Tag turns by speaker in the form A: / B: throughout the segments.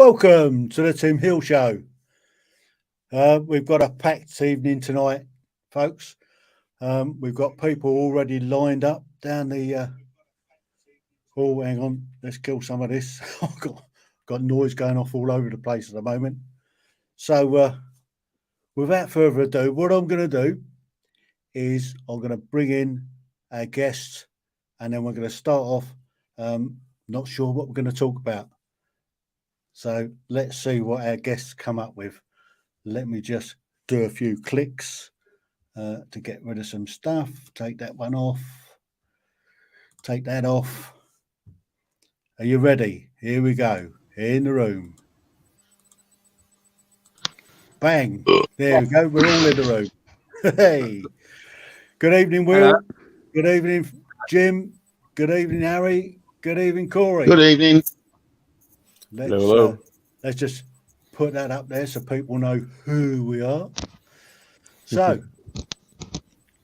A: Welcome to the Tim Heale Show. We've got a packed evening tonight, folks. We've got people already lined up down the... Oh, hang on. Let's kill some of this. I've got noise going off all over the place at the moment. So without further ado, what I'm going to do is I'm going to bring in our guests, and then we're going to start off. Not sure what we're going to talk about. So let's see what our guests come up with. Let me just do a few clicks to get rid of some stuff. Take that one off. Take that off. Are you ready? Here we go. In the room. Bang. There we go. We're all in the room. Hey. Good evening, Will. Hello. Good evening, Jim. Good evening, Harry. Good evening, Corey.
B: Good evening.
A: Hello. Let's just put that up there so people know who we are. So,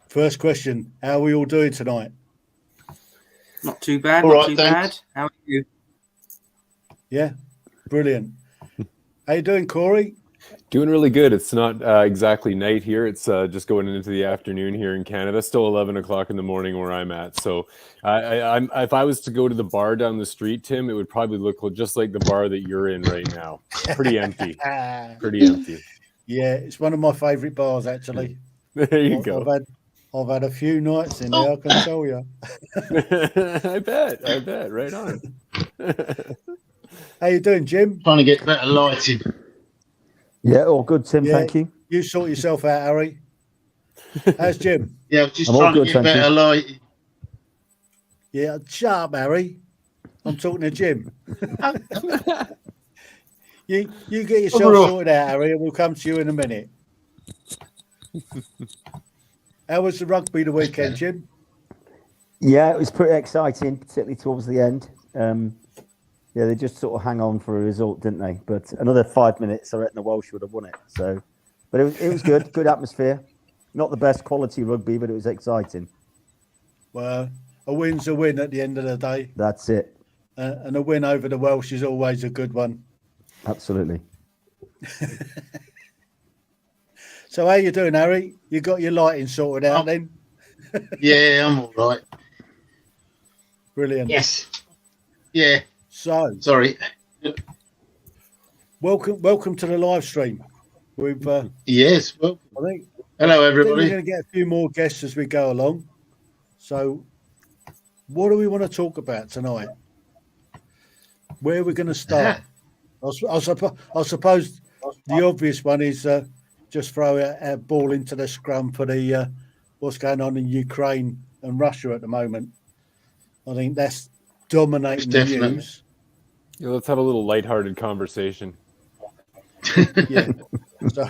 A: first question. How are we all doing tonight?
C: Not too bad,
B: all
C: not
B: right,
C: too
B: thanks.
C: bad. How are you?
A: Yeah, brilliant. How you doing, Corey?
D: Doing really good. It's not exactly night here. It's just going into the afternoon here in Canada. Still 11 o'clock in the morning where I'm at. So I'm if I was to go to the bar down the street, Tim, it would probably look just like the bar that you're in right now. Pretty empty. Pretty empty.
A: Yeah, it's one of my favourite bars, actually.
D: There you go.
A: I've had a few nights in there, I can tell you.
D: I bet. Right on.
A: How you doing, Jim?
B: Trying to get better lighting.
E: Yeah, all good, Tim. Yeah, thank you.
A: You sort yourself out, Harry. How's Jim?
B: Yeah, I'm just trying to get better lighting.
A: Yeah, shut up, Harry. I'm talking to Jim. You get yourself sorted out, Harry, and we'll come to you in a minute. How was the rugby the weekend, Jim?
E: Yeah, it was pretty exciting, particularly towards the end. Yeah, they just sort of hang on for a result, didn't they? But another 5 minutes, I reckon the Welsh would have won it. So, but it was good, good atmosphere. Not the best quality rugby, but it was exciting.
A: Well, a win's a win at the end of the day.
E: That's it.
A: And a win over the Welsh is always a good one.
E: Absolutely.
A: So how you doing, Harry? You got your lighting sorted out then?
B: Yeah, I'm all right.
A: Brilliant.
B: Yes. Yeah.
A: So
B: sorry.
A: Welcome to the live stream. We've
B: yes. Well,
A: I think.
B: Hello, everybody.
A: We're going to get a few more guests as we go along. So, what do we want to talk about tonight? Where are we going to start? I suppose the obvious one is just throw a ball into the scrum for the what's going on in Ukraine and Russia at the moment. I think that's dominating the news.
D: Yeah, let's have a little lighthearted conversation.
A: Yeah. So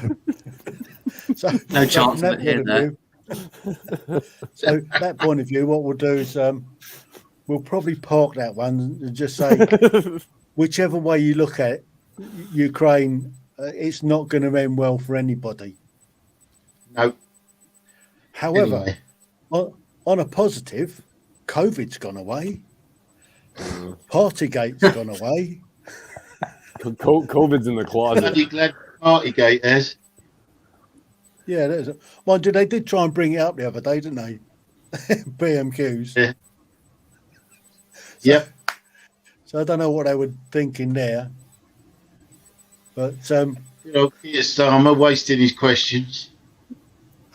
C: no chance of it here, though.
A: So that point of view, what we'll do is we'll probably park that one and just say, whichever way you look at it, Ukraine, it's not going to end well for anybody.
B: No.
A: However, on a positive, COVID's gone away. Partygate's gone away.
D: COVID's in the closet.
B: I'm glad Partygate has.
A: Yeah, there's mind you, they did try and bring it up the other day, didn't they? BMQs.
B: Yeah. Yep.
A: So I don't know what they were thinking there. But
B: Peter Starmer wasting his questions.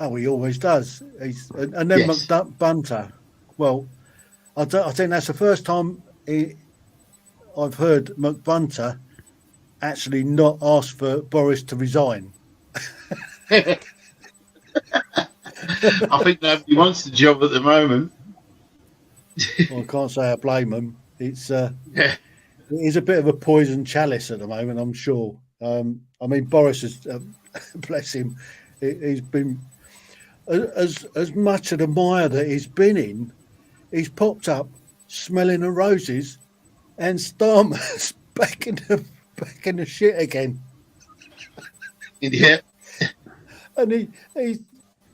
A: Oh, he always does. And then yes. McBunter. Well, I think that's the first time I've heard McBunter actually not ask for Boris to resign.
B: I think nobody wants the job at the moment.
A: Well, I can't say I blame him. It is a bit of a poison chalice at the moment, I'm sure. I mean, Boris is, bless him, he's been as much of the mire that he's been in. He's popped up smelling of roses, and Starmer's back in the shit again.
B: Yeah.
A: And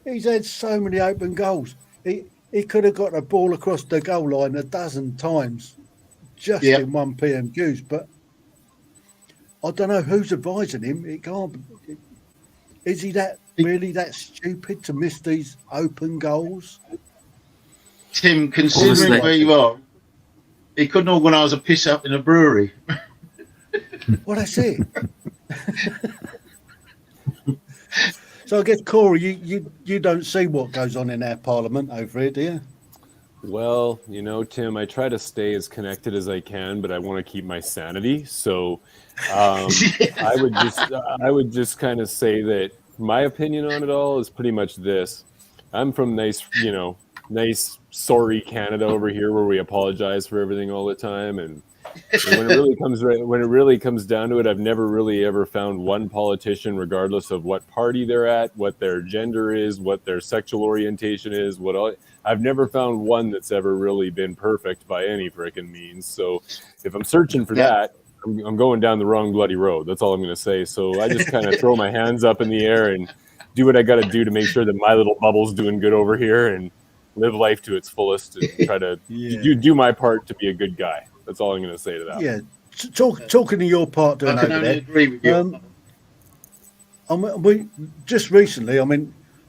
A: he's had so many open goals. He could have got a ball across the goal line a dozen times just in one PMQs. But I don't know who's advising him. It can't. Is he really that stupid to miss these open goals?
B: Tim, considering where you are, he couldn't organise a piss up in a brewery.
A: Well, that's it. So I guess, Corey, you don't see what goes on in our parliament over here, do you?
D: Well, Tim, I try to stay as connected as I can, but I want to keep my sanity. So I would just kind of say that my opinion on it all is pretty much this. I'm from nice, sorry Canada over here, where we apologize for everything all the time. And when it really comes down to it, I've never really ever found one politician, regardless of what party they're at, what their gender is, what their sexual orientation is, I've never found one that's ever really been perfect by any frickin' means. So if I'm searching for that, I'm going down the wrong bloody road. That's all I'm going to say. So I just kind of throw my hands up in the air and do what I got to do to make sure that my little bubble's doing good over here and live life to its fullest and try to do my part to be a good guy. That's all I'm going to say to that.
A: Yeah. Talking to your part doing
B: I can
A: over
B: only agree with you.
A: We just recently,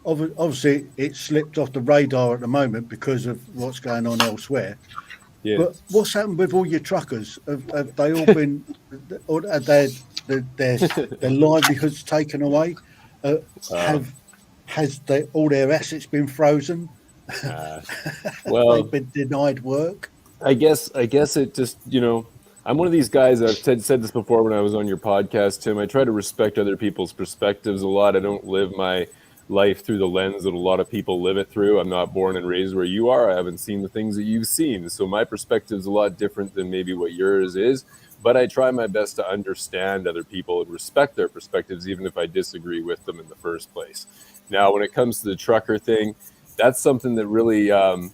A: obviously it slipped off the radar at the moment because of what's going on elsewhere.
D: Yeah.
A: But what's happened with all your truckers? Have they all been, or have their livelihoods taken away? Has all their assets been frozen?
D: Well,
A: they've been denied work.
D: I guess it just, I'm one of these guys. I've said this before when I was on your podcast, Tim. I try to respect other people's perspectives a lot. I don't live my life through the lens that a lot of people live it through. I'm not born and raised where you are. I haven't seen the things that you've seen. So my perspective is a lot different than maybe what yours is. But I try my best to understand other people and respect their perspectives, even if I disagree with them in the first place. Now, when it comes to the trucker thing, that's something that really, the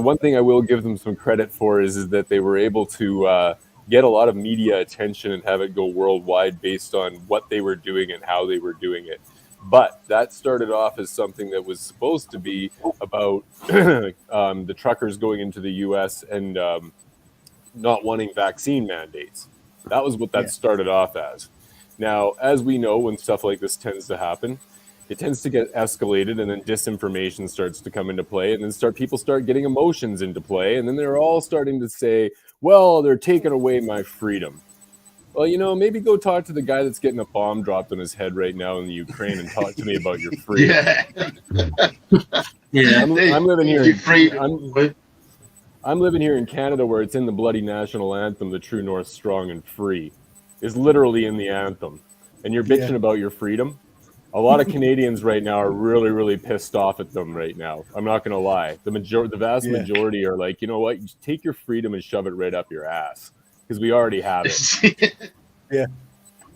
D: one thing I will give them some credit for is that they were able to get a lot of media attention and have it go worldwide based on what they were doing and how they were doing it. But that started off as something that was supposed to be about the truckers going into the U.S. and not wanting vaccine mandates. That was what that started off as. Now, as we know, when stuff like this tends to happen, it tends to get escalated, and then disinformation starts to come into play, and then people start getting emotions into play, and then they're all starting to say, well, they're taking away my freedom. Well, maybe go talk to the guy that's getting a bomb dropped on his head right now in the Ukraine and talk to me about your freedom. I'm living here. I'm living here in Canada, where it's in the bloody national anthem, "The True North, Strong and Free," is literally in the anthem, and you're bitching about your freedom. A lot of Canadians right now are really, really pissed off at them right now. I'm not going to lie. The vast majority are like, you know what? You take your freedom and shove it right up your ass, because we already have it.
A: Yeah.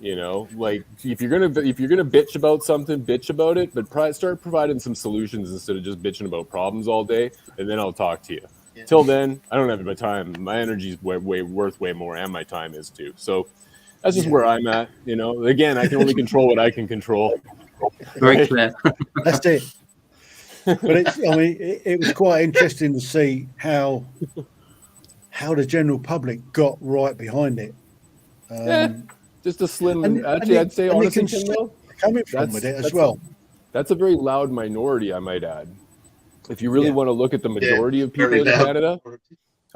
D: If you're gonna bitch about something, bitch about it, but start providing some solutions instead of just bitching about problems all day, and then I'll talk to you. Yeah. Till then, I don't have my time. My energy's worth way more, and my time is too. So that's just where I'm at. Again, I can only control what I can control.
C: Very clear.
A: That's it. But it was quite interesting to see how the general public got right behind it.
D: Just a slim. I'd say honestly,
A: coming from with it as well.
D: That's a very loud minority, I might add. If you really want to look at the majority of people in Canada,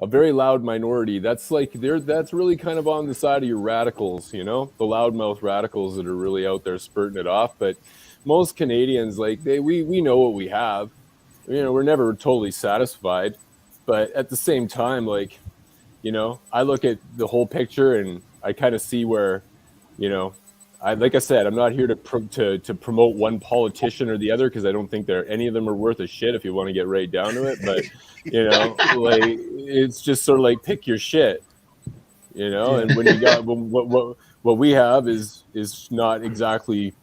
D: a very loud minority. That's really kind of on the side of your radicals, the loudmouth radicals that are really out there spurting it off. But most Canadians, we know what we have. We're never totally satisfied, but at the same time, I look at the whole picture and I kind of see where, like I said, I'm not here to promote one politician or the other, because I don't think any of them are worth a shit if you want to get right down to it. But it's just sort of like, pick your shit, And when you got what we have is not exactly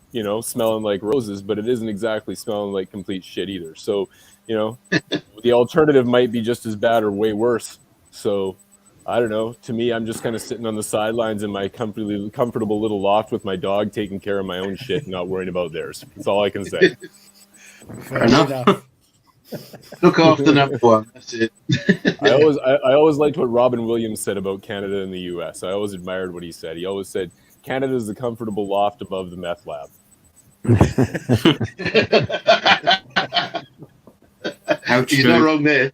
D: smelling like roses, but it isn't exactly smelling like complete shit either. So the alternative might be just as bad or way worse. So I don't know. To me, I'm just kind of sitting on the sidelines in my comfortable little loft with my dog, taking care of my own shit and not worrying about theirs. That's all I can say.
A: Fair enough.
B: Look after number one. That's it.
D: I always liked what Robin Williams said about Canada and the U.S. I always admired what he said. He always said, Canada's the comfortable loft above the meth lab.
C: How
B: He's not
C: true.
B: wrong there.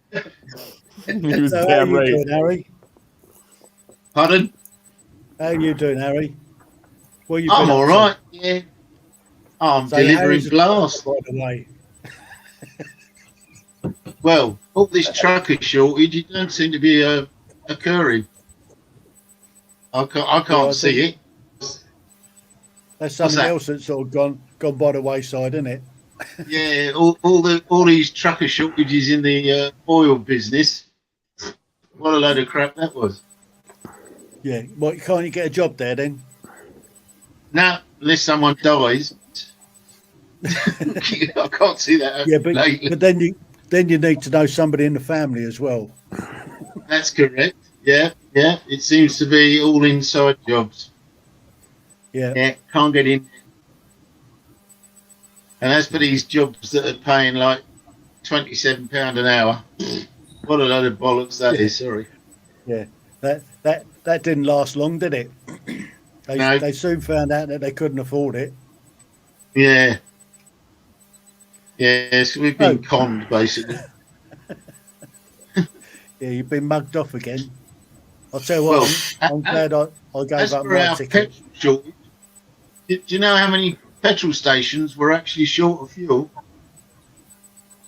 D: He was
A: So
D: damn
A: how you
D: right.
A: doing, Harry?
B: Pardon?
A: How you doing, Harry? What you
B: I'm
A: been up
B: all
A: to?
B: right. Yeah. I'm
A: So
B: delivering
A: Harry's
B: blast.
A: by the way.
B: Well, all this trucker shortage, it don't seem to be occurring. I can't
A: Yeah, I
B: see
A: think
B: it.
A: That's something
B: that?
A: else that's sort of gone by the wayside, isn't it?
B: Yeah, all these trucker shortages in the oil business. What a load of crap that was.
A: Yeah. What, can't you get a job there then?
B: Now, unless someone dies, I can't see that
A: Yeah,
B: happening lately.
A: but then you need to know somebody in the family as well.
B: That's correct. Yeah. It seems to be all inside jobs.
A: Yeah.
B: Yeah, can't get in. And as for these jobs that are paying like £27 an hour, what a load of bollocks that is. Sorry.
A: Yeah. That didn't last long, did it?
B: No.
A: They soon found out that they couldn't afford it.
B: Yeah. Yes, we've been conned basically.
A: Yeah, you've been mugged off again. I'll tell you what, I'm glad I gave
B: As
A: up
B: for
A: my
B: our
A: ticket.
B: petrol shortage, do you know how many petrol stations were actually short of fuel?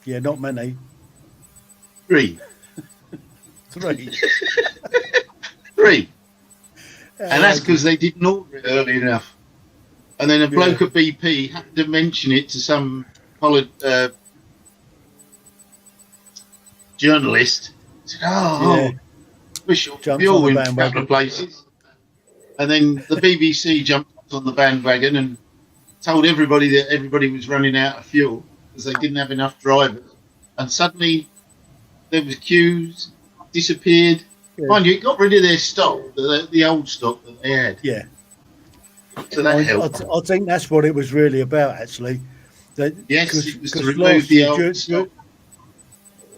A: Yeah, not many.
B: 3.
A: 3.
B: 3. And that's because they didn't order it early enough. And then a bloke at BP had to mention it to some journalist. He said, we're short of fuel in a couple of places. And then the BBC jumped on the bandwagon and told everybody that everybody was running out of fuel because they didn't have enough drivers. And suddenly there was queues, disappeared.
A: Yeah.
B: Mind you, it got rid of their stock, the old stock that they had.
A: Yeah.
B: So that helped.
A: I think that's what it was really about, actually.
B: Yes, it was to remove the old stock.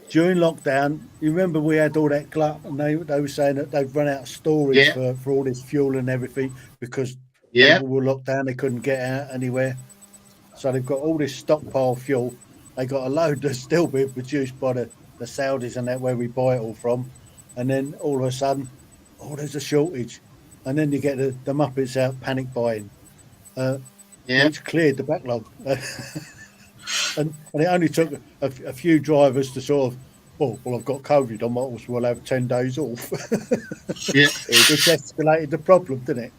A: During lockdown, you remember we had all that glut, and they were saying that they've run out of storage for all this fuel and everything because people were locked down, they couldn't get out anywhere. So they've got all this stockpile fuel. They got a load that's still being produced by the Saudis and that where we buy it all from. And then all of a sudden, there's a shortage. And then you get the Muppets out panic buying. Which cleared the backlog. And it only took a few drivers to sort of, well, I've got COVID, I might as well have 10 days off. Which escalated the problem, didn't it?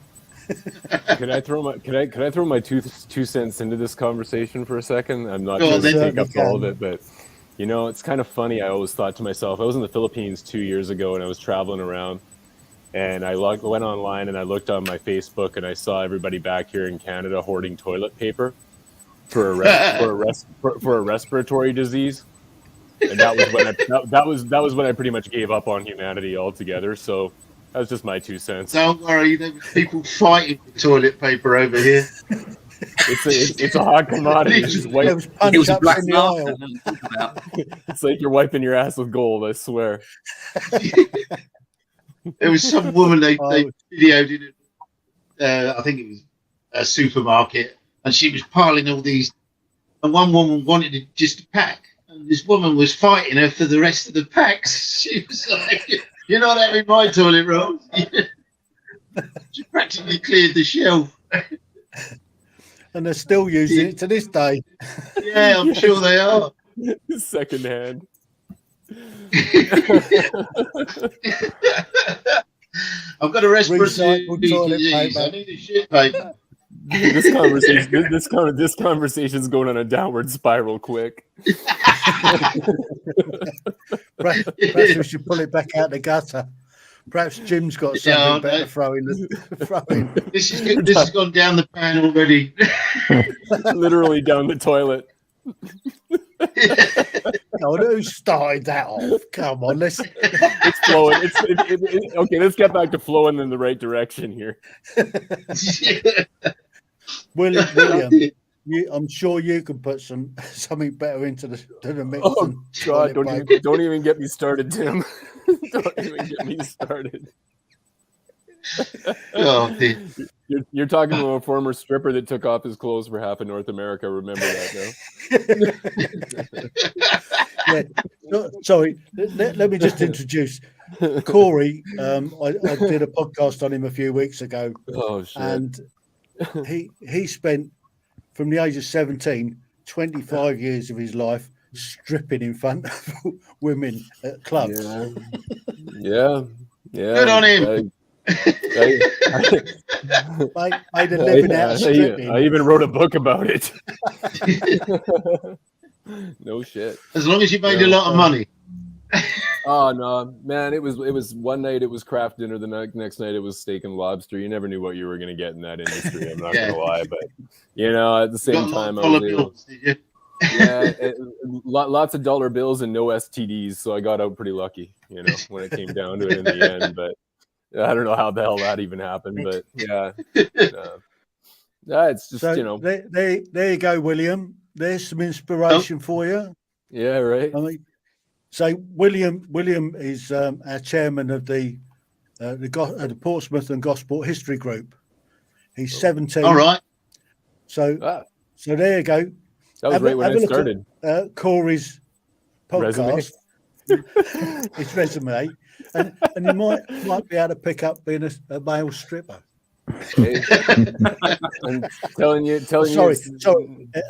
D: Can I throw my two cents into this conversation for a second? I'm not trying to take up all of it, but you know, it's kind of funny. I always thought to myself, I was in the Philippines 2 years ago and I was traveling around, and I went online and I looked on my Facebook and I saw everybody back here in Canada hoarding toilet paper for a respiratory disease, and that was when I pretty much gave up on humanity altogether. So that was just my 2 cents.
B: Don't worry, there were people fighting for toilet paper over here.
D: It's a hot commodity.
C: It was a black market.
D: It's like you're wiping your ass with gold, I swear.
B: There was some woman they videoed in I think it was a supermarket, and she was piling all these, and one woman wanted it just a pack, and this woman was fighting her for the rest of the packs. She was like, "You're not having my toilet roll." She practically cleared the shelf.
A: And they're still using it to this day.
B: Yeah, I'm sure they are.
D: Secondhand.
B: I've got a respiratory disease. I need a shit paper.
D: This conversation's going on a downward spiral quick.
A: Perhaps we should pull it back out the gutter. Perhaps Jim's got something better throwing.
B: This has gone down the pan already.
D: Literally down the toilet.
A: Oh, who started that off? Come on, let's.
D: It's flowing. Okay, let's get back to flowing in the right direction here.
A: William, I'm sure you can put something better into the mix.
D: Oh God! Don't even get me started, Tim. Don't even get me started.
B: Oh,
D: You're talking to a former stripper that took off his clothes for half of North America. Remember that, no?
A: Yeah. Sorry, let me just introduce Corey. I did a podcast on him a few weeks ago.
D: Oh shit!
A: And he spent from the age of 17, 25 years of his life stripping in front of women at clubs.
D: Yeah.
B: Good on him.
A: Made a living out of stripping.
D: I even wrote a book about it. No shit.
B: As long as you made a lot of money.
D: Oh no, man! It was one night it was craft dinner, the next night it was steak and lobster. You never knew what you were going to get in that industry. I'm not going to lie, but at the same time, I was able.
B: Did you?
D: Yeah, lots of dollar bills and no STDs, so I got out pretty lucky. When it came down to it in the end, but I don't know how the hell that even happened, but yeah, it's just
A: There you go, William. There's some inspiration for you.
D: Yeah, right.
A: I mean, so William is our chairman of the Portsmouth and Gosport History Group. He's 17.
B: All right.
A: So there you go.
D: That was right when it started.
A: Corey's podcast, his resume, and you might be able to pick up being a male stripper.
D: Hey. I'm telling you.
A: Sorry,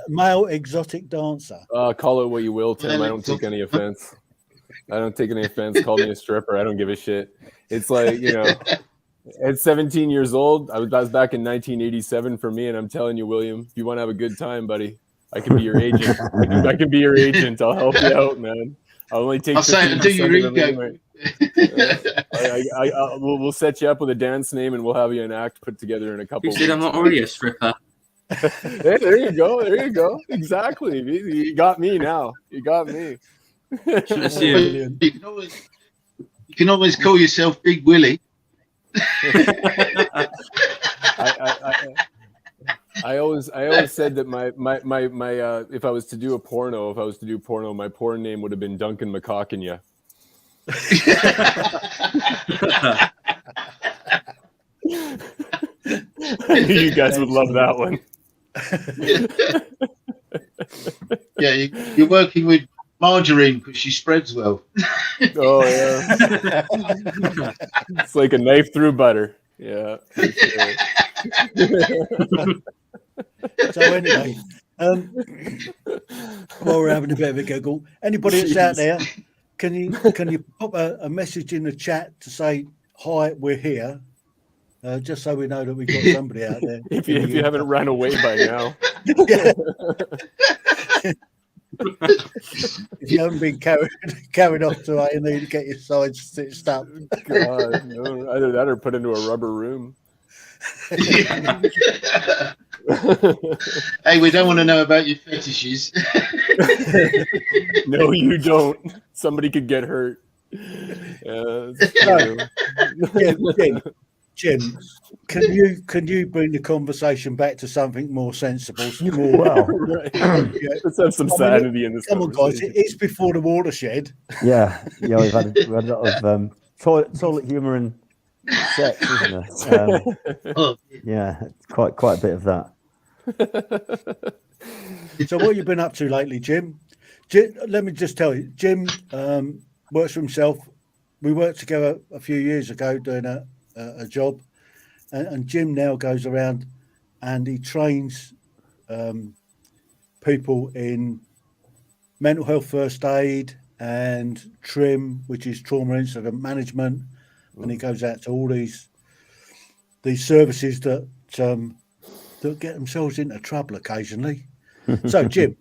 A: male exotic dancer.
D: Call it what you will, Tim. I don't take any offense. Call me a stripper. I don't give a shit. It's like, at 17 years old, that was back in 1987 for me, and I'm telling you, William, if you want to have a good time, buddy, I can be your agent. I can be your agent. I'll help you out, man. I'll only take 15% of them anyway. We'll set you up with a dance name, and we'll have you an act put together in a couple.
C: You said I'm not already a stripper.
D: Hey, there you go. Exactly. You got me now. You got me.
B: You can always call yourself Big Willie.
D: I always said that my if I was to do porno, my porn name would have been Duncan McCockenya. I knew you guys would love that one.
B: Yeah, you're working with margarine because she spreads well.
D: Oh yeah, it's like a knife through butter. Yeah. For sure.
A: So anyway, while we're having a bit of a giggle, anybody that's out there, can you pop a message in the chat to say hi, we're here, just so we know that we've got somebody out there.
D: if you haven't run away by now.
A: If you haven't been carried off to A&E to get your sides stitched up.
D: God, no, either that or put into a rubber room.
B: Hey, we don't want to know about your fetishes.
D: No, you don't. Somebody could get hurt.
A: Jim, can you bring the conversation back to something more sensible?
D: Right. Let's have some sanity in this.
A: Come on, guys! It's before the watershed.
E: Yeah. We've had a lot of toilet humour and sex, isn't there? Yeah, quite a bit of that.
A: So, what have you been up to lately, Jim? Let me just tell you, Jim works for himself. We worked together a few years ago doing a job, and Jim now goes around and he trains people in mental health first aid and TRIM, which is trauma incident management, and he goes out to all these services that get themselves into trouble occasionally. So, Jim,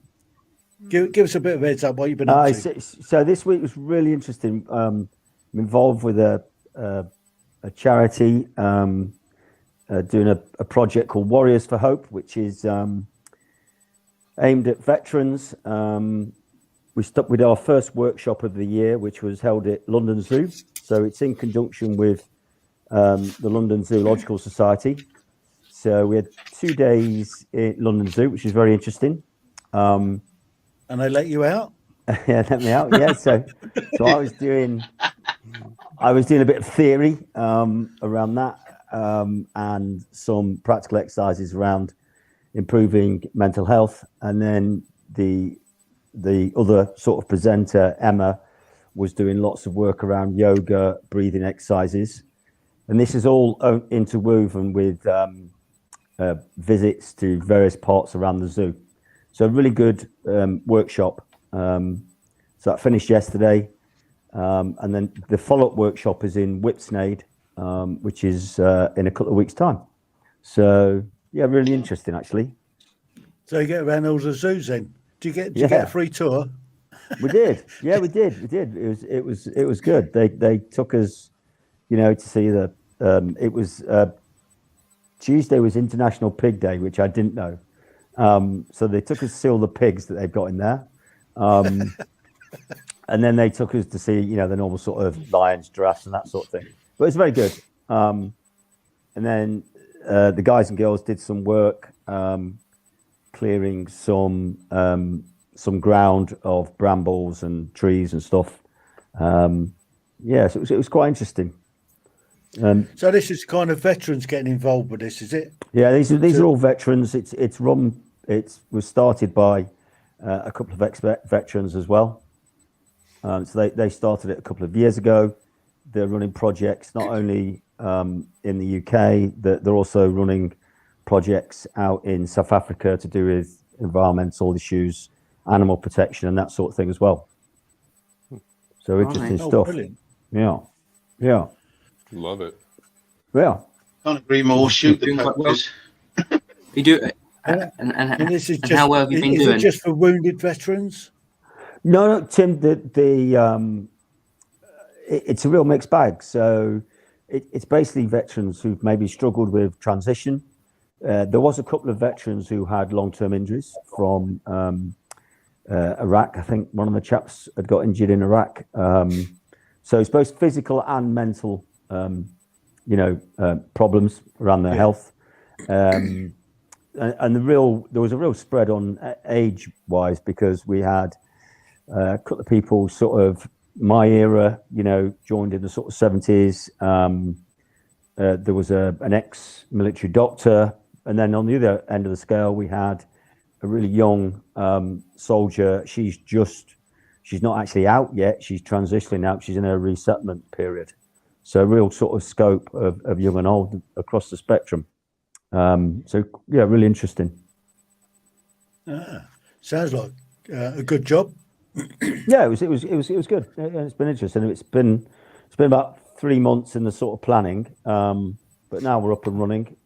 A: give us a bit of heads up what you've been up to.
E: So this week was really interesting. I'm involved with a charity doing a project called Warriors for Hope, which is aimed at veterans. We stopped with our first workshop of the year, which was held at London Zoo. So it's in conjunction with the London Zoological Society. So we had 2 days at London Zoo, which is very interesting.
A: And they let you out?
E: Yeah, let me out. Yeah, so I was doing a bit of theory around that, and some practical exercises around improving mental health. And then the other sort of presenter, Emma, was doing lots of work around yoga, breathing exercises. And this is all interwoven with visits to various parts around the zoo. So a really good workshop. So that finished yesterday. And then the follow-up workshop is in Whipsnade, which is in a couple of weeks' time. So, yeah, really interesting, actually.
A: So you get around all the zoos then? Do you get a free tour?
E: We did. Yeah, we did. It was good. They took us, to see it was Tuesday was International Pig Day, which I didn't know. So they took us to see all the pigs that they've got in there. And then they took us to see, the normal sort of lions, giraffes and that sort of thing. But it's very good. And then the guys and girls did some work clearing some ground of brambles and trees and stuff. So it was quite interesting.
A: So this is kind of veterans getting involved with this, is it?
E: Yeah, these are all veterans. It was started by a couple of ex-veterans as well. So they started it a couple of years ago. They're running projects not only in the UK, they're also running projects out in South Africa to do with environmental issues, animal protection, and that sort of thing as well. So interesting stuff.
A: Brilliant.
E: Yeah.
D: Love it.
E: Yeah.
B: Can't agree more. Shoot the puppies.
C: You do it. And
A: this is
C: and how well have you been
A: is
C: doing?
A: it just for wounded veterans?
E: No, Tim. It's a real mixed bag. So it's basically veterans who've maybe struggled with transition. There was a couple of veterans who had long-term injuries from Iraq. I think one of the chaps had got injured in Iraq. So it's both physical and mental, problems around their health. And there was a real spread on age-wise, because we had a couple of people sort of my era, joined in the sort of 70s. There was an ex-military doctor. And then on the other end of the scale, we had a really young soldier. She's not actually out yet. She's transitioning out. She's in her resettlement period. So real sort of scope of young and old across the spectrum. Really interesting.
A: Sounds like a good job.
E: Yeah, it was good. It's been interesting. It's been about 3 months in the sort of planning, but now we're up and running.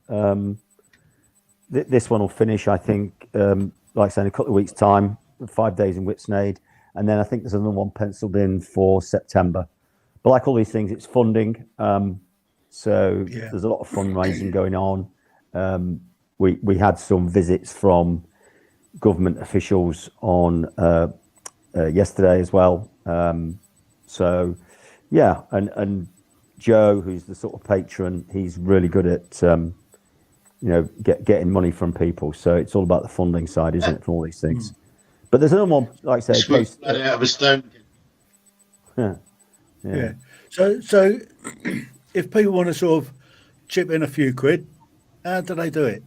E: This one will finish, I think, like I said, in a couple of weeks' time. 5 days in Whipsnade, and then I think there's another one penciled in for September. But like all these things, it's funding. There's a lot of fundraising going on. We had some visits from government officials on yesterday as well. And Joe, who's the sort of patron, he's really good at getting money from people. So it's all about the funding side, isn't it, for all these things? But there's another one, like I say,
B: out of a stone.
A: Yeah. So if people want to sort of chip in a few quid, how do they do it?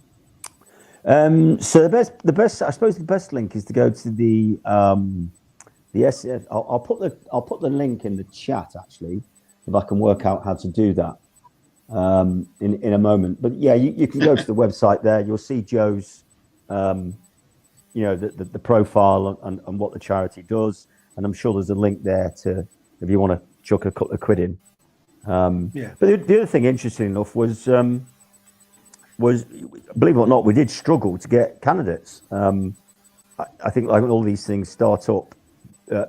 E: So the best, I suppose, the best link is to go to the SF. I'll put the link in the chat, actually, if I can work out how to do that in a moment. But yeah, you can go to the website there. You'll see Joe's, the profile and what the charity does, and I'm sure there's a link there to if you want to chuck a couple of quid in. But the other thing, interesting enough, was believe it or not, we did struggle to get candidates. I think like all these things start up,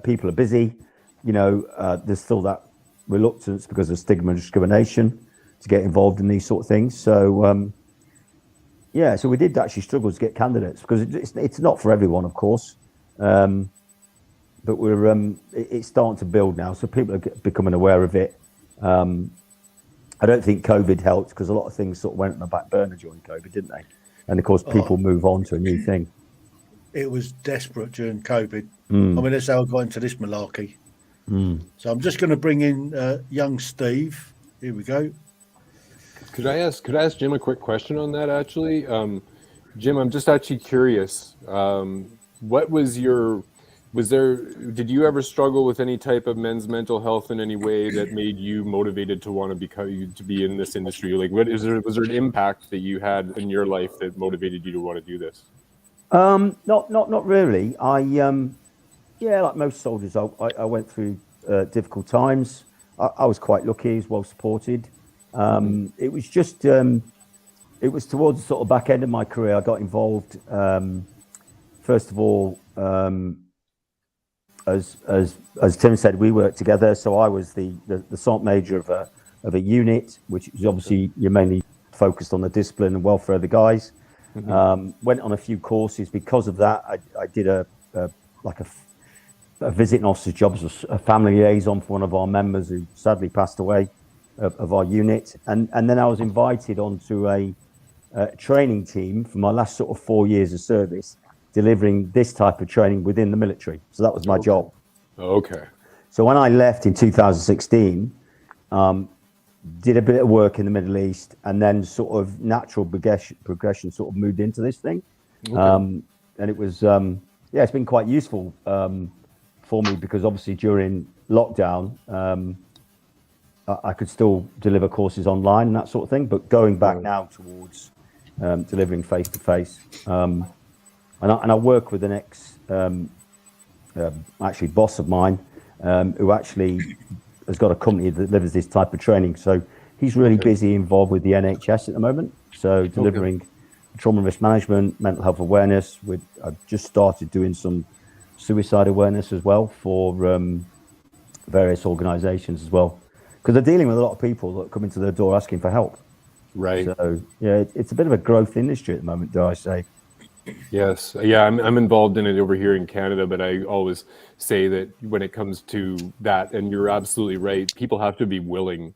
E: people are busy. There's still that reluctance because of stigma and discrimination to get involved in these sort of things. So so we did actually struggle to get candidates because it's not for everyone, of course. But it's starting to build now, so people are becoming aware of it. I don't think COVID helped because a lot of things sort of went on the back burner during COVID, didn't they? And of course, people move on to a new thing.
A: It was desperate during COVID. I mean, that's how I got into this malarkey. So I'm just going to bring in young Steve. Here we go.
D: Could I ask Jim a quick question on that? Actually, Jim, I'm just actually curious. What was your did you ever struggle with any type of men's mental health in any way that made you motivated to want to be in this industry? Like, was there an impact that you had in your life that motivated you to want to do this?
E: Not really. Like most soldiers, I went through difficult times. I was quite lucky, I was well supported. It was just, it was towards the sort of back end of my career, I got involved, first of all, as Tim said, we worked together. So I was the sergeant major of a unit, which is obviously you're mainly focused on the discipline and welfare of the guys. Went on a few courses. Because of that, I did a visiting officer's job as a family liaison for one of our members who sadly passed away of our unit. And then I was invited onto a training team for my last sort of 4 years of service, delivering this type of training within the military. So that was my job.
D: Okay.
E: So when I left in 2016, did a bit of work in the Middle East, and then sort of natural progression sort of moved into this thing. And it was, it's been quite useful for me, because obviously during lockdown, I could still deliver courses online and that sort of thing, but going back now towards delivering face to face. And I work with an actually boss of mine, who actually has got a company that delivers this type of training. So he's really busy involved with the NHS at the moment. So delivering trauma risk management, mental health awareness. I've just started doing some suicide awareness as well for various organisations as well, because they're dealing with a lot of people that come into their door asking for help.
D: Right.
E: So it's a bit of a growth industry at the moment, dare I say.
D: Yes. Yeah, I'm involved in it over here in Canada, but I always say that when it comes to that, and you're absolutely right, people have to be willing,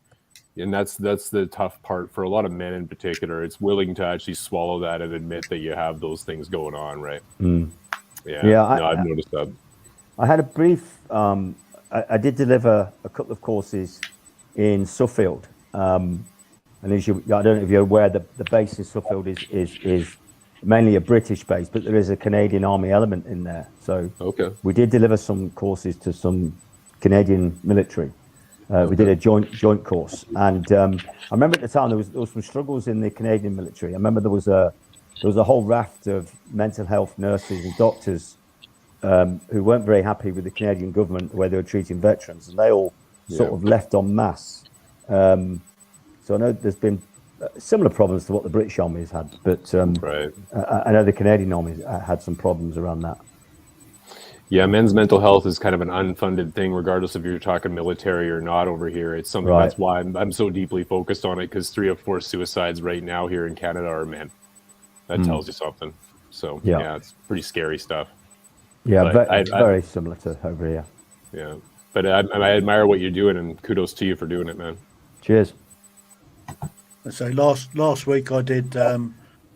D: and that's the tough part for a lot of men in particular. It's willing to actually swallow that and admit that you have those things going on, right? I've noticed that. I
E: had a brief, I did deliver a couple of courses in Suffield. And as I don't know if you're aware, the base in Suffield is mainly a British base, but there is a Canadian Army element in there. So we did deliver some courses to some Canadian military. We did a joint course, and I remember at the time there was some struggles in the Canadian military. I remember there was a whole raft of mental health nurses and doctors who weren't very happy with the Canadian government, the way they were treating veterans, and they all sort of left en masse. So I know there's been similar problems to what the British Army has had, but I know the Canadian Army had some problems around that.
D: Yeah, men's mental health is kind of an unfunded thing, regardless if you're talking military or not over here. It's something that's why I'm so deeply focused on it, because 3 of 4 suicides right now here in Canada are men. That tells you something. So it's pretty scary stuff. Yeah,
E: very similar to over here.
D: Yeah, but I admire what you're doing, and kudos to you for doing it, man.
E: Cheers.
A: So last week I did a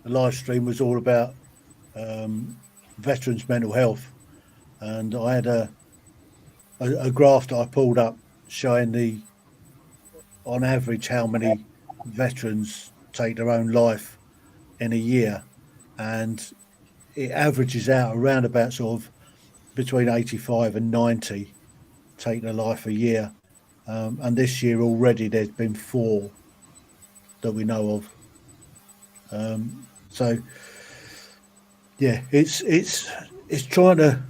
A: live stream was all about veterans' mental health, and I had a graph that I pulled up showing on average how many veterans take their own life in a year, and it averages out around about sort of between 85 and 90 take their life a year, and this year already there's been 4 that we know of. So yeah, it's trying to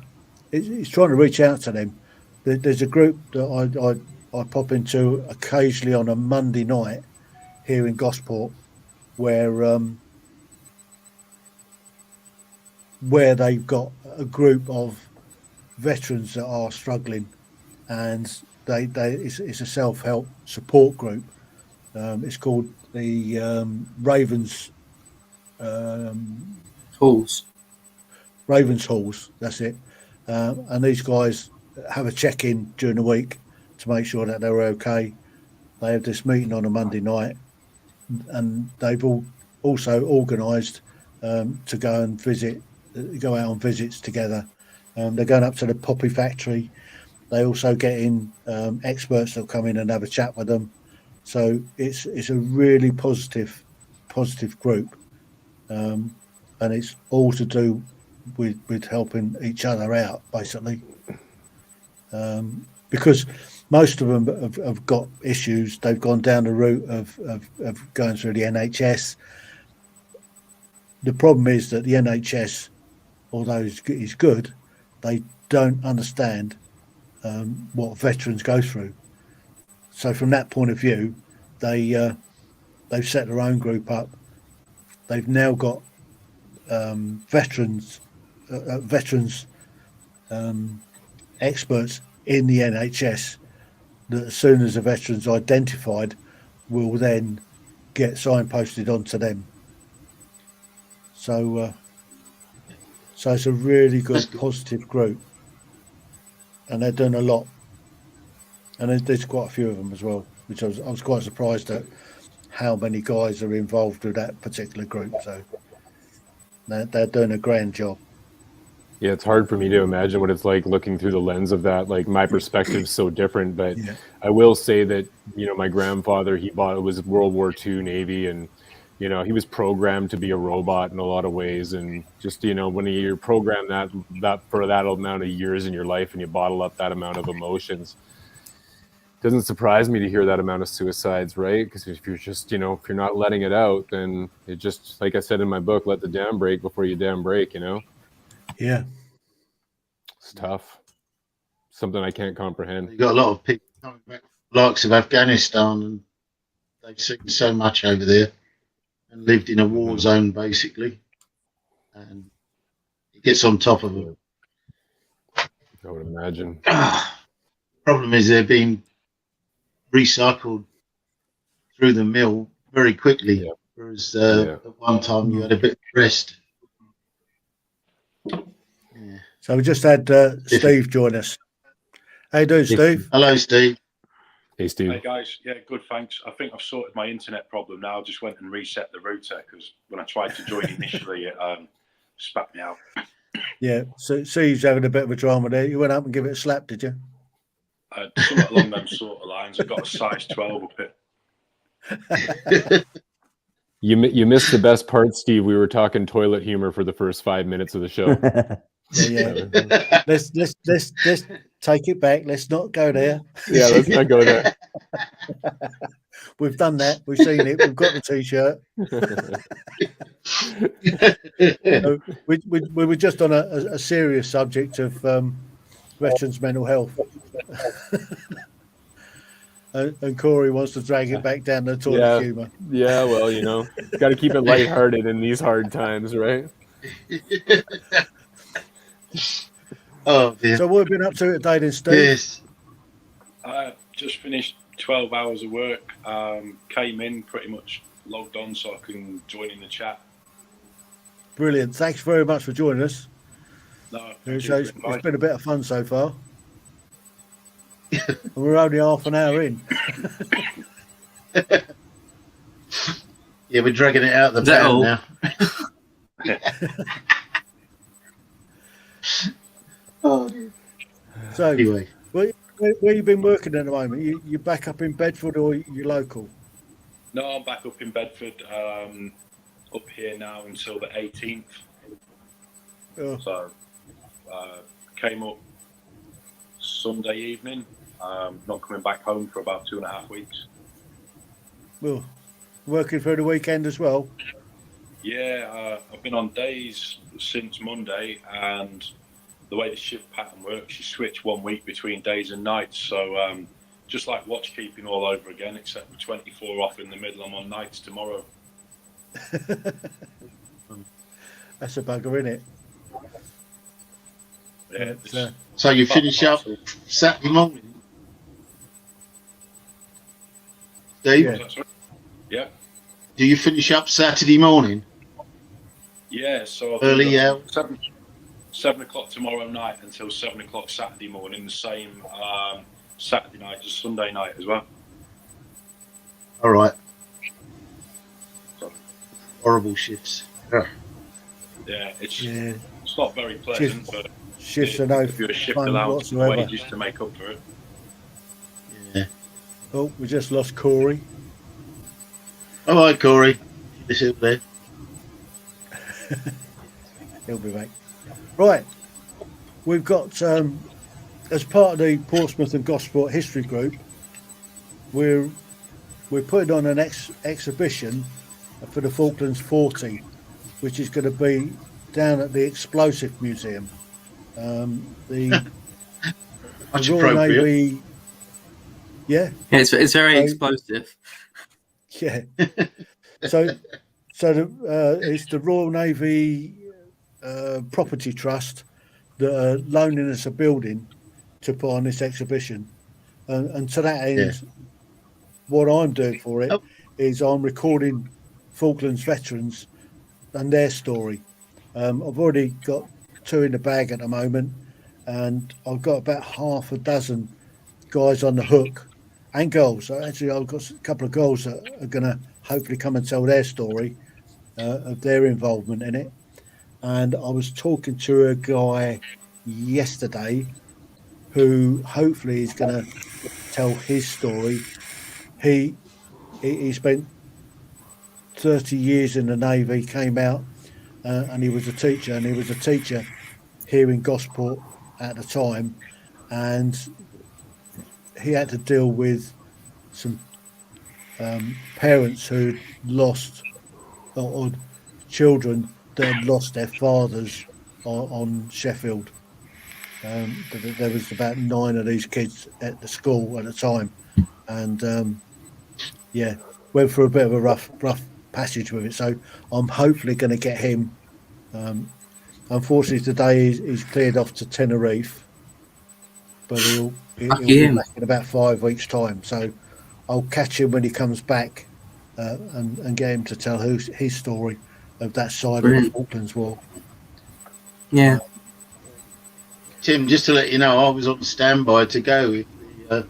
A: reach out to them. There's a group that I pop into occasionally on a Monday night here in Gosport, where they've got a group of veterans that are struggling, and it's a self-help support group. It's called the Ravens
C: Halls.
A: Ravens Halls, that's it. And these guys have a check-in during the week to make sure that they're okay. They have this meeting on a Monday night, and they've also organised to go out on visits together. They're going up to the poppy factory. They also get in experts that'll come in and have a chat with them. So it's a really positive group, and it's all to do with helping each other out, basically. Because most of them have got issues. They've gone down the route of going through the NHS. The problem is that the NHS, although is good, they don't understand what veterans go through. So from that point of view, they've set their own group up. They've now got veterans experts in the NHS that as soon as a veteran's identified, will then get signposted onto them. So it's a really good, positive group, and they're doing a lot. And there's quite a few of them as well, which I was quite surprised at how many guys are involved with that particular group. So they're doing a grand job.
D: Yeah, it's hard for me to imagine what it's like looking through the lens of that. Like, my perspective's so different, but
A: Yeah.
D: I will say that, my grandfather, it was World War II Navy, and, he was programmed to be a robot in a lot of ways. And just, when you're programmed that for that amount of years in your life and you bottle up that amount of emotions, it doesn't surprise me to hear that amount of suicides, right? Because if you're just, if you're not letting it out, then it just, like I said in my book, let the dam break before you damn break,
A: Yeah.
D: It's tough. Something I can't comprehend.
B: You've got a lot of people coming back from the likes of Afghanistan, and they've seen so much over there and lived in a war zone, basically. And it gets on top of them.
D: I would imagine.
B: Problem is they're being recycled through the mill very quickly, whereas at one time you had a bit of rest. Yeah.
A: So we just had Steve join us. How you doing, Steve?
B: Hello, Steve.
D: Hey, Steve.
F: Hey, guys. Yeah, good, thanks. I think I've sorted my internet problem now. I just went and reset the router because when I tried to join initially, it spat me out.
A: Yeah, so Steve's having a bit of a drama there. You went up and give it a slap, did you?
F: Somewhat along those sort of lines. I got a size 12 up it.
D: You missed the best part, Steve. We were talking toilet humor for the first 5 minutes of the show.
A: Yeah. Let's take it back. Let's not go there.
D: Yeah, let's not go there.
A: We've done that. We've seen it. We've got the T-shirt. We were just on a serious subject of veterans' mental health. And Corey wants to drag it back down the toilet humor.
D: Yeah, well, got to keep it lighthearted in these hard times, right?
B: Oh, dear.
A: So what have you been up to today then, Steve?
B: Yes.
F: I just finished 12 hours of work. Came in, pretty much logged on so I can join in the chat.
A: Brilliant. Thanks very much for joining us.
F: No,
A: It's been a bit of fun so far. We're only half an hour in.
B: Yeah, we're dragging it out of the pan now. Oh, dear.
A: So,
B: Anyway,
A: where you been working at the moment? You back up in Bedford or you local?
F: No, I'm back up in Bedford, up here now until the 18th.
A: Oh.
F: So, came up Sunday evening. Not coming back home for about 2.5 weeks.
A: Well, working for the weekend as well?
F: Yeah, I've been on days since Monday, and the way the shift pattern works, you switch 1 week between days and nights. So just like watchkeeping all over again, except with 24 off in the middle, I'm on nights tomorrow.
A: That's a bugger, isn't it?
F: Yeah.
B: so you finish up Saturday morning? Dave?
F: Yeah.
B: Do you finish up Saturday morning?
F: Yeah, so
B: Early hours?
F: 7 o'clock tomorrow night until 7 o'clock Saturday morning, the same Saturday night as Sunday night as well.
B: All right. Horrible shifts.
F: Yeah, it's not very pleasant, but
A: shifts are no
F: if you're a shift
A: fun
F: allowance
A: whatsoever.
F: wages to make up for it.
B: Yeah.
A: Oh, we just lost Corey.
B: Oh, hi, Corey. This is there.
A: He'll be back. Right. We've got, as part of the Portsmouth and Gosport History Group, we're putting on an exhibition for the Falklands 40, which is going to be down at the Explosive Museum. The
B: Much
A: Royal
B: appropriate.
A: Navy, yeah,
C: It's very explosive.
A: yeah. So it's the Royal Navy Property Trust that are loaning us a building to put on this exhibition, and to that end, what I'm doing for it is I'm recording Falklands veterans and their story. I've already got 2 in the bag at the moment, and I've got about half a dozen guys on the hook, and girls. Actually, I've got a couple of girls that are going to hopefully come and tell their story of their involvement in it. And I was talking to a guy yesterday who hopefully is going to tell his story. He spent 30 years in the Navy, came out, and he was a teacher, and he was a teacher here in Gosport at the time, and he had to deal with some parents who'd lost, or children that had lost their fathers on Sheffield. There was about 9 of these kids at the school at the time, and went through a bit of a rough passage with it. So I'm hopefully going to get him. Unfortunately, today he's cleared off to Tenerife, but he'll be back in about 5 weeks' time. So I'll catch him when he comes back and get him to tell his story of that side of the Falklands War.
C: Yeah.
B: Tim, just to let you know, I was on standby to go if the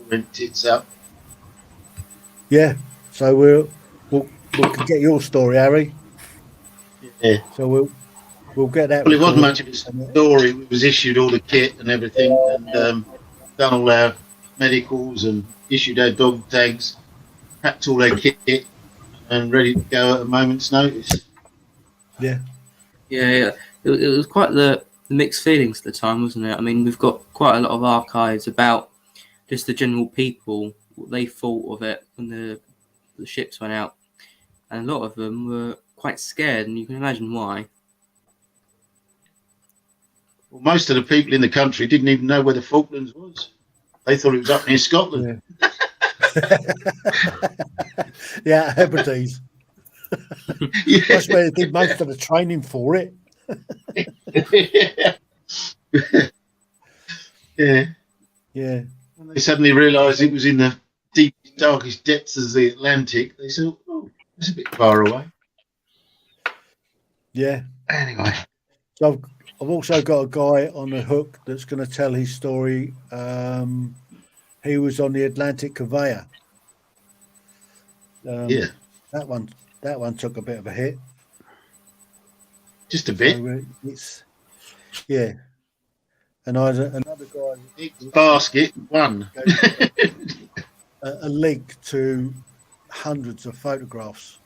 B: rent tits up.
A: Yeah, so we'll get your story, Harry.
B: Yeah.
A: So we'll get that.
B: Well, it wasn't much of a story. It was issued all the kit and everything, and done all our medicals and issued our dog tags, packed all their kit, and ready to go at a moment's notice.
A: Yeah.
C: Yeah. It was quite the mixed feelings at the time, wasn't it? I mean, we've got quite a lot of archives about just the general people, what they thought of it when the ships went out, and a lot of them were quite scared, and you can imagine why.
B: Well, most of the people in the country didn't even know where the Falklands was. They thought it was up near Scotland.
A: Yeah, Hebrides.
B: Yeah.
A: That's where they did most of the training for it. Yeah.
B: When they suddenly realised it was in the deepest, darkest depths of the Atlantic, they said, "Oh, it's a bit far away."
A: Yeah.
B: Anyway,
A: so I've also got a guy on the hook that's going to tell his story. He was on the Atlantic conveyor. That one took a bit of a hit.
B: Just a bit.
A: So and I had another guy.
B: Basket one.
A: a link to hundreds of photographs.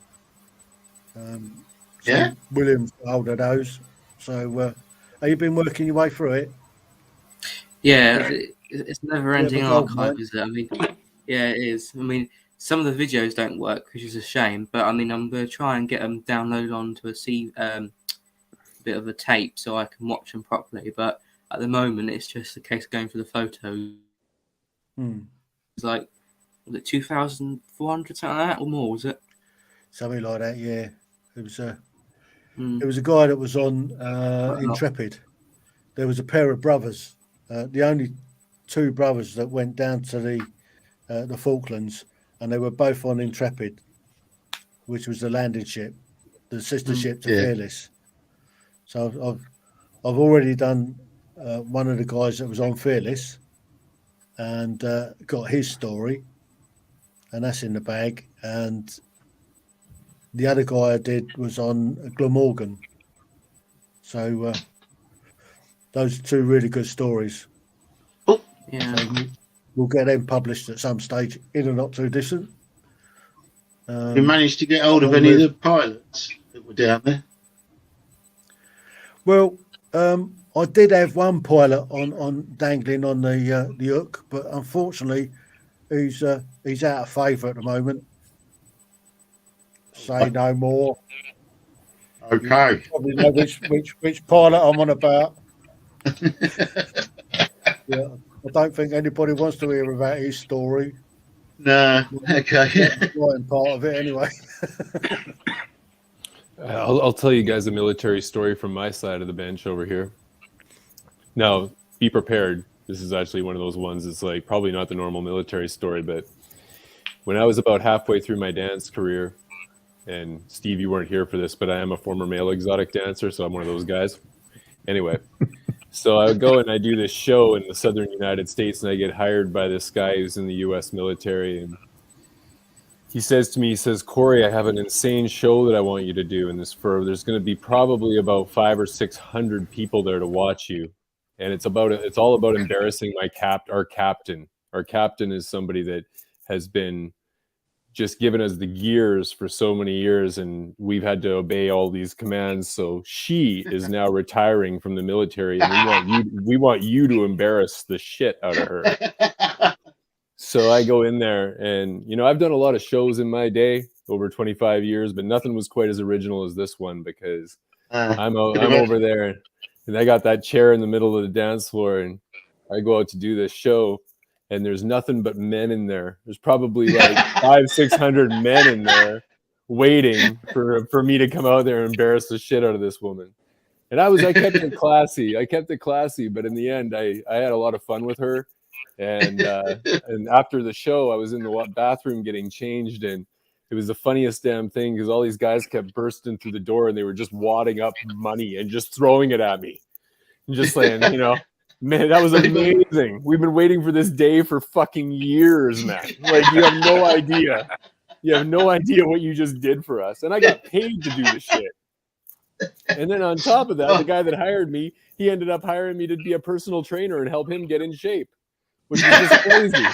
A: William's hold of those. So, have you been working your way through it?
C: Yeah, it's never-ending archive, is it? I mean, yeah, it is. I mean, some of the videos don't work, which is a shame. But I mean, I'm going to try and get them downloaded onto a bit of a tape so I can watch them properly. But at the moment, it's just a case of going for the photos. It's like, was it 2,400, something like that, or more? Was it?
A: Something like that. Yeah, it was a. It was a guy that was on Intrepid. There was a pair of brothers, the only 2 brothers that went down to the Falklands, and they were both on Intrepid, which was the landing ship, the sister ship to Fearless. So I've already done one of the guys that was on Fearless, and got his story, and that's in the bag. And the other guy I did was on Glamorgan. So those are 2 really good stories.
C: Yeah.
A: So we'll get them published at some stage in a not too distant.
B: You managed to get hold of any of the pilots that were down there?
A: Well, I did have one pilot on dangling on the hook, but unfortunately, he's out of favour at the moment. Say no more.
B: Okay.
A: You probably know which pilot I'm on about. Yeah, I don't think anybody wants to hear about his story.
B: No. Okay.
A: The part of it anyway.
D: I'll tell you guys a military story from my side of the bench over here. Now, be prepared. This is actually one of those ones that's like probably not the normal military story, but when I was about halfway through my dance career, and Steve, you weren't here for this, but I am a former male exotic dancer, so I'm one of those guys. Anyway, so I would go and I do this show in the southern United States, and I get hired by this guy who's in the U.S. military, and he says to me, he says, Corey, I have an insane show that I want you to do in this fur. There's going to be probably about 500 or 600 people there to watch you. And it's all about embarrassing our captain. Our captain is somebody that has been just given us the gears for so many years, and we've had to obey all these commands. So she is now retiring from the military, and we want you to embarrass the shit out of her. So I go in there, and I've done a lot of shows in my day, over 25 years, but nothing was quite as original as this one, because I'm over there, and I got that chair in the middle of the dance floor, and I go out to do this show, and there's nothing but men in there. There's probably like 500-600 men in there waiting for me to come out there and embarrass the shit out of this woman. And I kept it classy. But in the end, I had a lot of fun with her. And after the show, I was in the bathroom getting changed, and it was the funniest damn thing, because all these guys kept bursting through the door, and they were just wadding up money and just throwing it at me, and just saying, man, that was amazing. We've been waiting for this day for fucking years, man. Like, you have no idea. You have no idea what you just did for us. And I got paid to do the shit. And then on top of that, the guy that hired me, he ended up hiring me to be a personal trainer and help him get in shape, which is just crazy.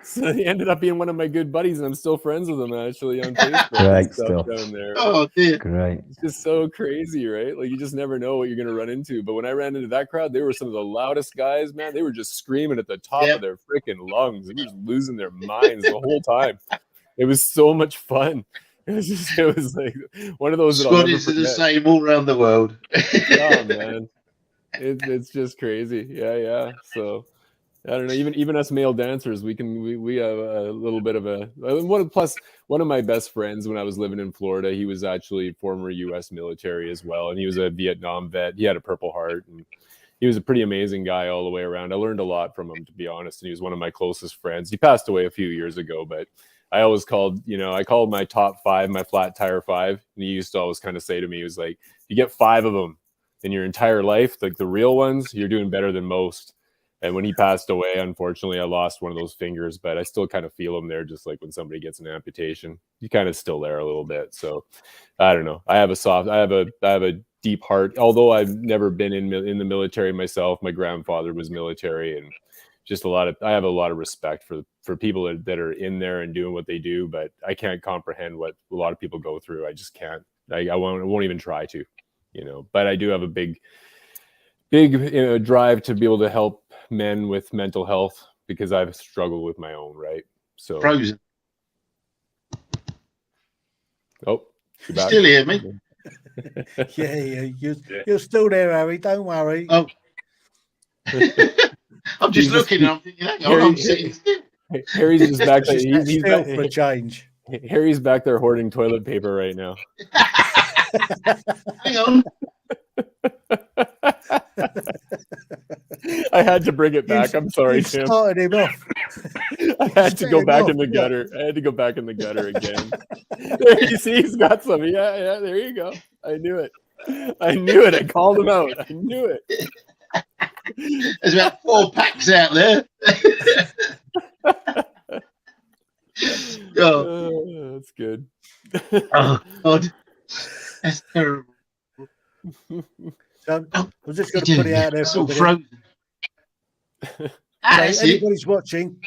D: So he ended up being one of my good buddies, and I'm still friends with him actually on Facebook.
E: Great stuff
D: down there.
B: Oh, dear.
E: Great.
D: It's just so crazy, right? Like, you just never know what you're going to run into. But when I ran into that crowd, they were some of the loudest guys, man. They were just screaming at the top of their freaking lungs. They were just losing their minds the whole time. It was so much fun. It was like one of those.
B: Scotties are the same all around the world.
D: Oh, man. It's just crazy. Yeah. So I don't know. Even us male dancers, we have a little bit of one of my best friends when I was living in Florida. He was actually former U.S. military as well, and he was a Vietnam vet. He had a Purple Heart, and he was a pretty amazing guy all the way around. I learned a lot from him, to be honest, and he was one of my closest friends. He passed away a few years ago, but I always called my top 5 my flat tire 5, and he used to always kind of say to me, he was like, you get 5 of them in your entire life, like the real ones, you're doing better than most. And when he passed away, unfortunately, I lost one of those fingers, but I still kind of feel him there, just like when somebody gets an amputation. You kind of still there a little bit. So I don't know. I have a deep heart, although I've never been in the military myself. My grandfather was military, and just I have a lot of respect for people that are in there and doing what they do, but I can't comprehend what a lot of people go through. I just can't. I won't even try to, but I do have a big drive to be able to help men with mental health, because I've struggled with my own, right? So
B: Frozen.
D: Oh,
B: you still hear me?
A: Yeah, you're still there, Harry. Don't worry.
B: Oh, I'm just looking, and I'm thinking, hang on, I'm sitting still.
D: Harry's just back there. He's
A: back for a change.
D: Harry's back there hoarding toilet paper right now.
B: Hang on.
D: I had to bring it back. I'm sorry, Tim.
A: Started him off.
D: I had to go back in the gutter. I had to go back in the gutter again. There you see, he's got some. Yeah, there you go. I knew it. I called him out. I knew it.
B: There's about 4 packs out there.
D: That's good.
B: Oh, God. That's terrible.
A: So we're just going to put it out there.
B: It's all frozen.
A: Anybody's watching,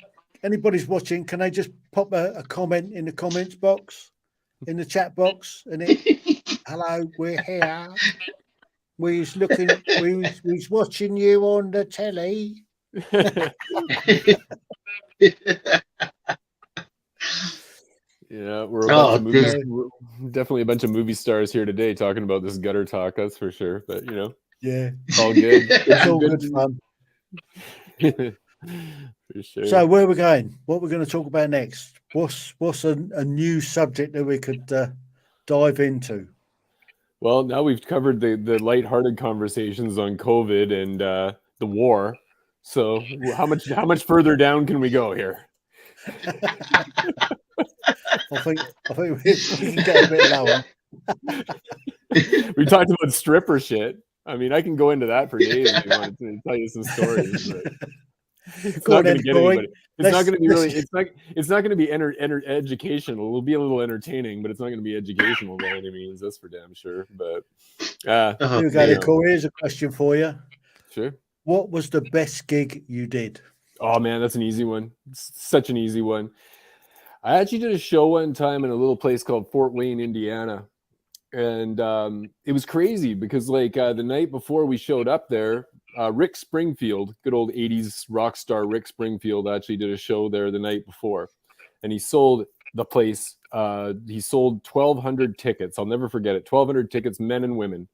A: anybody's watching, can they just pop a comment in the comments box, in the chat box, and it, hello, we're here. We's watching you on the telly.
D: Yeah, we're definitely a bunch of movie stars here today talking about this gutter talk. That's for sure. But
A: yeah,
D: it's all good.
A: It's all good fun.
D: For sure.
A: So where are we going? What we're going to talk about next? What's a new subject that we could dive into?
D: Well, now we've covered the lighthearted conversations on COVID and the war. So how much further down can we go here?
A: I think we can get a bit lower.
D: We talked about stripper shit. I mean, I can go into that for days if you want to tell you some stories. But it's not going to get anybody. It's not going to be really. It's not going to be educational. It will be a little entertaining, but it's not going to be educational by any means. That's for damn sure. But
A: here we go, Corey. Here's a question for you.
D: Sure.
A: What was the best gig you did?
D: Oh man, that's an easy one. It's such an easy one. I actually did a show one time in a little place called Fort Wayne, Indiana. And it was crazy because the night before we showed up there, Rick Springfield, good old 80s rock star Rick Springfield, actually did a show there the night before. And he sold the place. He sold 1,200 tickets. I'll never forget it. 1,200 tickets, men and women.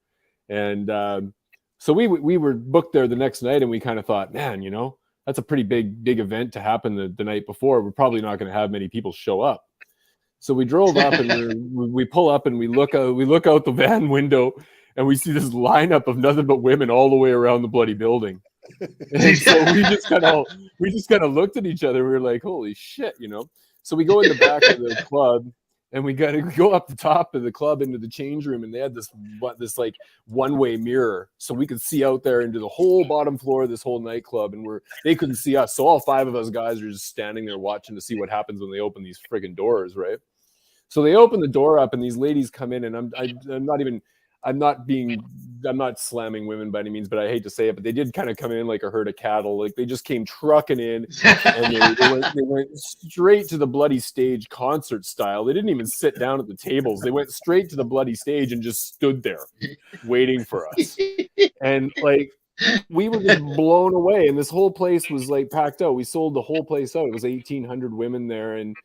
D: And so we were booked there the next night, and we kind of thought, man, that's a pretty big event to happen the night before. We're probably not going to have many people show up. So we drove up and we pull up and we look out the van window and we see this lineup of nothing but women all the way around the bloody building. And so we just kind of looked at each other. We were like, holy shit, So we go in the back of the club and we go up the top of the club into the change room, and they had this one-way mirror, so we could see out there into the whole bottom floor of this whole nightclub, and they couldn't see us. So all 5 of us guys are just standing there watching to see what happens when they open these friggin' doors, right? So they open the door up, and these ladies come in, and I'm not slamming women by any means, but I hate to say it, but they did kind of come in like a herd of cattle. Like they just came trucking in, and they went straight to the bloody stage, concert style. They didn't even sit down at the tables. They went straight to the bloody stage and just stood there waiting for us. And we were just blown away. And this whole place was packed out. We sold the whole place out. It was 1,800 women there. And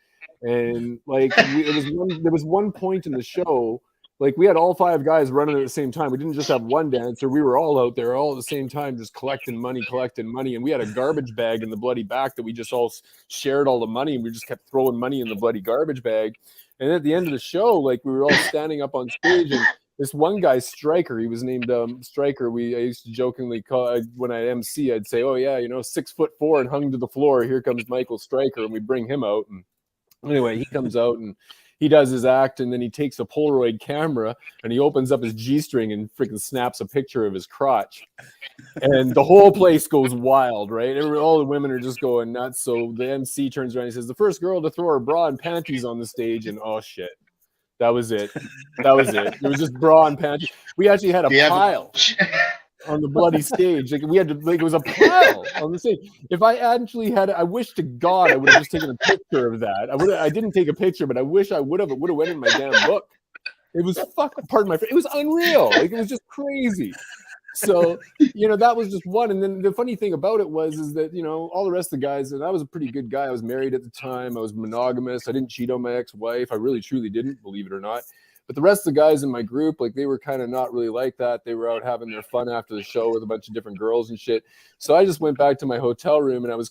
D: there was one point in the show, we had all 5 guys running at the same time. We didn't just have one dancer. We were all out there all at the same time, just collecting money. And we had a garbage bag in the bloody back that we just all shared all the money. And we just kept throwing money in the bloody garbage bag. And at the end of the show, we were all standing up on stage, and this one guy, Stryker, he was named Stryker. I used to jokingly call, when I MC, I'd say, oh yeah, 6'4" and hung to the floor. Here comes Michael Stryker. And we bring him out. And anyway, he comes out and he does his act, and then he takes a Polaroid camera and he opens up his G-string and freaking snaps a picture of his crotch. And the whole place goes wild, right? All the women are just going nuts. So the MC turns around and he says, the first girl to throw her bra and panties on the stage. And oh shit, that was it. It was just bra and panties. We actually had a pile on the bloody stage. We had to, it was a pile on the stage. If I actually had, I wish to God I would have just taken a picture of that. I didn't take a picture, but I wish I would have. It would have went in my damn book. It was it was unreal. It was just crazy. So, that was just one. And then the funny thing about it is that, all the rest of the guys, and I was a pretty good guy. I was married at the time. I was monogamous. I didn't cheat on my ex-wife. I really, truly didn't, believe it or not. But the rest of the guys in my group, they were kind of not really like that. They were out having their fun after the show with a bunch of different girls and shit. So I just went back to my hotel room and I was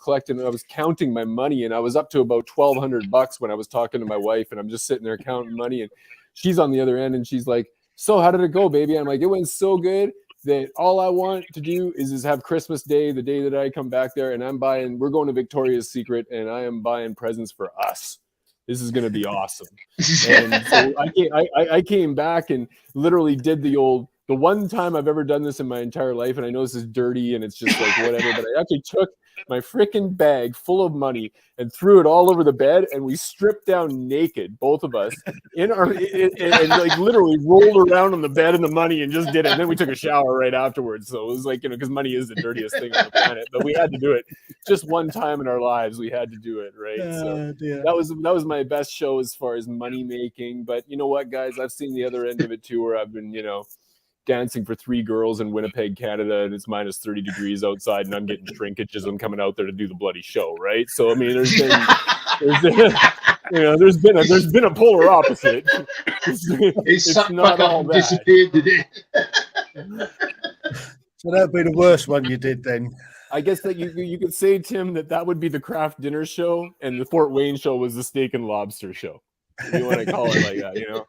D: counting my money, and I was up to about $1,200 when I was talking to my wife, and I'm just sitting there counting money, and she's on the other end and she's like, so how did it go, baby? I'm like, it went so good that all I want to do is have Christmas Day, the day that I come back there, and we're going to Victoria's Secret, and I am buying presents for us. This is going to be awesome. And so I came back and literally did the old the one time I've ever done this in my entire life, and I know this is dirty and it's just like whatever, but I actually took my freaking bag full of money and threw it all over the bed, and we stripped down naked, both of us, and like literally rolled around on the bed in the money and just did it. And then we took a shower right afterwards. So it was like, because money is the dirtiest thing on the planet, but we had to do it just one time in our lives. We had to do it, right? So that was my best show as far as money making. But you know what, guys, I've seen the other end of it too, where I've been, dancing for 3 girls in Winnipeg, Canada, and it's minus 30 degrees outside, and I'm getting shrinkage as I'm coming out there to do the bloody show, right? So I mean, there's been a polar opposite. It's not all that.
B: Disappeared, did it?
A: So that'd be the worst one you did then.
D: I guess that you could say, Tim, that would be the craft dinner show, and the Fort Wayne show was the steak and lobster show. If you want to call it like that,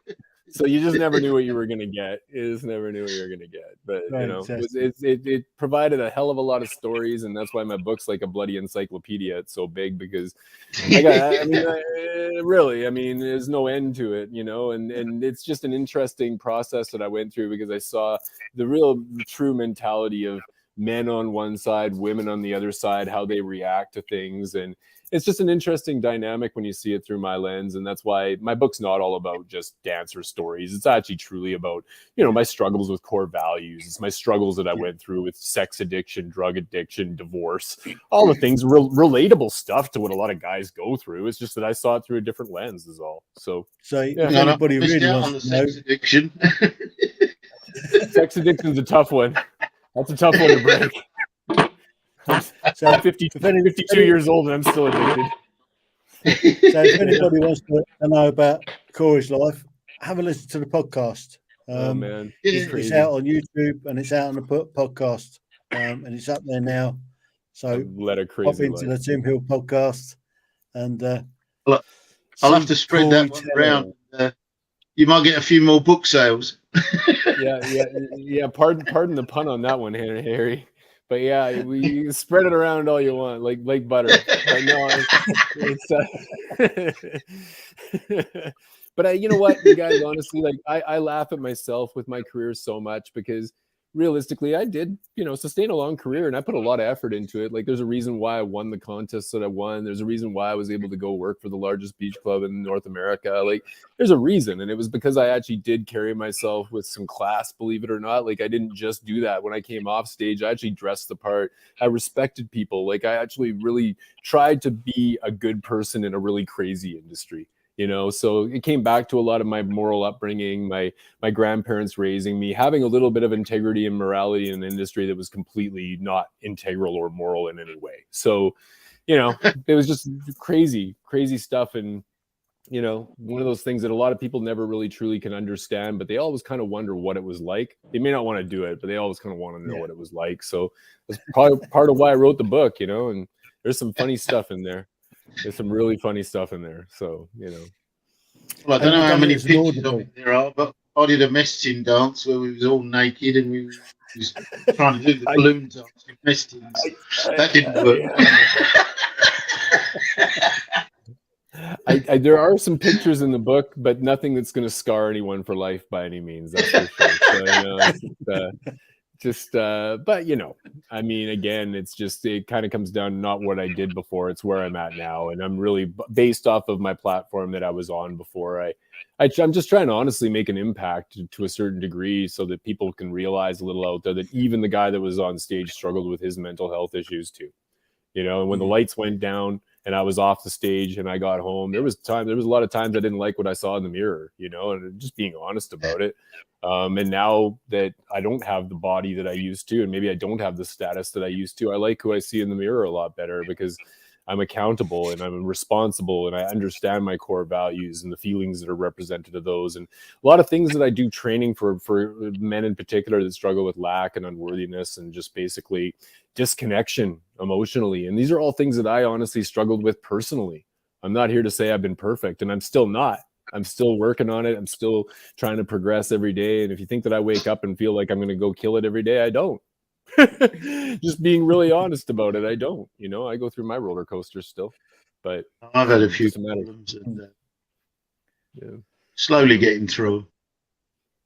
D: So you just never knew what you were going to get. You just never knew what you were going to get. But, it provided a hell of a lot of stories, and that's why my book's like a bloody encyclopedia. It's so big because really, there's no end to it, and it's just an interesting process that I went through because I saw the true mentality of men on one side, women on the other side, how they react to things. And it's just an interesting dynamic when you see it through my lens. And that's why my book's not all about just dancer stories. It's actually truly about, my struggles with core values. It's my struggles that I went through with sex addiction, drug addiction, divorce, all the things, relatable stuff to what a lot of guys go through. It's just that I saw it through a different lens is all. So
A: if anybody really wants to know,
B: sex addiction.
D: Sex addiction's a tough one. That's a tough one to break. So I'm 52 years old and I'm still addicted.
A: So if anybody wants to know about Corey's life, have a listen to the podcast.
D: Oh man,
A: it's out on YouTube and it's out on the podcast, and it's up there now. So pop into the Tim Heale podcast, and
B: I'll have to spread that one around. You might get a few more book sales.
D: yeah. Pardon the pun on that one, Harry. But yeah, we spread it around all you want, like butter. But no, but you know what, you guys, honestly, I laugh at myself with my career so much because realistically, I did, sustain a long career and I put a lot of effort into it. Like there's a reason why I won the contests that I won. There's a reason why I was able to go work for the largest beach club in North America. Like there's a reason. And it was because I actually did carry myself with some class, believe it or not. Like I didn't just do that. When I came off stage, I actually dressed the part. I respected people. Like I actually really tried to be a good person in a really crazy industry. So it came back to a lot of my moral upbringing, my grandparents raising me, having a little bit of integrity and morality in an industry that was completely not integral or moral in any way. So, it was just crazy stuff. And, one of those things that a lot of people never really truly can understand, but they always kind of wonder what it was like. They may not want to do it, but they always kind of want to know what it was like. So that's probably part of why I wrote the book, and there's some funny stuff in there. There's some really funny stuff in there. So,
B: Well, I don't know how many pictures of it there are, but I did a messaging dance where we was all naked and we was trying to do the balloon dance with messaging. That didn't work.
D: There are some pictures in the book, but nothing that's going to scar anyone for life by any means. That's for sure. So, but again, it kind of comes down to not what I did before, it's where I'm at now. And I'm really based off of my platform that I was on before. I'm just trying to honestly make an impact to a certain degree so that people can realize a little out there that even the guy that was on stage struggled with his mental health issues too. And when the lights went down and I was off the stage and I got home, there was a lot of times I didn't like what I saw in the mirror, and just being honest about it. And now that I don't have the body that I used to, and maybe I don't have the status that I used to, I like who I see in the mirror a lot better because I'm accountable and I'm responsible and I understand my core values and the feelings that are represented of those. And a lot of things that I do training for men in particular that struggle with lack and unworthiness and just basically disconnection emotionally. And these are all things that I honestly struggled with personally. I'm not here to say I've been perfect, and I'm still not. I'm still working on it. I'm still trying to progress every day. And if you think that I wake up and feel like I'm going to go kill it every day, I don't. Just being really honest about it, I don't. I go through my roller coaster still. But
B: I've had a few problems and slowly getting through.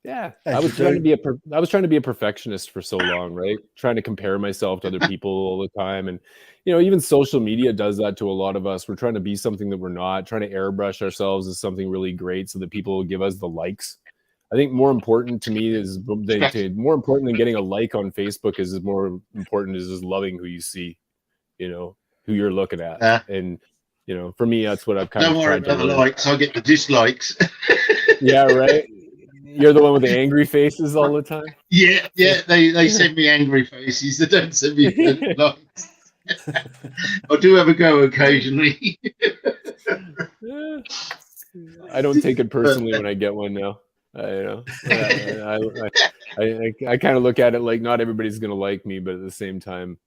D: Yeah,
A: As
D: I was
A: you
D: trying
A: do.
D: to be I was trying to be a perfectionist for so long, right? Trying to compare myself to other people all the time, and even social media does that to a lot of us. We're trying to be something that we're not, trying to airbrush ourselves as something really great so that people will give us the likes. I think more important to me is more important than getting a like on Facebook is more important is just loving who you see, who you're looking at, and for me that's what I've kind
B: Don't
D: of
B: worry
D: tried to
B: about the
D: learn.
B: likes. I get the dislikes.
D: Yeah, right. You're the one with the angry faces all the time.
B: Yeah. They send me angry faces. They don't send me likes. I do have a go occasionally.
D: I don't take it personally when I get one now. I kind of look at it like not everybody's going to like me, but at the same time,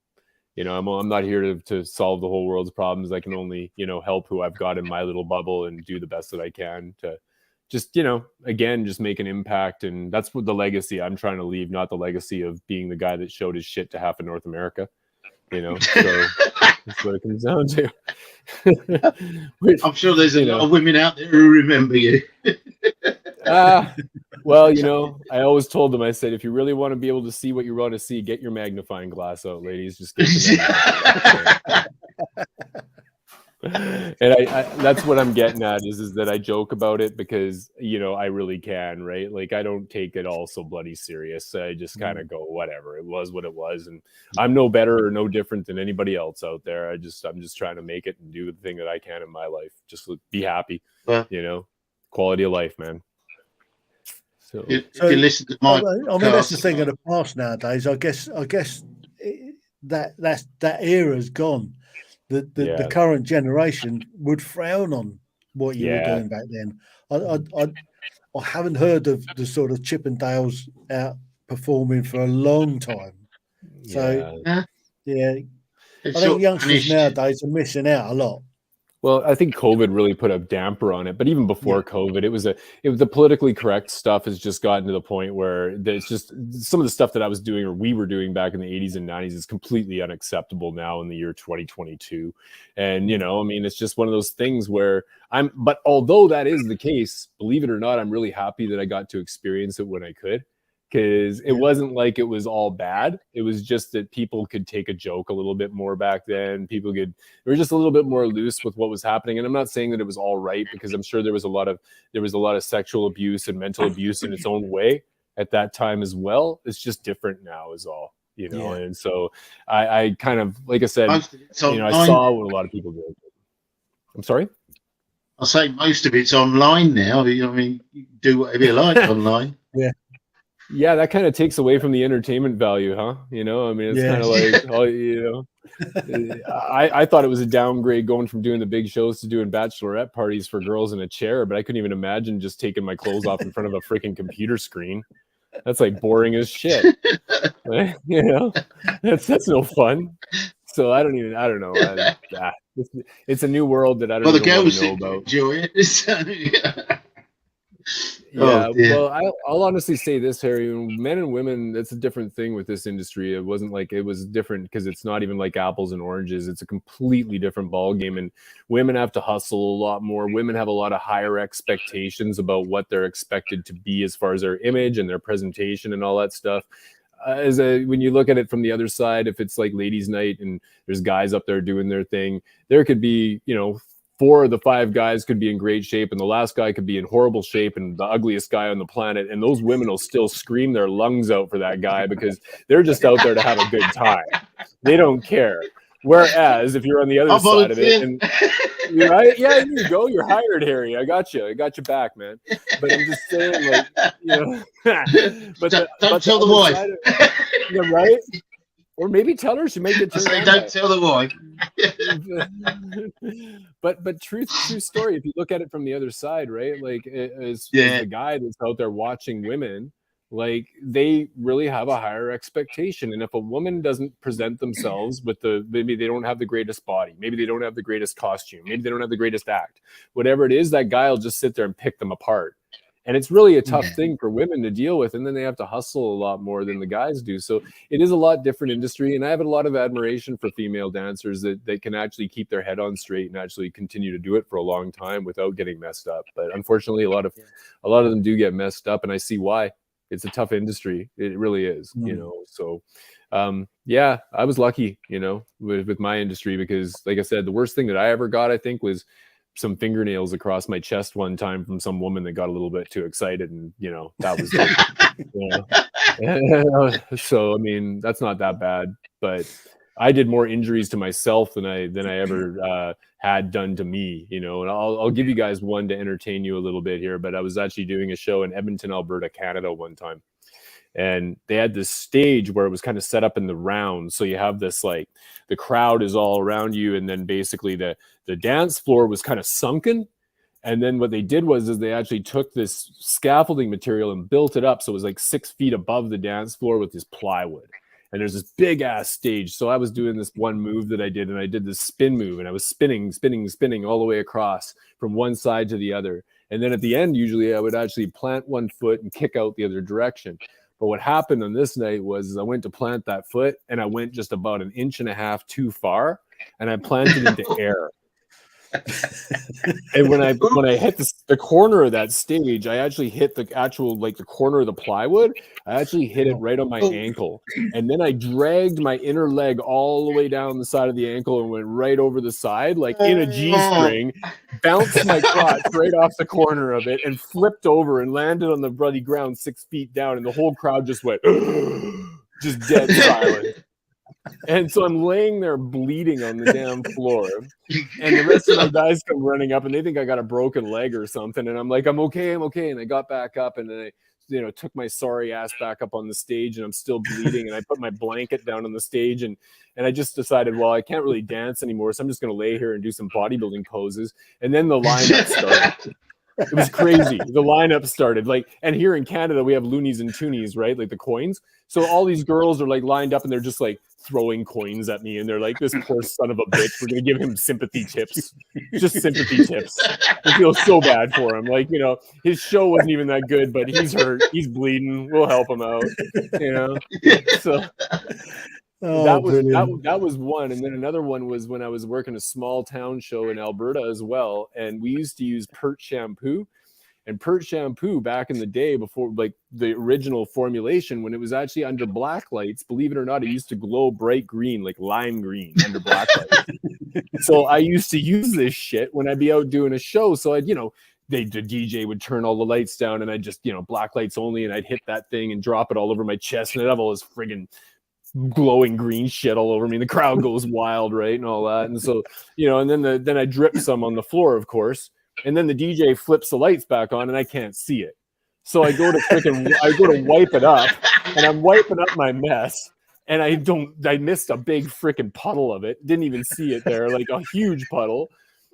D: I'm not here to solve the whole world's problems. I can only, help who I've got in my little bubble and do the best that I can to just, again, just make an impact. And that's what the legacy I'm trying to leave, not the legacy of being the guy that showed his shit to half of North America, so that's what it comes down to.
B: I'm sure there's a lot of women out there who remember you.
D: Well, I always told them, I said, if you really want to be able to see what you want to see, get your magnifying glass out, ladies. Just get your magnifying glass. And I that's what I'm getting at is that I joke about it because, I really can, right? Like, I don't take it all so bloody serious. I just kind of go, whatever. It was what it was. And I'm no better or no different than anybody else out there. I'm just trying to make it and do the thing that I can in my life. Just be happy, quality of life, man. So
B: if you listen to my
A: that's the thing of the past nowadays. I guess that era's gone. The current generation would frown on what you were doing back then. I haven't heard of the sort of Chippendales out performing for a long time. So I think youngsters nowadays are missing out a lot.
D: Well, I think COVID really put a damper on it, but even before COVID, it was the politically correct stuff has just gotten to the point where it's just some of the stuff that I was doing or we were doing back in the 80s and 90s is completely unacceptable now in the year 2022. And, it's just one of those things where but although that is the case, believe it or not, I'm really happy that I got to experience it when I could. Because it wasn't like it was all bad. It was just that people could take a joke a little bit more back then. They were just a little bit more loose with what was happening. And I'm not saying that it was all right, because I'm sure there was a lot of sexual abuse and mental abuse in its own way at that time as well. It's just different now is all, And so I kind of, like I said, I saw what a lot of people did. I'm sorry?
B: I'll say most of it's online now. You can do whatever you like online.
D: Yeah, that kind of takes away from the entertainment value, huh? It's kind of like, I thought it was a downgrade going from doing the big shows to doing bachelorette parties for girls in a chair, but I couldn't even imagine just taking my clothes off in front of a freaking computer screen. That's like boring as shit. That's no fun. So I don't know. It's a new world that I don't even want to know about.
B: Enjoy it.
D: Yeah, well, I'll honestly say this, Harry. Men and women, that's a different thing with this industry. It wasn't like it was different because it's not even like apples and oranges. It's a completely different ballgame, and women have to hustle a lot more. Women have a lot of higher expectations about what they're expected to be as far as their image and their presentation and all that stuff. When you look at it from the other side, if it's like ladies' night and there's guys up there doing their thing, there could be, 4 of the 5 guys could be in great shape and the last guy could be in horrible shape and the ugliest guy on the planet. And those women will still scream their lungs out for that guy because they're just out there to have a good time. They don't care. Whereas if you're on the other side of it, and right? Yeah, here you go. You're hired, Harry. I got you back, man. But I'm just saying, but
B: don't tell the wife.
D: Right? Or maybe tell her she may get turned on.
B: Don't tell the wife.
D: But true story. If you look at it from the other side, right? Like as the guy that's out there watching women, like they really have a higher expectation. And if a woman doesn't present themselves with maybe they don't have the greatest body, maybe they don't have the greatest costume, maybe they don't have the greatest act, whatever it is, that guy will just sit there and pick them apart. And it's really a tough thing for women to deal with. And then they have to hustle a lot more than the guys do. So it is a lot different industry. And I have a lot of admiration for female dancers that can actually keep their head on straight and actually continue to do it for a long time without getting messed up. But unfortunately, a lot of them do get messed up. And I see why. it's a tough industry. It really is, you
A: Mm.
D: know. So yeah, I was lucky, you know, with my industry, because like I said, the worst thing that I ever got, I think, was some fingernails across my chest one time from some woman that got a little bit too excited, and you know, that was like, you know. So I mean, that's not that bad, but I did more injuries to myself than I ever had done to me, you know. And I'll give you guys one to entertain you a little bit here. But I was actually doing a show in Edmonton, Alberta, Canada one time, and they had this stage where it was kind of set up in the round. So you have this, like, the crowd is all around you, and then basically the dance floor was kind of sunken. And then what they did was they actually took this scaffolding material and built it up so it was like 6 feet above the dance floor with this plywood. And there's this big ass stage. So I was doing this one move that I did, and I did this spin move, and I was spinning all the way across from one side to the other. And then at the end, usually I would actually plant one foot and kick out the other direction. But what happened on this night was I went to plant that foot, and I went just about 1.5 inches too far, and I planted into air. And when I hit the corner of that stage, I actually hit the actual, like, the corner of the plywood. I actually hit it right on my ankle, and then I dragged my inner leg all the way down the side of the ankle and went right over the side, like in a G-string, bounced my crotch right off the corner of it, and flipped over and landed on the bloody ground 6 feet down, and the whole crowd just went just dead silent. And so I'm laying there bleeding on the damn floor, and the rest of my guys come running up, and they think I got a broken leg or something. And I'm like, I'm okay. And I got back up, and then I, you know, took my sorry ass back up on the stage, and I'm still bleeding. And I put my blanket down on the stage, and I just decided, well, I can't really dance anymore, so I'm just going to lay here and do some bodybuilding poses. And then the lineup started. It was crazy. The lineup started, like, and here in Canada we have loonies and toonies, right? Like the coins. So all these girls are like lined up, and they're just like throwing coins at me, and they're like, "This poor son of a bitch. We're gonna give him sympathy tips, just sympathy tips." I feel so bad for him. Like, you know, his show wasn't even that good, but he's hurt, he's bleeding. We'll help him out, you know. So. That was one. And then another one was when I was working a small town show in Alberta as well, and we used to use Pert shampoo. And Pert shampoo back in the day, before like the original formulation, when it was actually under black lights, believe it or not, it used to glow bright green, like lime green under black lights. So I used to use this shit when I'd be out doing a show. So I'd, you know, the DJ would turn all the lights down, and I'd just, you know, black lights only, and I'd hit that thing and drop it all over my chest, and I'd have all this friggin' glowing green shit all over me. The crowd goes wild, right, and all that. And so, you know, and then I drip some on the floor, of course, and then the DJ flips the lights back on, and I can't see it. So I go to wipe it up, and I'm wiping up my mess, and I missed a big freaking puddle of it. Didn't even see it there, like a huge puddle.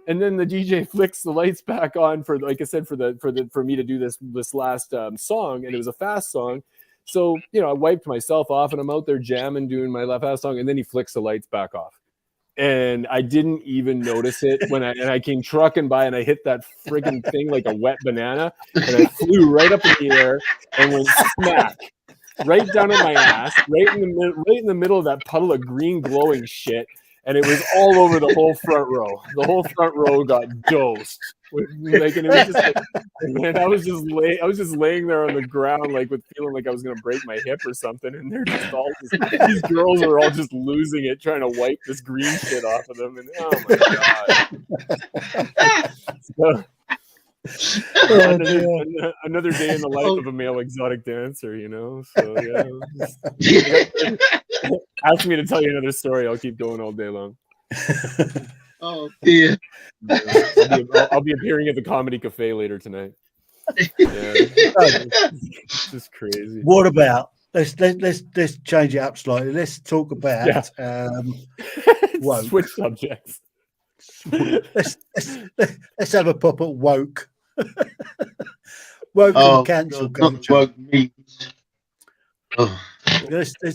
D: And then the DJ flicks the lights back on for, like I said, for me to do this last song, and it was a fast song. So, you know, I wiped myself off, and I'm out there jamming, doing my fast song, and then he flicks the lights back off. And I didn't even notice it when I came trucking by, and I hit that friggin' thing like a wet banana, and I flew right up in the air and went smack right down on my ass, right in the middle of that puddle of green glowing shit. And it was all over the whole front row. The whole front row got dosed. Like, and it was just like, and I was just laying there on the ground, like, with feeling like I was gonna break my hip or something. And they're just all these girls are all just losing it, trying to wipe this green shit off of them. And oh my god. So, another day in the life of a male exotic dancer, you know. So yeah. Ask me to tell you another story. I'll keep going all day long.
B: Oh dear.
D: I'll be appearing at the Comedy Cafe later tonight. Yeah. It's just crazy.
A: What about let's change it up slightly. Let's talk about woke.
D: Switch subjects.
A: Let's have a pop at woke. Woke and cancel culture.
B: Woke means. Oh.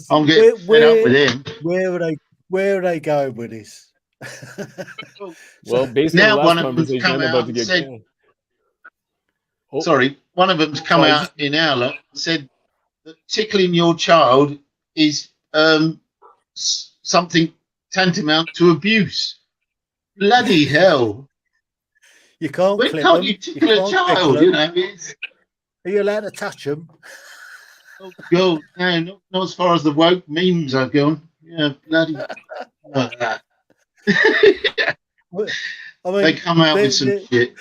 B: I'm getting fed up with him.
A: Where are they going with this?
D: Well, based on the last conversation, I'm about to get.
B: Sorry, one of them's come out in Heale and said that tickling your child is something tantamount to abuse. Bloody hell!
A: You can't.
B: When can't you tickle a child? You know,
A: are you allowed to touch them?
B: Oh God, no, not as far as the woke memes are going. Yeah, bloody.
A: Well, I mean,
B: They come out with some shit.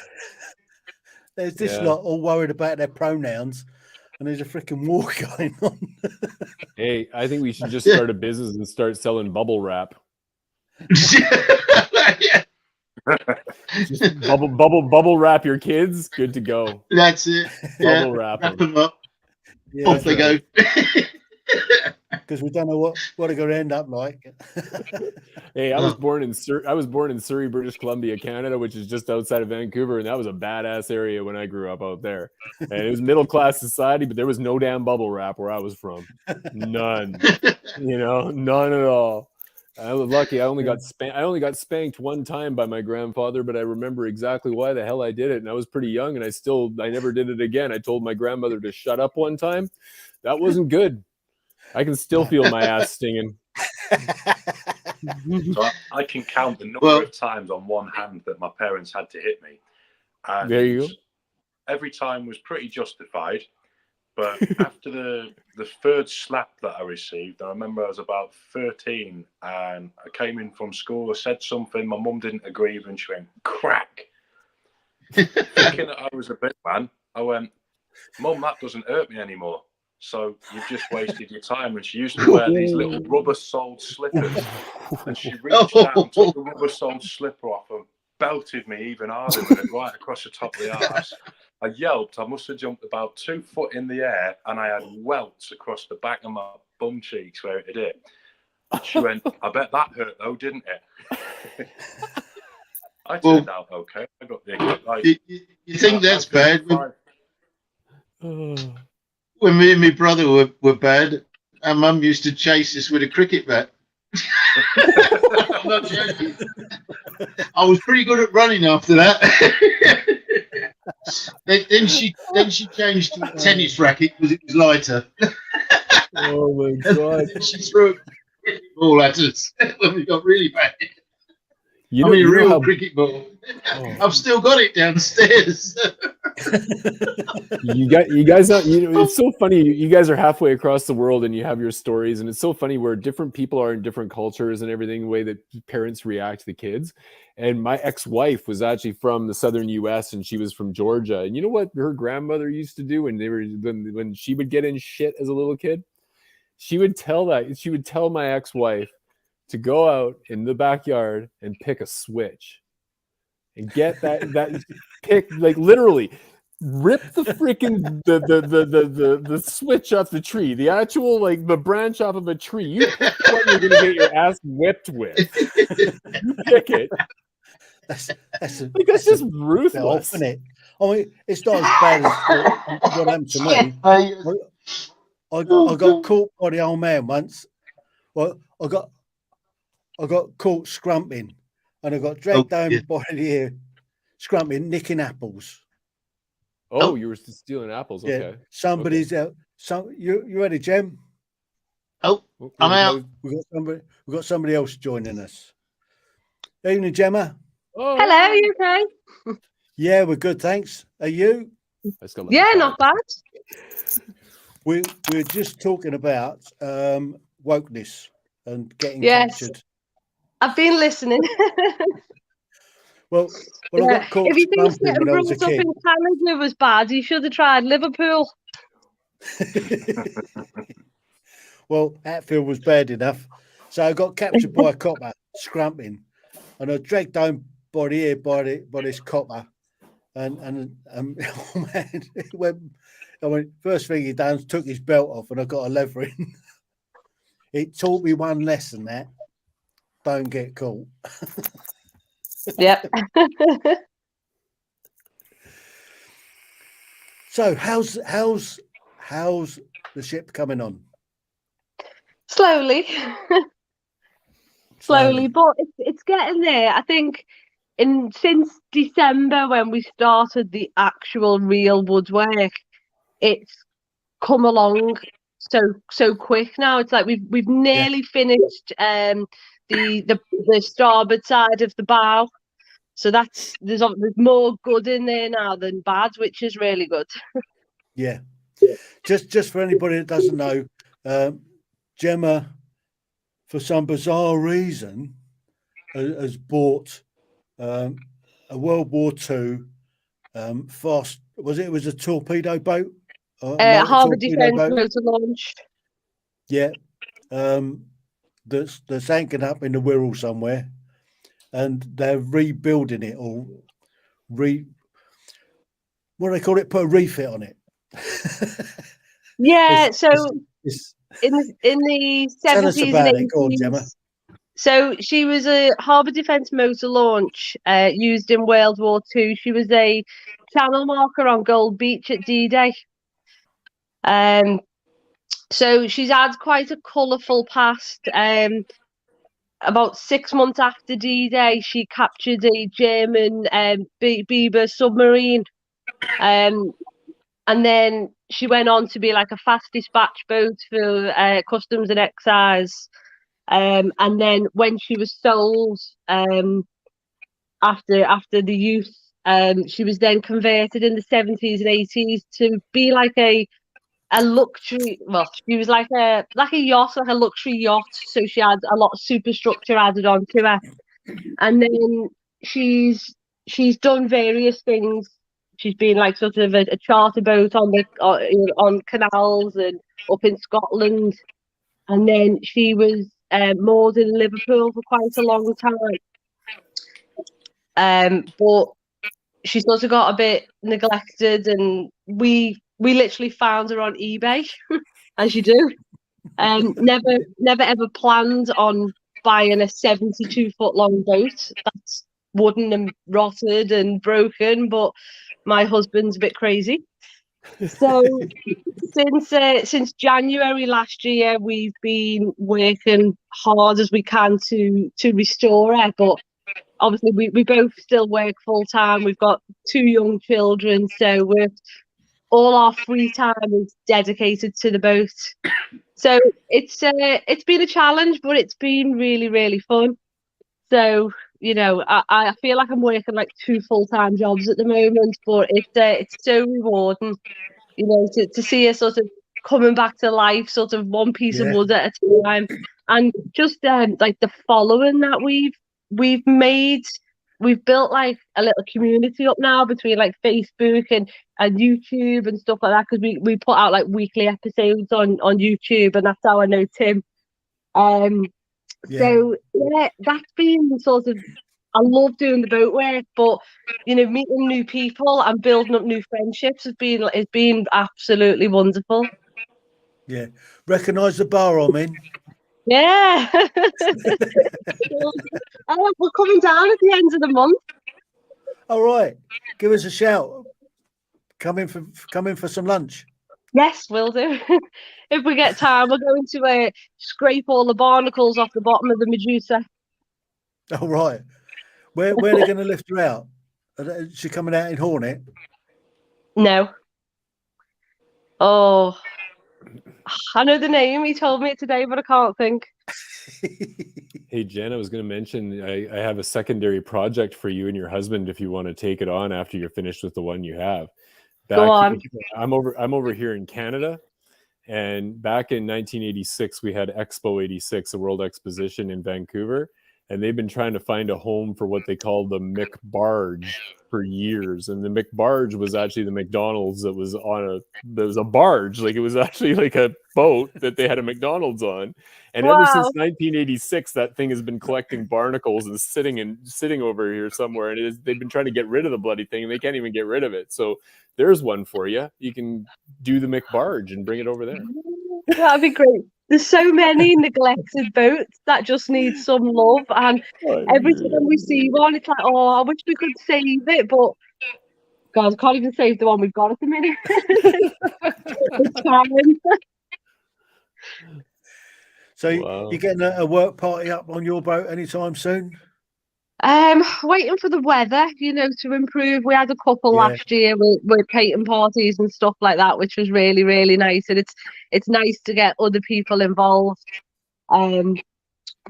A: There's this lot all worried about their pronouns, and there's a freaking war going on.
D: Hey, I think we should just start a business and start selling bubble wrap.
B: Yeah.
D: Just bubble wrap your kids. Good to go.
B: That's it.
D: Bubble wrap
B: them up.
A: Yeah,
B: Off they go.
A: Because we don't know what they're going to end up like.
D: Hey, I was born in Surrey, British Columbia, Canada, which is just outside of Vancouver, and that was a badass area when I grew up out there. And it was middle class society, but there was no damn bubble wrap where I was from. None. None at all. I was lucky. I only got spanked one time by my grandfather, but I remember exactly why the hell I did it. And I was pretty young, and I never did it again. I told my grandmother to shut up one time. That wasn't good. I can still feel my ass stinging.
F: So I can count the number of times on one hand that my parents had to hit me. And
D: there you go.
F: Every time was pretty justified. But after the third slap that I received, I remember I was about 13 and I came in from school. I said something. My mum didn't agree with, and she went, crack. Thinking that I was a big man, I went, Mum, that doesn't hurt me anymore. So you've just wasted your time. And she used to wear these little rubber-soled slippers. And she reached down, took the rubber-soled slipper off and belted me even harder with it right across the top of the arse. I yelped. I must have jumped about 2 foot in the air, and I had welts across the back of my bum cheeks where it hit. She went, I bet that hurt though, didn't it? I turned out okay. I got the
B: you think that's bad? When me and my brother were bad, our mum used to chase us with a cricket bat. I'm not joking. I was pretty good at running after that. then she changed to a tennis racket because it was lighter.
D: Oh my God!
B: She threw a cricket ball at us when we got really bad.
D: A
B: real cricket ball. Oh. I've still got it downstairs.
D: You guys, it's so funny. You guys are halfway across the world and you have your stories, and it's so funny where different people are in different cultures and everything, the way that parents react to the kids. And my ex-wife was actually from the southern U.S. and she was from Georgia. And you know what her grandmother used to do when she would get in shit as a little kid? She would tell my ex-wife to go out in the backyard and pick a switch and get that pick, like literally rip the freaking the switch off the tree, the actual like the branch off of a tree. You pick what you're gonna get your ass whipped with. You pick it. That's just ruthless.
A: Isn't it? I mean, it's not as bad as what happened to me. I got caught by the old man once. Well, I got caught scrumping, and I got dragged down by the ear, scrumping, nicking apples.
D: Oh, you were stealing apples. Okay.
A: Yeah, somebody's out. You ready, Gem?
B: Oh, I'm out.
A: We got somebody else joining us. Evening, Gemma.
G: Oh, hello. You okay?
A: Yeah, we're good, thanks. Are you?
G: Yeah, not bad.
A: We're just talking about wokeness and getting captured.
G: I've been listening.
A: Well, I got caught
G: if you think
A: getting
G: brought up in Canada was bad, you should have tried Liverpool.
A: Well, Hatfield was bad enough. So I got captured by a copper, scrumping, and I dragged down by the ear by this copper. And oh man, first thing he done, took his belt off, and I got a levering. It taught me one lesson, that don't get caught.
G: Yep.
A: So how's the ship coming on?
G: Slowly, but it's getting there. I think since December, when we started the actual real woodwork, it's come along so quick now. It's like we've nearly finished the starboard side of the bow, so there's more good in there now than bad, which is really good.
A: Yeah, just for anybody that doesn't know, Gemma, for some bizarre reason, has bought a World War II fast. It was a torpedo boat?
G: Harbour Defence Motor Launch.
A: Yeah, that's anchored up in the Wirral somewhere, and they're rebuilding it or what do they call it? Put a refit on it.
G: Yeah, in the 70s and 80s.
A: Go on, Gemma.
G: So she was a Harbour Defence Motor Launch used in World War II. She was a channel marker on Gold Beach at D-Day. So she's had quite a colourful past. About 6 months after D-Day, she captured a German Biber submarine. And then she went on to be like a fast dispatch boat for Customs and Excise. And then when she was sold after the use, she was then converted in the 70s and 80s to be like a luxury. Well, she was like a yacht, like a luxury yacht. So she had a lot of superstructure added onto her. And then she's done various things. She's been like sort of a charter boat on canals and up in Scotland. And then she was moored in Liverpool for quite a long time. But she sort of got a bit neglected, and we literally found her on eBay, as you do. Never ever planned on buying a 72-foot long boat. That's wooden and rotted and broken, but my husband's a bit crazy. So since January last year, we've been working hard as we can to restore her. But obviously, we both still work full time. We've got 2 young children, so all our free time is dedicated to the boat. So it's been a challenge, but it's been really, really fun. So I feel like I'm working like 2 full-time jobs at the moment, but it's so rewarding, to see her sort of coming back to life, sort of one piece of wood at a time, and just like the following that we've made. We've built like a little community up now between like Facebook and YouTube and stuff like that, because we put out like weekly episodes on YouTube, and that's how I know Tim. So yeah, that's been sort of, I love doing the boat work, but meeting new people and building up new friendships has been absolutely wonderful.
A: Yeah, recognise the bar I'm in.
G: Yeah. We're coming down at the end of the month.
A: All right, give us a shout. Come in for some lunch.
G: Yes, we'll do. If we get time, we're going to scrape all the barnacles off the bottom of the Medusa.
A: All right. Where are they going to lift her out? Is she coming out in Hornet?
G: No. Oh, I know the name. He told me it today, but I can't think.
D: Hey, Jen, I was going to mention I have a secondary project for you and your husband if you want to take it on after you're finished with the one you have.
G: Go on.
D: I'm over here in Canada, and back in 1986 we had Expo 86, a World Exposition in Vancouver, and they've been trying to find a home for what they call the McBarge for years. And the McBarge was actually the McDonald's that was there was a barge, like it was actually like a boat that they had a McDonald's on. And ever since 1986, that thing has been collecting barnacles and sitting over here somewhere. And they've been trying to get rid of the bloody thing, and they can't even get rid of it. So there's one for you. You can do the McBarge and bring it over there.
G: That'd be great. There's so many neglected boats that just need some love, and every time we see one, it's like, oh, I wish we could save it, but God, I can't even save the one we've got at the minute. It's time.
A: So you're getting a work party up on your boat anytime soon?
G: Waiting for the weather, to improve. We had a couple last year with painting parties and stuff like that, which was really, really nice. And it's nice to get other people involved. But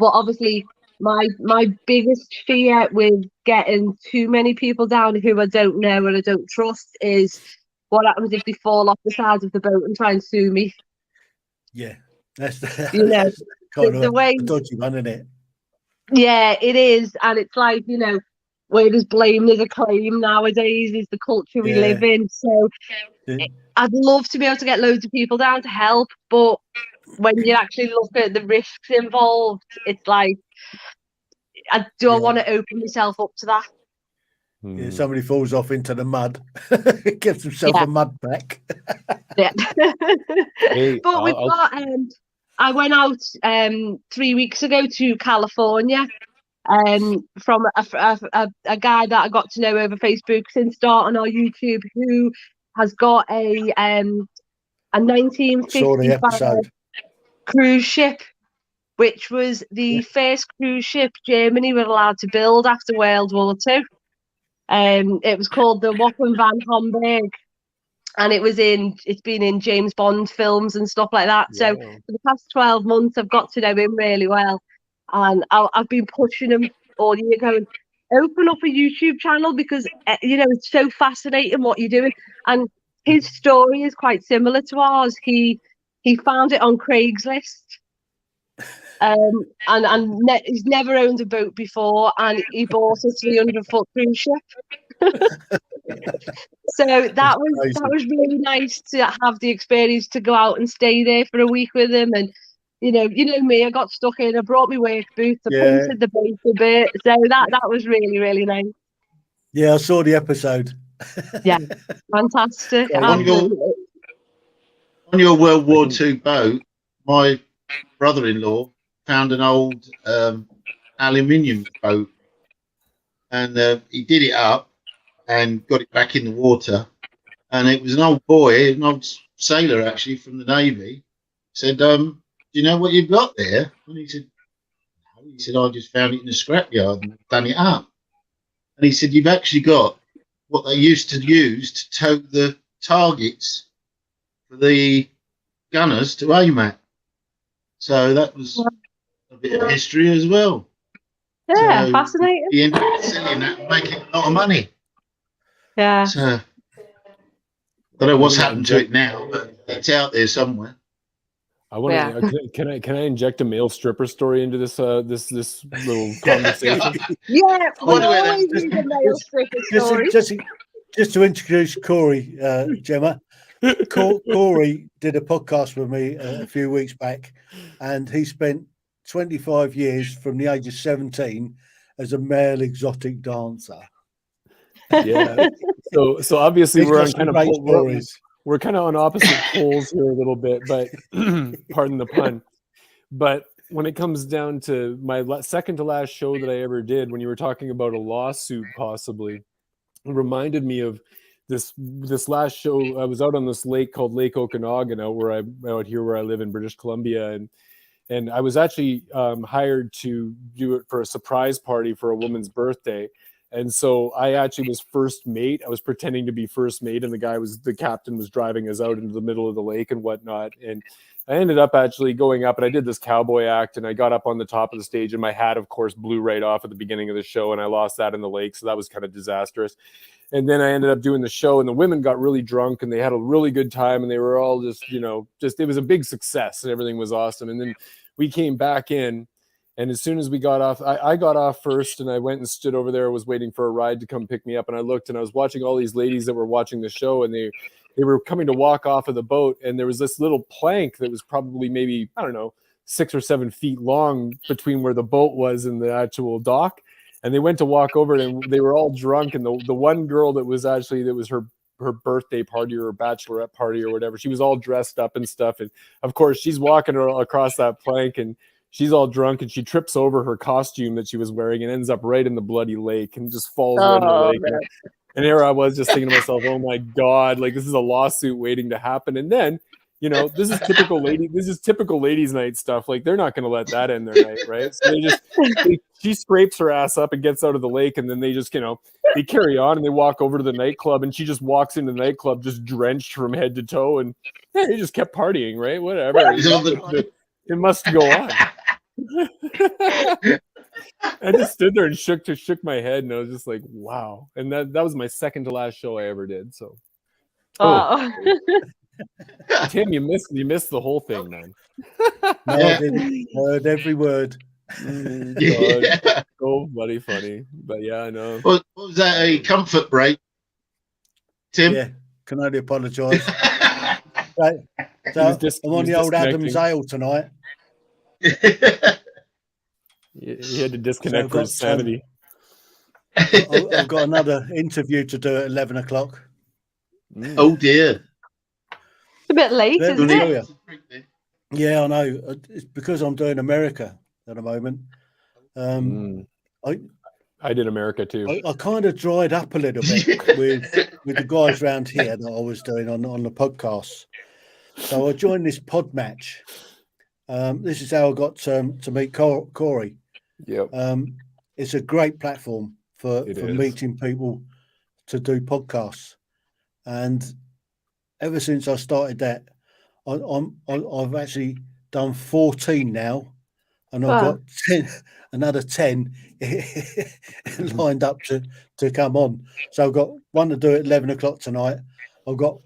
G: obviously my biggest fear with getting too many people down who I don't know and I don't trust is what happens if they fall off the side of the boat and try and sue me?
A: Yeah, that's
G: You know,
A: that's kind of
G: the way,
A: a dodgy one, isn't it?
G: yeah, it is, and it's like, where there's blame, there's a claim nowadays. Is the culture we live in. So
A: Yeah.
G: I'd love to be able to get loads of people down to help, but when you actually look at the risks involved, it's like, I want to open myself up to that.
A: Yeah, somebody falls off into the mud, gives himself a mud pack.
G: Yeah.
D: Hey,
G: But we've got. I went out 3 weeks ago to California. From a guy that I got to know over Facebook since starting our YouTube, who has got a
A: Saw the
G: 1955
A: episode.
G: cruise ship, which was the first cruise ship Germany were allowed to build after World War II. It was called the Wappen van Homburg, and it's been in James Bond films and stuff like that.
D: Yeah.
G: So for the past 12 months, I've got to know him really well, and I've been pushing him all year, going, open up a YouTube channel, because it's so fascinating what you're doing. And his story is quite similar to ours. He found it on Craigslist. He's never owned a boat before, and he bought a 300-foot cruise ship. So that was really nice to have the experience to go out and stay there for a week with him. And you know me, I got stuck in. I brought my work boots. I painted the boat a bit. So that was really, really nice.
A: Yeah, I saw the episode.
G: Yeah, fantastic.
B: On your World War II boat, my brother-in-law found an old aluminium boat, and he did it up and got it back in the water. And it was an old boy, an old sailor actually from the Navy, said, do you know what you've got there? And he said, no. He said, I just found it in the scrapyard and done it up. And he said, you've actually got what they used to use to tow the targets for the gunners to aim at. So that was a bit of history as well.
G: Yeah,
B: so
G: fascinating.
B: He ended up selling that and making a lot of money.
G: Yeah.
B: So I don't know what's happened to it now, but it's out there somewhere.
D: I want to. Can I inject a male stripper story into this this little conversation?
G: Yeah, we always need a male stripper story.
A: Just to introduce Corey, Gemma. Corey did a podcast with me a few weeks back, and he spent 25 years from the age of 17 as a male exotic dancer.
D: Yeah. So obviously we're kind of on opposite poles here a little bit, but pardon the pun. But when it comes down to my second to last show that I ever did, when you were talking about a lawsuit possibly, it reminded me of this last show. I was out on this lake called Lake Okanagan out here where I live in British Columbia, and I was actually hired to do it for a surprise party for a woman's birthday. And so I actually was first mate. I was pretending to be first mate, and the captain was driving us out into the middle of the lake and whatnot. And I ended up actually going up, and I did this cowboy act, and I got up on the top of the stage, and my hat, of course, blew right off at the beginning of the show, and I lost that in the lake. So that was kind of disastrous. And then I ended up doing the show, and the women got really drunk, and they had a really good time, and they were all just it was a big success, and everything was awesome. And then we came back in. And as soon as we got off, I got off first, and I went and stood over there, was waiting for a ride to come pick me up. And I looked, and I was watching all these ladies that were watching the show, and they were coming to walk off of the boat. And there was this little plank that was probably maybe, 6 or 7 feet long between where the boat was and the actual dock. And they went to walk over, and they were all drunk. And the one girl that was her birthday party or bachelorette party or whatever, she was all dressed up and stuff. And of course, she's walking across that plank, and she's all drunk, and she trips over her costume that she was wearing and ends up right in the bloody lake and just falls right in the lake. And here I was just thinking to myself, oh my God, like this is a lawsuit waiting to happen. And then, this is typical ladies' night stuff. Like they're not going to let that end their night, right? So she scrapes her ass up and gets out of the lake, and then they just, they carry on and they walk over to the nightclub, and she just walks into the nightclub just drenched from head to toe, and they just kept partying, right? Whatever. It must go on. I just stood there and shook my head, and I was just like, wow. And that was my second to last show I ever did. So
G: Oh.
D: Tim, you missed the whole thing, man.
A: No, I didn't. Heard every word.
D: God,
B: Yeah.
D: so bloody funny. But yeah, I know.
B: What was that? A comfort break, Tim?
A: Yeah, can only apologise. So
D: He was
A: I'm on the old Adam's
D: disconnecting.
A: Ale tonight.
D: He had to disconnect for his sanity.
A: I've got another interview to do at 11 o'clock.
B: Oh dear.
G: It's a bit late,
A: Let me
G: isn't
A: tell
G: it?
A: you. Yeah, I know. It's because I'm doing America at the moment.
D: I did America too.
A: I kind of dried up a little bit with the guys around here that I was doing on the podcast. So I joined this pod match. This is how I got to meet Corey.
D: Yep.
A: It's a great platform for meeting people to do podcasts. And ever since I started that, I've actually done 14 now, and I've got another 10 lined up to come on. So I've got one to do at 11 o'clock tonight. I've got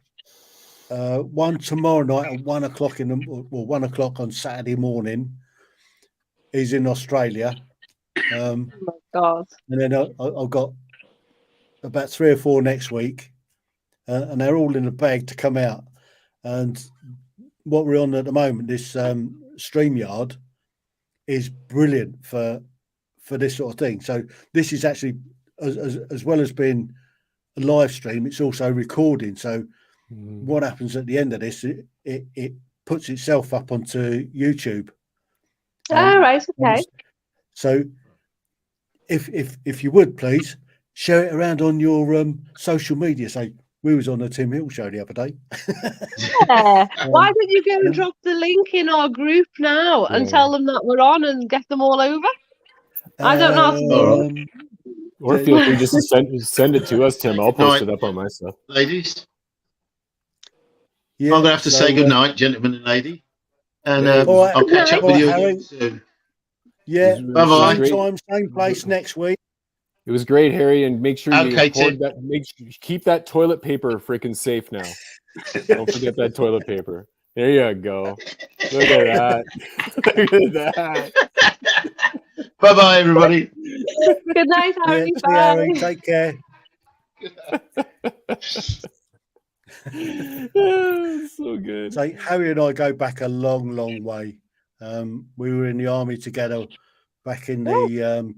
A: one tomorrow night at 1 o'clock 1 o'clock on Saturday morning. He's in Australia.
G: Oh my God.
A: And then I've got about 3 or 4 next week, and they're all in the bag to come out. And what we're on at the moment, this StreamYard, is brilliant for this sort of thing. So this is actually, as well as being a live stream, it's also recording. So what happens at the end of this, it puts itself up onto YouTube.
G: All right, okay.
A: So if you would please share it around on your social media. Say we was on the Tim Heale show the other day.
G: Yeah. Why don't you go and drop the link in our group now and tell them that we're on and get them all over? I don't know how to do it.
D: Or feel free just to send it to us, Tim. I'll post it up on my stuff.
B: Ladies.
A: Yeah,
B: I'm gonna have to say good night, gentlemen and lady. And
A: right,
B: I'll catch up with you
A: Harry.
B: again soon.
A: Yeah,
B: bye-bye.
A: Same time, same place next week.
D: It was great, Harry, and make sure you
B: Tim.
D: keep that toilet paper freaking safe now. Don't forget that toilet paper. There you go. Look at that. Look at that.
B: Bye-bye, everybody.
G: Good night, Harry.
A: Yeah,
G: Bye.
A: Harry, take care.
D: So good.
A: So Harry and I go back a long, long way. We were in the army together back in the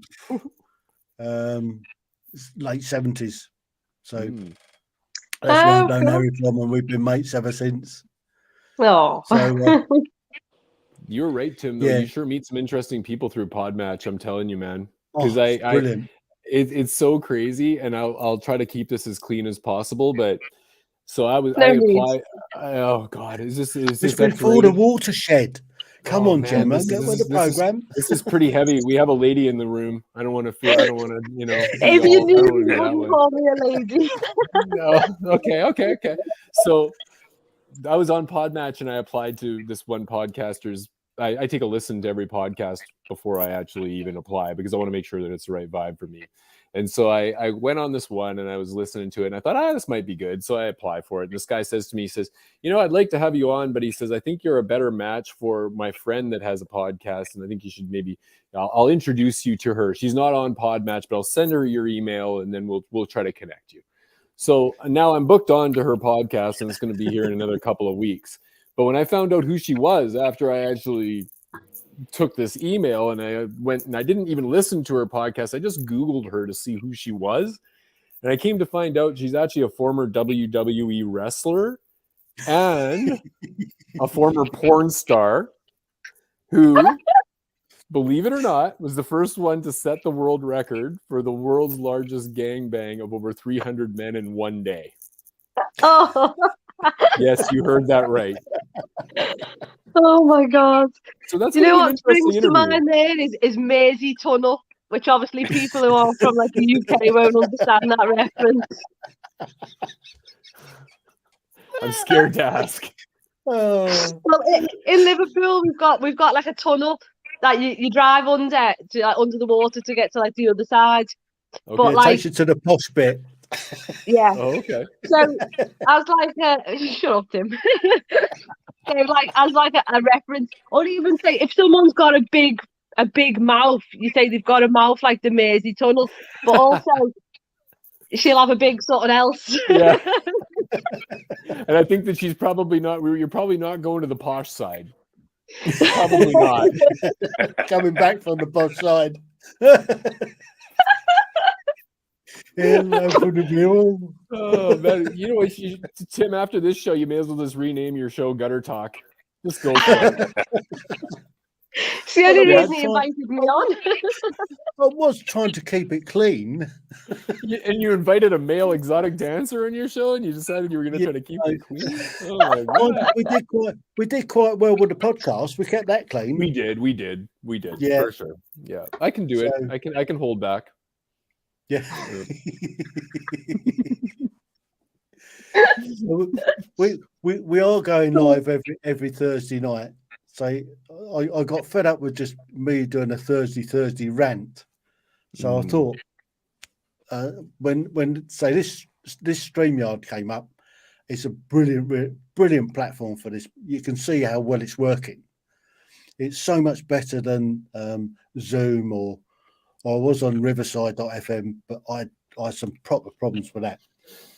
A: late 70s. So that's where I've known Harry from, and we've been mates ever since.
G: Oh.
A: So
D: you're right, Tim. Though.
A: Yeah.
D: You sure meet some interesting people through Podmatch. I'm telling you, man. Because
A: brilliant.
D: It's so crazy, and I'll try to keep this as clean as possible. But so I applied. Oh God, is this
A: before the watershed? Come on,
D: man,
A: Gemma, get with the program.
D: This is pretty heavy. We have a lady in the room. I don't want to, you know.
G: If you knew,
D: you
G: wouldn't call me a lady.
D: No. Okay. So I was on Podmatch, and I applied to this one podcaster's. I take a listen to every podcast before I actually even apply, because I want to make sure that it's the right vibe for me. And so I went on this one, and I was listening to it, and I thought, this might be good. So I apply for it. And this guy says to me, he says, I'd like to have you on, but he says, I think you're a better match for my friend that has a podcast. And I think you should I'll introduce you to her. She's not on Podmatch, but I'll send her your email, and then we'll try to connect you. So now I'm booked on to her podcast, and it's going to be here in another couple of weeks. But when I found out who she was after I actually took this email, and I went and I didn't even listen to her podcast, I just Googled her to see who she was. And I came to find out she's actually a former WWE wrestler and a former porn star who, believe it or not, was the first one to set the world record for the world's largest gangbang of over 300 men in one day.
G: Oh.
D: Yes, you heard that right.
G: Oh my God.
D: So that's
G: what brings to mind there is Mersey Tunnel, which obviously people who are from like the UK won't understand that reference.
D: I'm scared to ask.
G: Well, in Liverpool, we've got like a tunnel that you drive under the water to get to like the other side.
A: Okay,
G: but
A: it
G: like
A: takes you to the posh bit.
G: Yeah.
D: Oh, okay.
G: So I was like, shut up, Tim. So like as like a reference, or even say if someone's got a big mouth, you say they've got a mouth like the Mersey Tunnel, but also she'll have a big something else.
D: Yeah. And I think that she's probably not. You're probably not going to the posh side. Probably not.
A: Coming back from the boss side. Hello from the middle.
D: Oh man, you know what, Tim? After this show, you may as well just rename your show "Gutter Talk." Just go for it.
G: It's the only
A: Well,
G: reason he invited me on.
A: I was trying to keep it clean.
D: And you invited a male exotic dancer on your show, and you decided you were going to try to keep it clean. Oh my god,
A: we did quite well with the podcast. We kept that clean.
D: we did,
A: Yeah.
D: for sure. Yeah, I can do it. I can hold back.
A: Yeah. we are going live every Thursday night. So I got fed up with just me doing a Thursday rant. So I thought when say this StreamYard came up, it's a brilliant platform for this. You can see how well it's working. It's so much better than Zoom or I was on Riverside.fm, but I had some proper problems with that.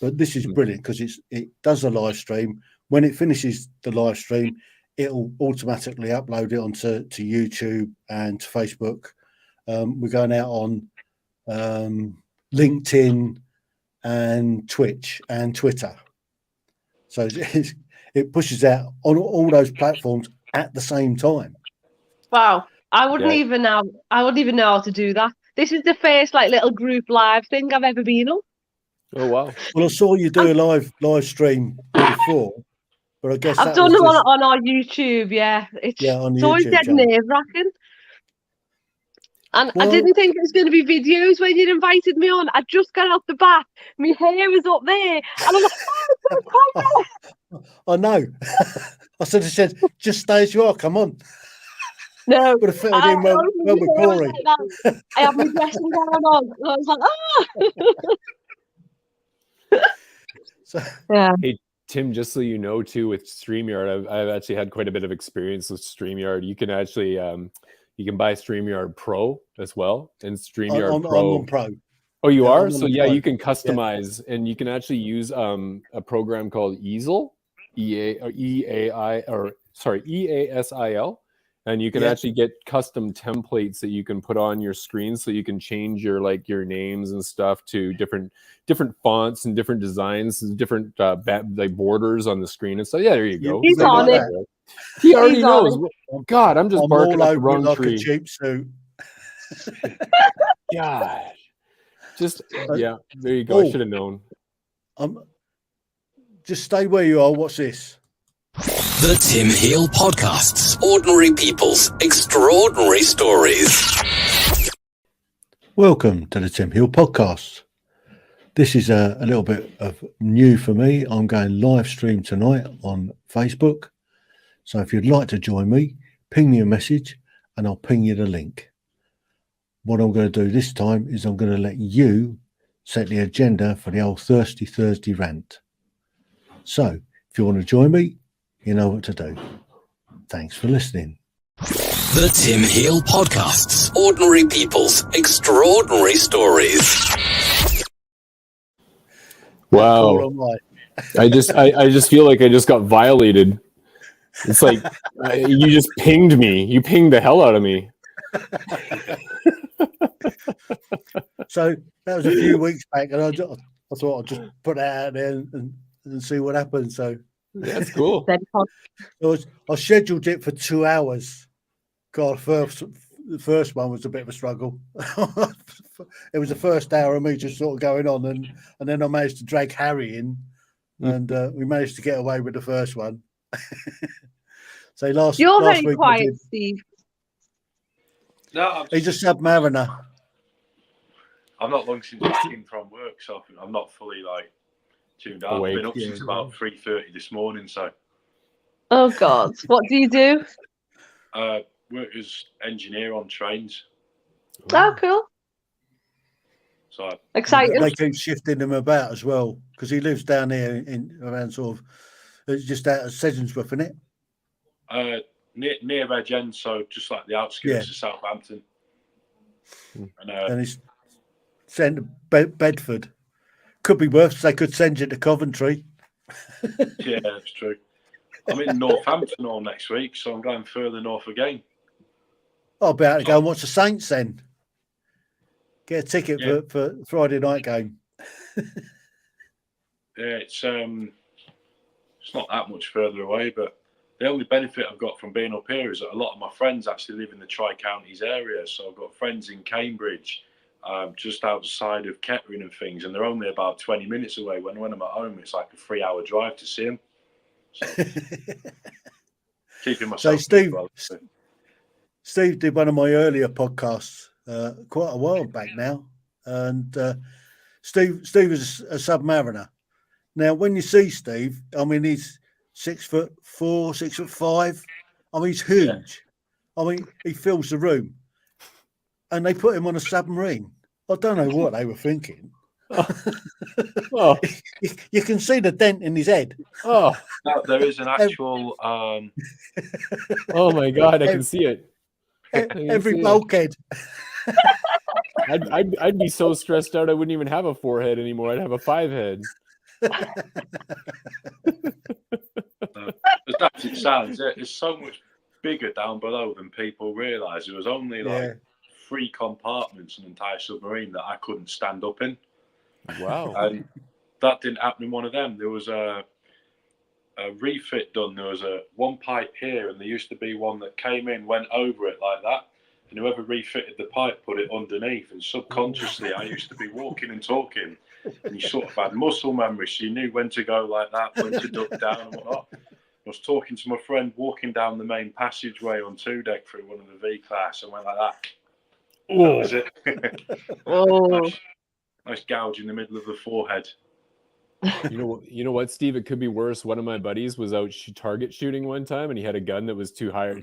A: But this is brilliant because it does a live stream. When it finishes the live stream, it'll automatically upload it onto YouTube and to Facebook. We're going out on LinkedIn and Twitch and Twitter. So it pushes out on all those platforms at the same time.
G: Wow. I wouldn't even know how to do that. This is the first like little group live thing I've ever been on.
D: Oh wow.
A: Well, I saw you do a live stream before, but I guess
G: I've done them on our YouTube, yeah. It's always dead nerve-wracking. And I didn't think it was going to be videos when you invited me on. I just got out the bath. My hair was up there. And I'm like, oh,
A: I know. I sort of said, just stay as you are, come on.
G: No.
A: Would have fitted in well with Corey.
G: Like I have my dressing gown on. And I was like,
A: So,
G: yeah.
D: Hey, Tim, just so you know, too, with StreamYard, I've actually had quite a bit of experience with StreamYard. You can actually you can buy StreamYard Pro as well, and StreamYard Pro.
A: I'm on Pro.
D: Oh, you are?
A: I'm
D: So
A: on
D: yeah,
A: Pro.
D: you can customize, and you can actually use a program called Easel, EASIL, and you can actually get custom templates that you can put on your screen, so you can change your names and stuff to different fonts and different designs and different like borders on the screen and so yeah, there you go.
G: He's on it.
D: He already knows. God, I'm just barking up the wrong
A: like
D: tree.
A: a cheap suit.
D: God, just yeah, there you go. I should have known.
A: Just stay where you are. Watch this.
H: The Tim Heale Podcasts. Ordinary people's extraordinary stories.
A: Welcome to the Tim Heale Podcast. This is a little bit of new for me. I'm going live stream tonight on Facebook. So if you'd like to join me, ping me a message and I'll ping you the link. What I'm going to do this time is I'm going to let you set the agenda for the old Thirsty Thursday rant. So if you want to join me, you know what to do. Thanks for listening.
H: The Tim Heale Podcasts. Ordinary people's extraordinary stories.
D: Wow. I just feel like I just got violated. It's like you just pinged me. You pinged the hell out of me.
A: So that was a few weeks back, and I thought I'd just put that out there and see what happens. So
D: that's cool.
A: I scheduled it for 2 hours. God, the first one was a bit of a struggle. It was the first hour of me just sort of going on, and then I managed to drag Harry in, and we managed to get away with the first one. So
G: You're
A: last
G: very
A: week
G: quiet, Steve.
F: No,
A: he's a submariner.
F: I'm not long since back in from work, so I'm not fully tuned out. I've been up since about 3:30 this morning. So.
G: Oh God, what do you do?
F: Work as engineer on trains.
G: Oh, cool.
F: So
G: Exciting.
A: They keep shifting him about as well because he lives down here in around sort of it's just out of Sedgensworth, isn't it?
F: Near Edge End, so just like the outskirts of Southampton.
A: And he's sent to Bedford. Could be worse. They could send you to Coventry.
F: Yeah, that's true. I'm in Northampton all next week, so I'm going further north again.
A: I'll be able to go and watch the Saints then. Get a ticket for Friday night game.
F: Yeah, it's not that much further away, but the only benefit I've got from being up here is that a lot of my friends actually live in the Tri-Counties area. So I've got friends in Cambridge, just outside of Kettering and things, and they're only about 20 minutes away. When I'm at home, it's like a 3-hour drive to see them. So keeping myself.
A: So Steve did one of my earlier podcasts quite a while back now, and Steve is a Submariner. Now, when you see Steve, I mean, he's 6'4", 6'5". I mean, he's huge. Yeah. I mean, he fills the room, and they put him on a submarine. I don't know what they were thinking.
D: Oh.
A: You can see the dent in his head.
D: Oh,
F: no, there is an actual.
D: Oh my God, I can see it.
A: Every bulkhead.
D: I'd be so stressed out I wouldn't even have a 4-head anymore. I'd have a 5-head.
F: As that it sounds, it's so much bigger down below than people realise. There was only like 3 compartments in an entire submarine that I couldn't stand up in.
D: Wow.
F: And that didn't happen in one of them. There was a refit done. There was one pipe here, and there used to be one that came in, went over it like that, and whoever refitted the pipe put it underneath. And subconsciously, I used to be walking and talking, and you sort of had muscle memory, so you knew when to go like that, when to duck down and whatnot. I was talking to my friend walking down the main passageway on 2 deck through one of the V class, and went like that. That was it. Nice gouge in the middle of the forehead.
D: You know what, Steve? It could be worse. One of my buddies was out target shooting one time, and he had a gun that was high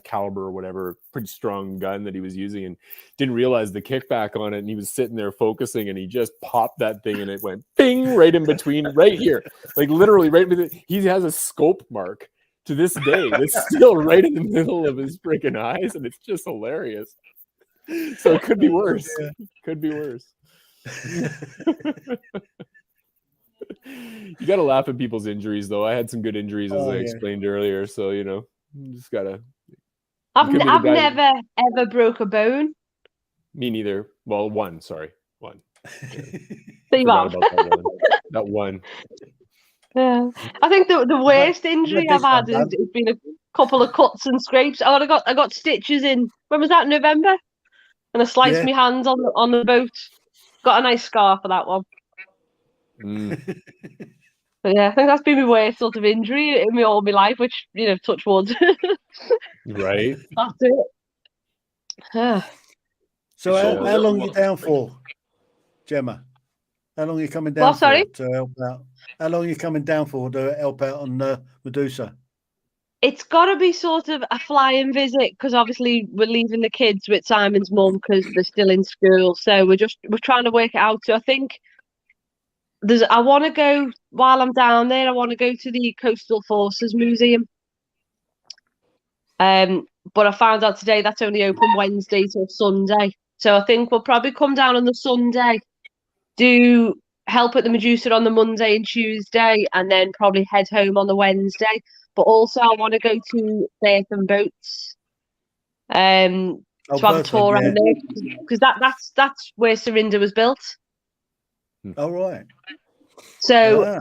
D: caliber or whatever, pretty strong gun that he was using, and didn't realize the kickback on it. And he was sitting there focusing, and he just popped that thing, and it went bing right in between, right here, like literally right. He has a scope mark to this day. It's still right in the middle of his freaking eyes, and it's just hilarious. So it could be worse. Could be worse. You got to laugh at people's injuries, though. I had some good injuries, as I explained earlier. So, you just got to.
G: I've never, ever broke a bone.
D: Me neither. Well, one. Sorry. One.
G: So you have.
D: That one.
G: Yeah. I think the worst injury I've had has been a couple of cuts and scrapes. I got stitches in, when was that, November? And I sliced my hands on the boat. Got a nice scar for that one. But yeah, I think that's been my worst sort of injury in all my life, which, touch wood.
D: Right.
G: That's it. Yeah.
A: So how long are you down for, Gemma? How long are you coming down for to help out? How long are you coming down for to help out on Medusa?
G: It's got to be sort of a flying visit, because obviously we're leaving the kids with Simon's mum because they're still in school. So we're trying to work it out. So I think I want to go, while I'm down there, I want to go to the Coastal Forces Museum. But I found out today that's only open Wednesday till Sunday. So I think we'll probably come down on the Sunday, do help at the Medusa on the Monday and Tuesday, and then probably head home on the Wednesday. But also I want to go to Birth and Boats to have a tour around there, because that's where Serinda was built.
A: Oh, right.
G: So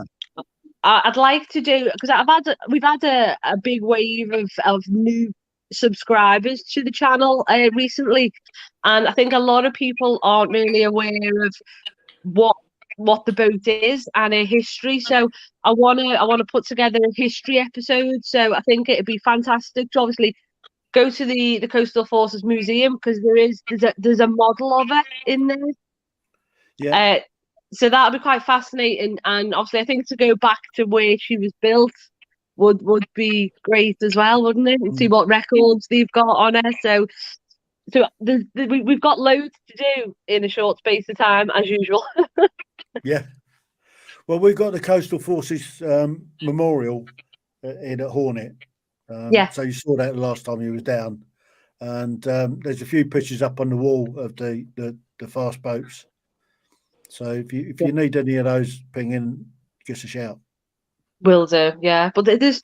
G: I'd like to do, because we've had a big wave of new subscribers to the channel recently, and I think a lot of people aren't really aware of what the boat is and her history. So I want to put together a history episode. So I think it'd be fantastic to obviously go to the Coastal Forces Museum, because there's a model of her in there. Yeah. So that'll be quite fascinating, and obviously I think to go back to where she was built would be great as well, wouldn't it? And see what records they've got on her. So So we've got loads to do in a short space of time, as usual.
A: Yeah. Well, we've got the Coastal Forces Memorial in at Hornet.
G: Yeah.
A: So you saw that the last time you was down. And there's a few pictures up on the wall of the fast boats. So if you need any of those, ping in, give us a shout.
G: Will do, yeah. But there's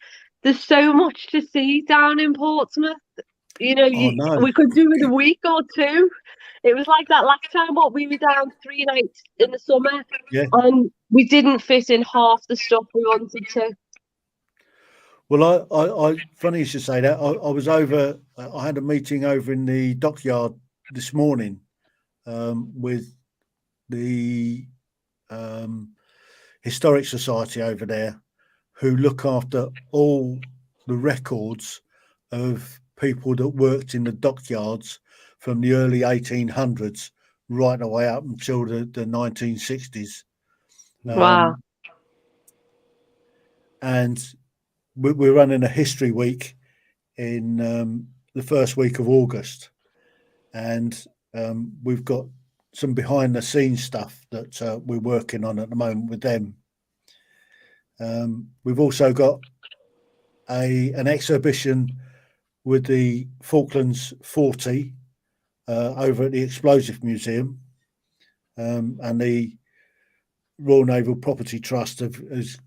G: so much to see down in Portsmouth. You know,
A: No.
G: we could do it a week or two. It was like that last time. We were down 3 nights in the summer, and we didn't fit in half the stuff we wanted to.
A: Well, I funny you should say that. I was over. I had a meeting over in the dockyard this morning with the Historic Society over there, who look after all the records of people that worked in the dockyards from the early 1800s right the way up until the 1960s.
G: Wow.
A: And we're running a history week in the first week of August. And we've got some behind the scenes stuff that we're working on at the moment with them. We've also got an exhibition with the Falklands 40 over at the Explosive Museum, and the Royal Naval Property Trust has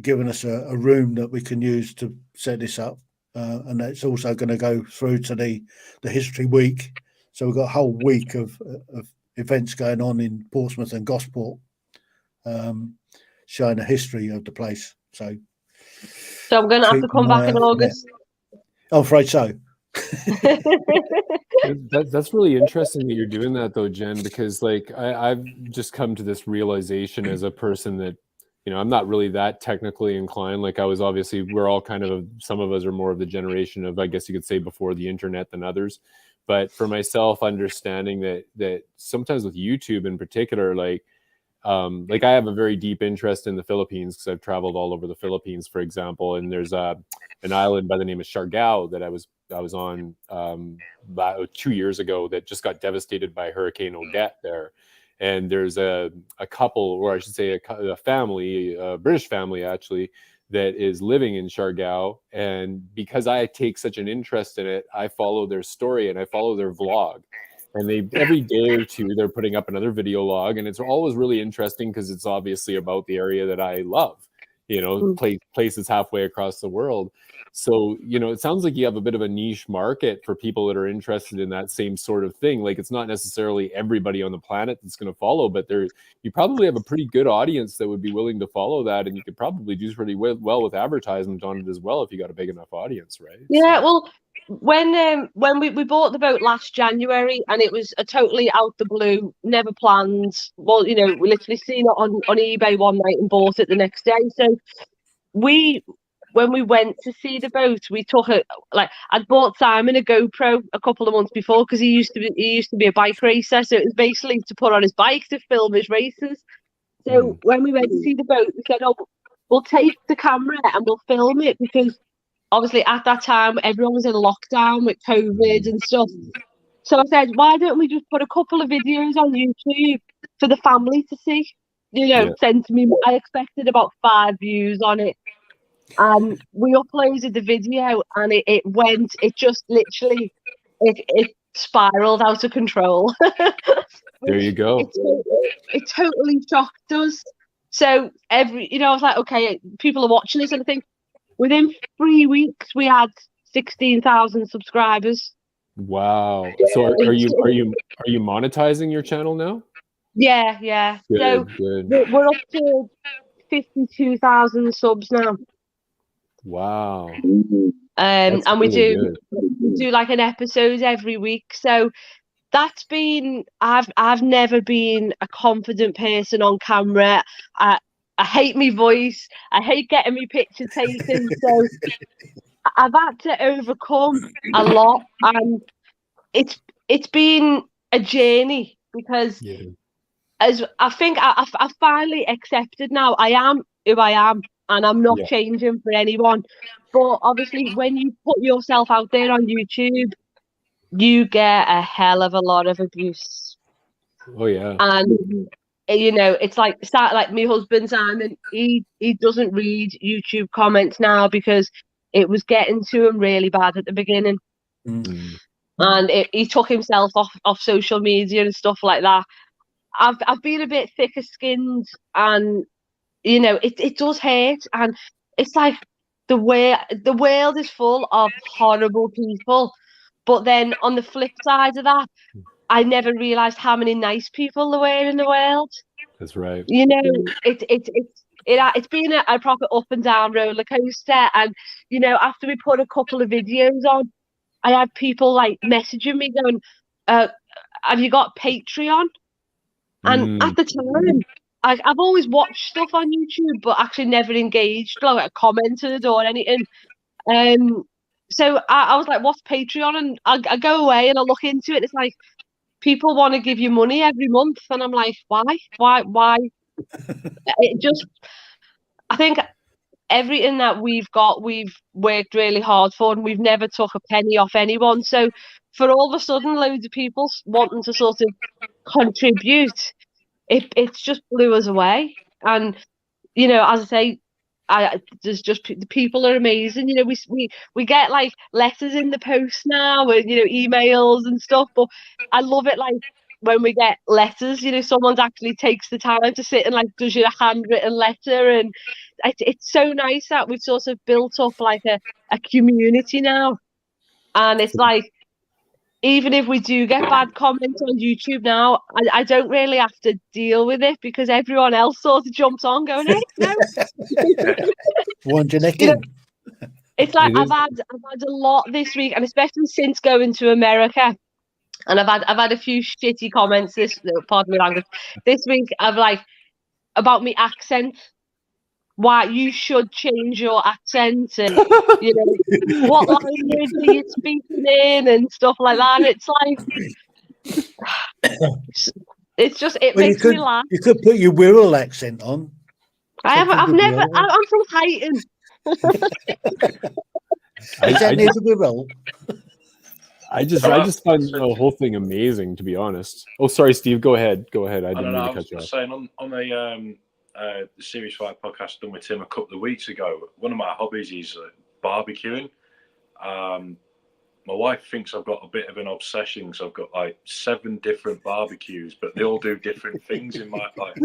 A: given us a room that we can use to set this up, and it's also going to go through to the History Week. So we've got a whole week of events going on in Portsmouth and Gosport, showing the history of the place. So
G: I'm going to have to come back in August.
A: I'm afraid so.
D: That's really interesting that you're doing that, though, Jen, because like I've just come to this realization as a person that, you know, I'm not really that technically inclined. Like we're all kind of, some of us are more of the generation of, I guess you could say, before the internet than others. But for myself, understanding that sometimes with YouTube in particular, like I have a very deep interest in the Philippines because I've traveled all over the Philippines, for example. And there's an island by the name of Siargao that I was on about 2 years ago that just got devastated by Hurricane Odette there. And there's a couple, or I should say a family, a British family actually, that is living in Siargao. And because I take such an interest in it, I follow their story and I follow their vlog. And every day or two, they're putting up another video log. And it's always really interesting because it's obviously about the area that I love, you know, places halfway across the world. So, you know, it sounds like you have a bit of a niche market for people that are interested in that same sort of thing. Like, it's not necessarily everybody on the planet that's going to follow, but you probably have a pretty good audience that would be willing to follow that. And you could probably do pretty well with advertisement on it as well if you got a big enough audience, right?
G: Yeah, well, when we bought the boat last January, and it was a totally out the blue, never planned. Well, you know, we literally seen it on eBay one night and bought it the next day. So when we went to see the boat, we took I'd bought Simon a GoPro a couple of months before because he used to be a bike racer. So it was basically to put on his bike to film his races. So when we went to see the boat, we said, "Oh, we'll take the camera and we'll film it," because obviously at that time everyone was in lockdown with COVID and stuff. So I said, "Why don't we just put a couple of videos on YouTube for the family to see?" You know, send to me. I expected about 5 views on it. We uploaded the video and it just literally spiraled out of control.
D: There you go.
G: It totally shocked us. So I was like, okay, people are watching this, and I think within 3 weeks we had 16,000 subscribers.
D: Wow. So are you monetizing your channel now?
G: Yeah.
D: Good,
G: we're up to 52,000 subs now.
D: Wow.
G: And we
D: really
G: do like an episode every week. So that's been, I've never been a confident person on camera. I hate my voice. I hate getting my picture taken. So I've had to overcome a lot, and it's been a journey because as I think I finally accepted now I am who I am. And I'm not changing for anyone. But obviously, when you put yourself out there on YouTube, you get a hell of a lot of abuse.
D: Oh yeah.
G: And you know, it's like my husband Simon, he doesn't read YouTube comments now because it was getting to him really bad at the beginning.
D: Mm.
G: And he took himself off social media and stuff like that. I've been a bit thicker skinned, and you know, it does hurt, and it's like the world is full of horrible people, but then on the flip side of that, I never realised how many nice people there were in the world.
D: That's right.
G: You know, it's been a proper up and down roller coaster, and you know, after we put a couple of videos on, I had people like messaging me going, "Have you got Patreon?" And at the time, I've always watched stuff on YouTube, but actually never engaged, like commented or anything. So I was like, "What's Patreon?" And I go away and I look into it. It's like people want to give you money every month, and I'm like, why? It just, I think everything that we've got, we've worked really hard for, and we've never took a penny off anyone. So for all of a sudden, loads of people wanting to sort of contribute, it's just blew us away. And you know, as I say, there's just the people are amazing. You know, we get like letters in the post now, and you know, emails and stuff. But I love it, like when we get letters. You know, someone actually takes the time to sit and like does you a handwritten letter, and it's so nice that we've sort of built up like a community now. And it's like, even if we do get bad comments on YouTube now, I don't really have to deal with it because everyone else sort of jumps on going, "Hey, no."
A: One genetic.
G: You know, it's like I've had a lot this week, and especially since going to America, and I've had a few shitty comments pardon me language, this week. I've like about me accent. Why you should change your accent, and you know what language are you speaking in and stuff like that. And it's like it makes me laugh.
A: You could put your Wirral accent on.
G: I'm from Highton.
A: Is that near the Wirral?
D: I just find the whole thing amazing, to be honest. Oh, sorry, Steve. Go ahead. I didn't mean to cut you off.
F: Saying on the Series 5 podcast done with Tim a couple of weeks ago, one of my hobbies is barbecuing. My wife thinks I've got a bit of an obsession, so I've got like 7 different barbecues, but they all do different things in my like.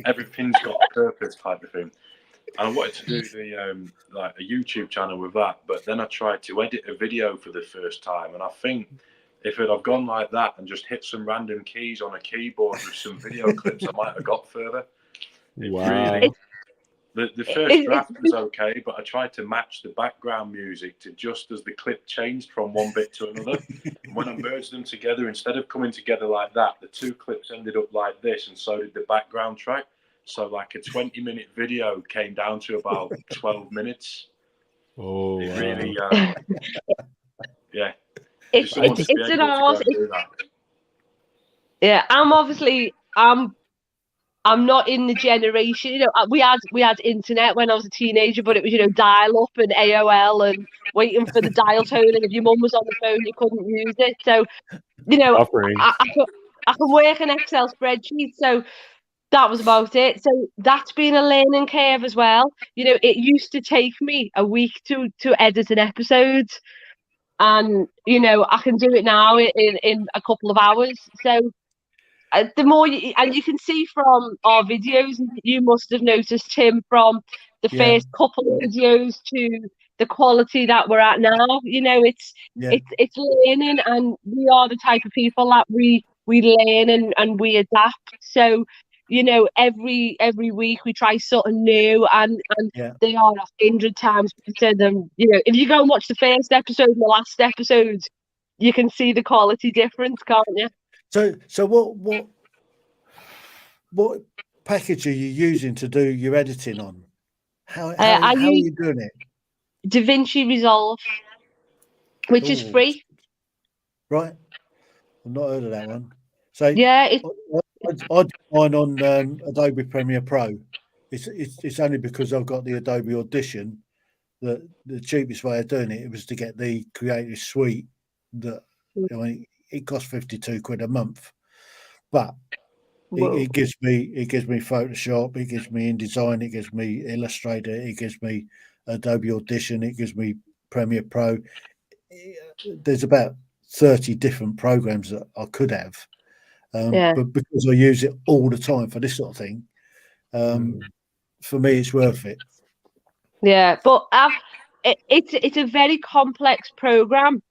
F: Everything's got a purpose, type of thing. And I wanted to do the like a YouTube channel with that, but then I tried to edit a video for the first time, and I think if I'd have gone like that and just hit some random keys on a keyboard with some video clips, I might have got further.
D: Wow.
F: Really, the first draft was okay, but I tried to match the background music to just as the clip changed from one bit to another. When I merged them together, instead of coming together like that, the 2 clips ended up like this, and so did the background track. So like a 20-minute video came down to about 12 minutes.
D: Oh,
F: it really, yeah.
G: It's an art. Yeah, I'm not in the generation. You know, we had internet when I was a teenager, but it was, you know, dial up and AOL and waiting for the dial tone. And if your mum was on the phone, you couldn't use it. So, you know, I can work an Excel spreadsheet. So that was about it. So that's been a learning curve as well. You know, it used to take me a week to edit an episode, and you know, I can do it now in a couple of hours. So the more and you can see from our videos, you must have noticed, Tim, from the first couple of videos to the quality that we're at now. You know, it's learning, and we are the type of people that we learn and we adapt. So, you know, every week we try something new, and they are 100 times better than, you know, if you go and watch the first episode and the last episode, you can see the quality difference, can't you?
A: So what package are you using to do your editing on? How are you doing it?
G: DaVinci Resolve, which is free.
A: Right. I've not heard of that one. So
G: yeah,
A: I do mine on Adobe Premiere Pro. It's only because I've got the Adobe Audition that the cheapest way of doing it was to get the Creative Suite that I mean, it costs 52 quid a month, but
G: Whoa.
A: it gives me Photoshop, it gives me InDesign, it gives me Illustrator, it gives me Adobe Audition, it gives me Premiere Pro. There's about 30 different programs that I could have, but because I use it all the time for this sort of thing, for me, it's worth it.
G: Yeah, but it's a very complex program,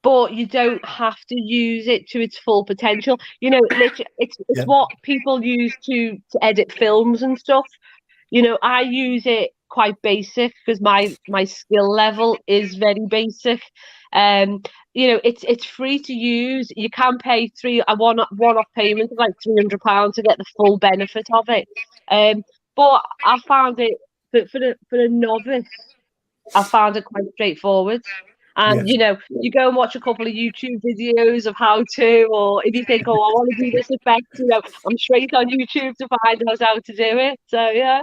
G: but you don't have to use it to its full potential. You know, literally, it's what people use to edit films and stuff. You know, I use it quite basic because my skill level is very basic. You know, it's free to use. You can pay a one-off payment of like £300 to get the full benefit of it. But I found it for a novice, I found it quite straightforward. And you know, you go and watch a couple of YouTube videos of how to, or if you think, oh, I want to do this effect, you know, I'm straight on YouTube to find out how to do it. So yeah.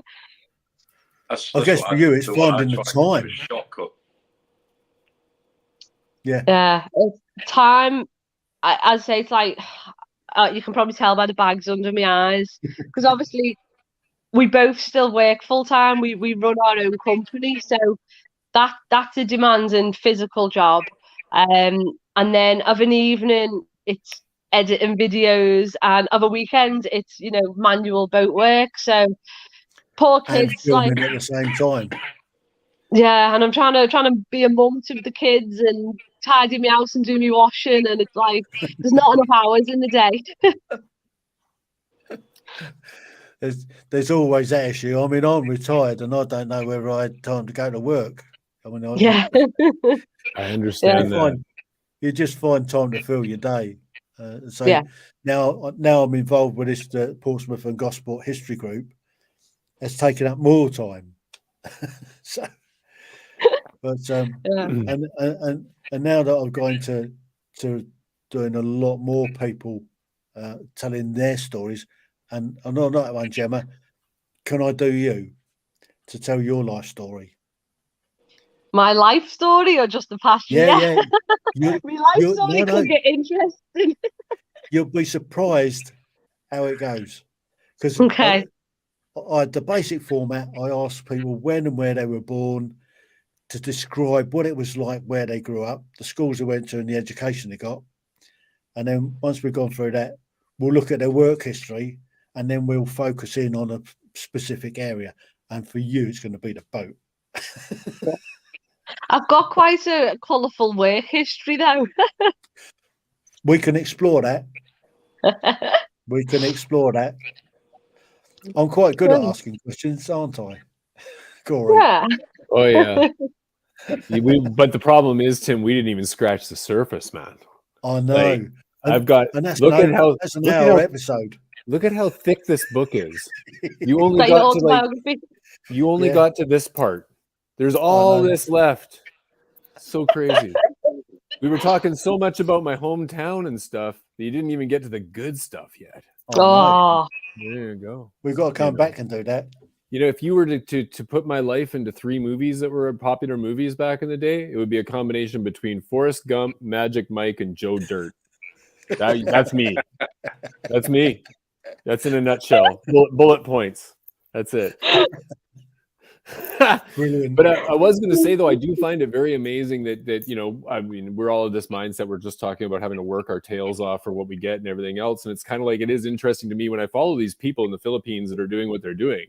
A: I guess for you, it's finding the time.
F: Shortcut.
G: Yeah, it's time. I'd say it's like you can probably tell by the bags under my eyes, because obviously we both still work full time. We run our own company, so that's a demanding physical job. And then of an evening, it's editing videos, and of a weekend, it's, you know, manual boat work. So poor kids,
A: and filming at the same time.
G: Yeah, and I'm trying to be a mum to the kids and tidy my house and do my washing, and it's like there's not enough hours in the day.
A: There's always that issue. I mean, I'm retired and I don't know whether I had time to go to work. I mean,
D: I understand that.
A: You just find time to fill your day. Now I'm involved with this Portsmouth and Gosport history group. It's taken up more time. So, but and now that I've gone to doing a lot more people telling their stories. And on that one, Gemma, can I do you to tell your life story?
G: My life story, or just the past year?
A: Yeah.
G: My life story could get interesting.
A: You'll be surprised how it goes. Because the basic format, I asked people when and where they were born, to describe what it was like where they grew up, the schools they went to, and the education they got. And then once we've gone through that, we'll look at their work history, and then we'll focus in on a specific area. And for you, it's going to be the boat. I've
G: got quite a colourful work history, though.
A: We can explore that. I'm quite good at asking questions, aren't I, Corey?
G: Yeah.
D: Oh, yeah. But the problem is, Tim, we didn't even scratch the surface, man.
A: I know.
D: Look at how
A: episode.
D: Look at how thick this book is. You only got to this part. There's all this left. So crazy. We were talking so much about my hometown and stuff that you didn't even get to the good stuff yet.
A: Oh,
D: there you go.
A: We've got to come back and do that.
D: You know, if you were to put my life into 3 movies that were popular movies back in the day, it would be a combination between Forrest Gump, Magic Mike, and Joe Dirt. That's me. That's me. That's in a nutshell. Bullet points. That's it.
A: Brilliant.
D: But I was going to say, though, I do find it very amazing that, you know, I mean, we're all of this mindset. We're just talking about having to work our tails off for what we get and everything else. And it's kind of like, it is interesting to me when I follow these people in the Philippines that are doing what they're doing.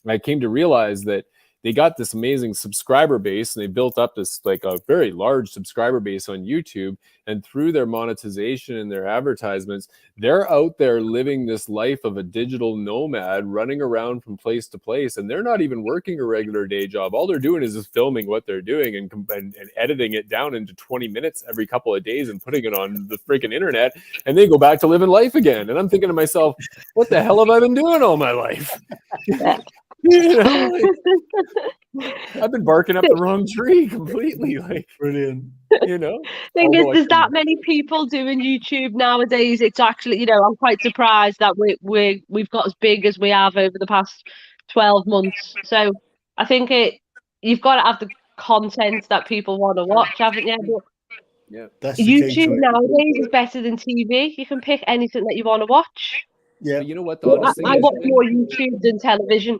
D: I came to realize that they got this amazing subscriber base, and they built up this like a very large subscriber base on YouTube. And through their monetization and their advertisements, they're out there living this life of a digital nomad, running around from place to place. And they're not even working a regular day job. All they're doing is just filming what they're doing and editing it down into 20 minutes every couple of days and putting it on the freaking internet. And they go back to living life again. And I'm thinking to myself, what the hell have I been doing all my life? You know, like, I've been barking up the wrong tree completely. Like,
A: brilliant.
D: You know,
G: thing is, there's that many people doing YouTube nowadays. It's actually, you know, I'm quite surprised that we've got as big as we have over the past 12 months. So I think you've got to have the content that people want to watch, haven't you? But
D: Yeah.
A: That's the key to
G: YouTube
A: it.
G: nowadays is better than TV. You can pick anything that you want to watch.
A: Yeah.
D: But you know what? The honest thing
G: I
D: is,
G: watch more YouTube than television.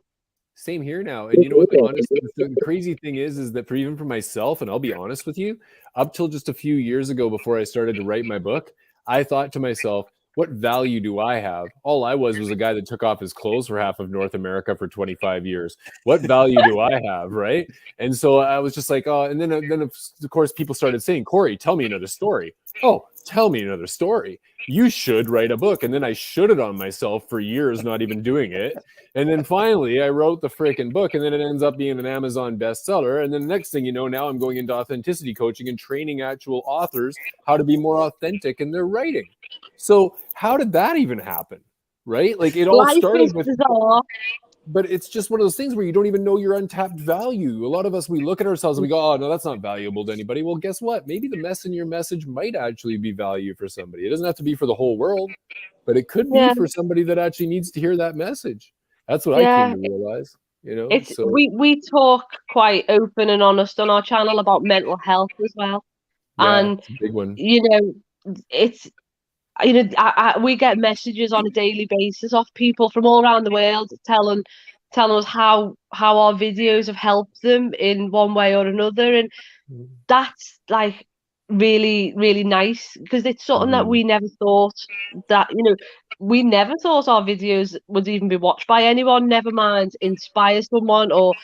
D: same here now. And you know what? The crazy thing is that even for myself, and I'll be honest with you, up till just a few years ago, before I started to write my book, I thought to myself, what value do I have? All I was a guy that took off his clothes for half of North America for 25 years. What value do I have, right? And so I was just like, oh, and then of course people started saying, Corey, tell me another story. Oh, tell me another story. You should write a book. And then I shoulded on myself for years, not even doing it. And then finally I wrote the freaking book, and then it ends up being an Amazon bestseller. And then the next thing you know, now I'm going into authenticity coaching and training actual authors how to be more authentic in their writing. So how did that even happen? Right? Like it all
G: Life
D: started
G: is
D: with,
G: bizarre.
D: but it's just one of those things where you don't even know your untapped value. A lot of us, we look at ourselves and we go, oh no, that's not valuable to anybody. Well, guess what? Maybe the mess in your message might actually be value for somebody. It doesn't have to be for the whole world, but it could be for somebody that actually needs to hear that message. That's what I came to realize, you know.
G: It's
D: so
G: we talk quite open and honest on our channel about mental health as well.
D: yeah,
G: And
D: it's a big one.
G: you know, it's we get messages on a daily basis off people from all around the world telling us how our videos have helped them in one way or another, and that's like really, really nice, because it's something that we never thought that, we never thought our videos would even be watched by anyone, never mind inspire someone or,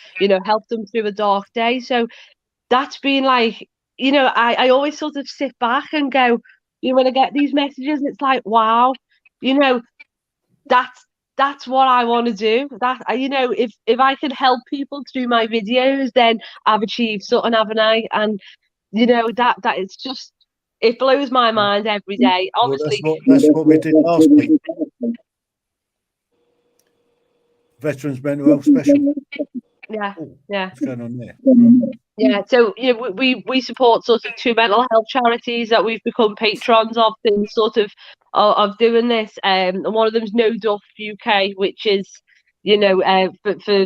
G: help them through a dark day. So that's been like, I always sort of sit back and go, when I get these messages, it's like, wow, that's what I want to do. That, if I can help people through my videos, then I've achieved something, haven't I? And that it's just, it blows my mind every day. Obviously,
A: well, that's what we did last week. Veterans Mental Health Special.
G: Yeah.
A: What's going on there?
G: Yeah, so we support sort of 2 mental health charities that we've become patrons of since sort of doing this. And one of them's No Duff UK, which is, for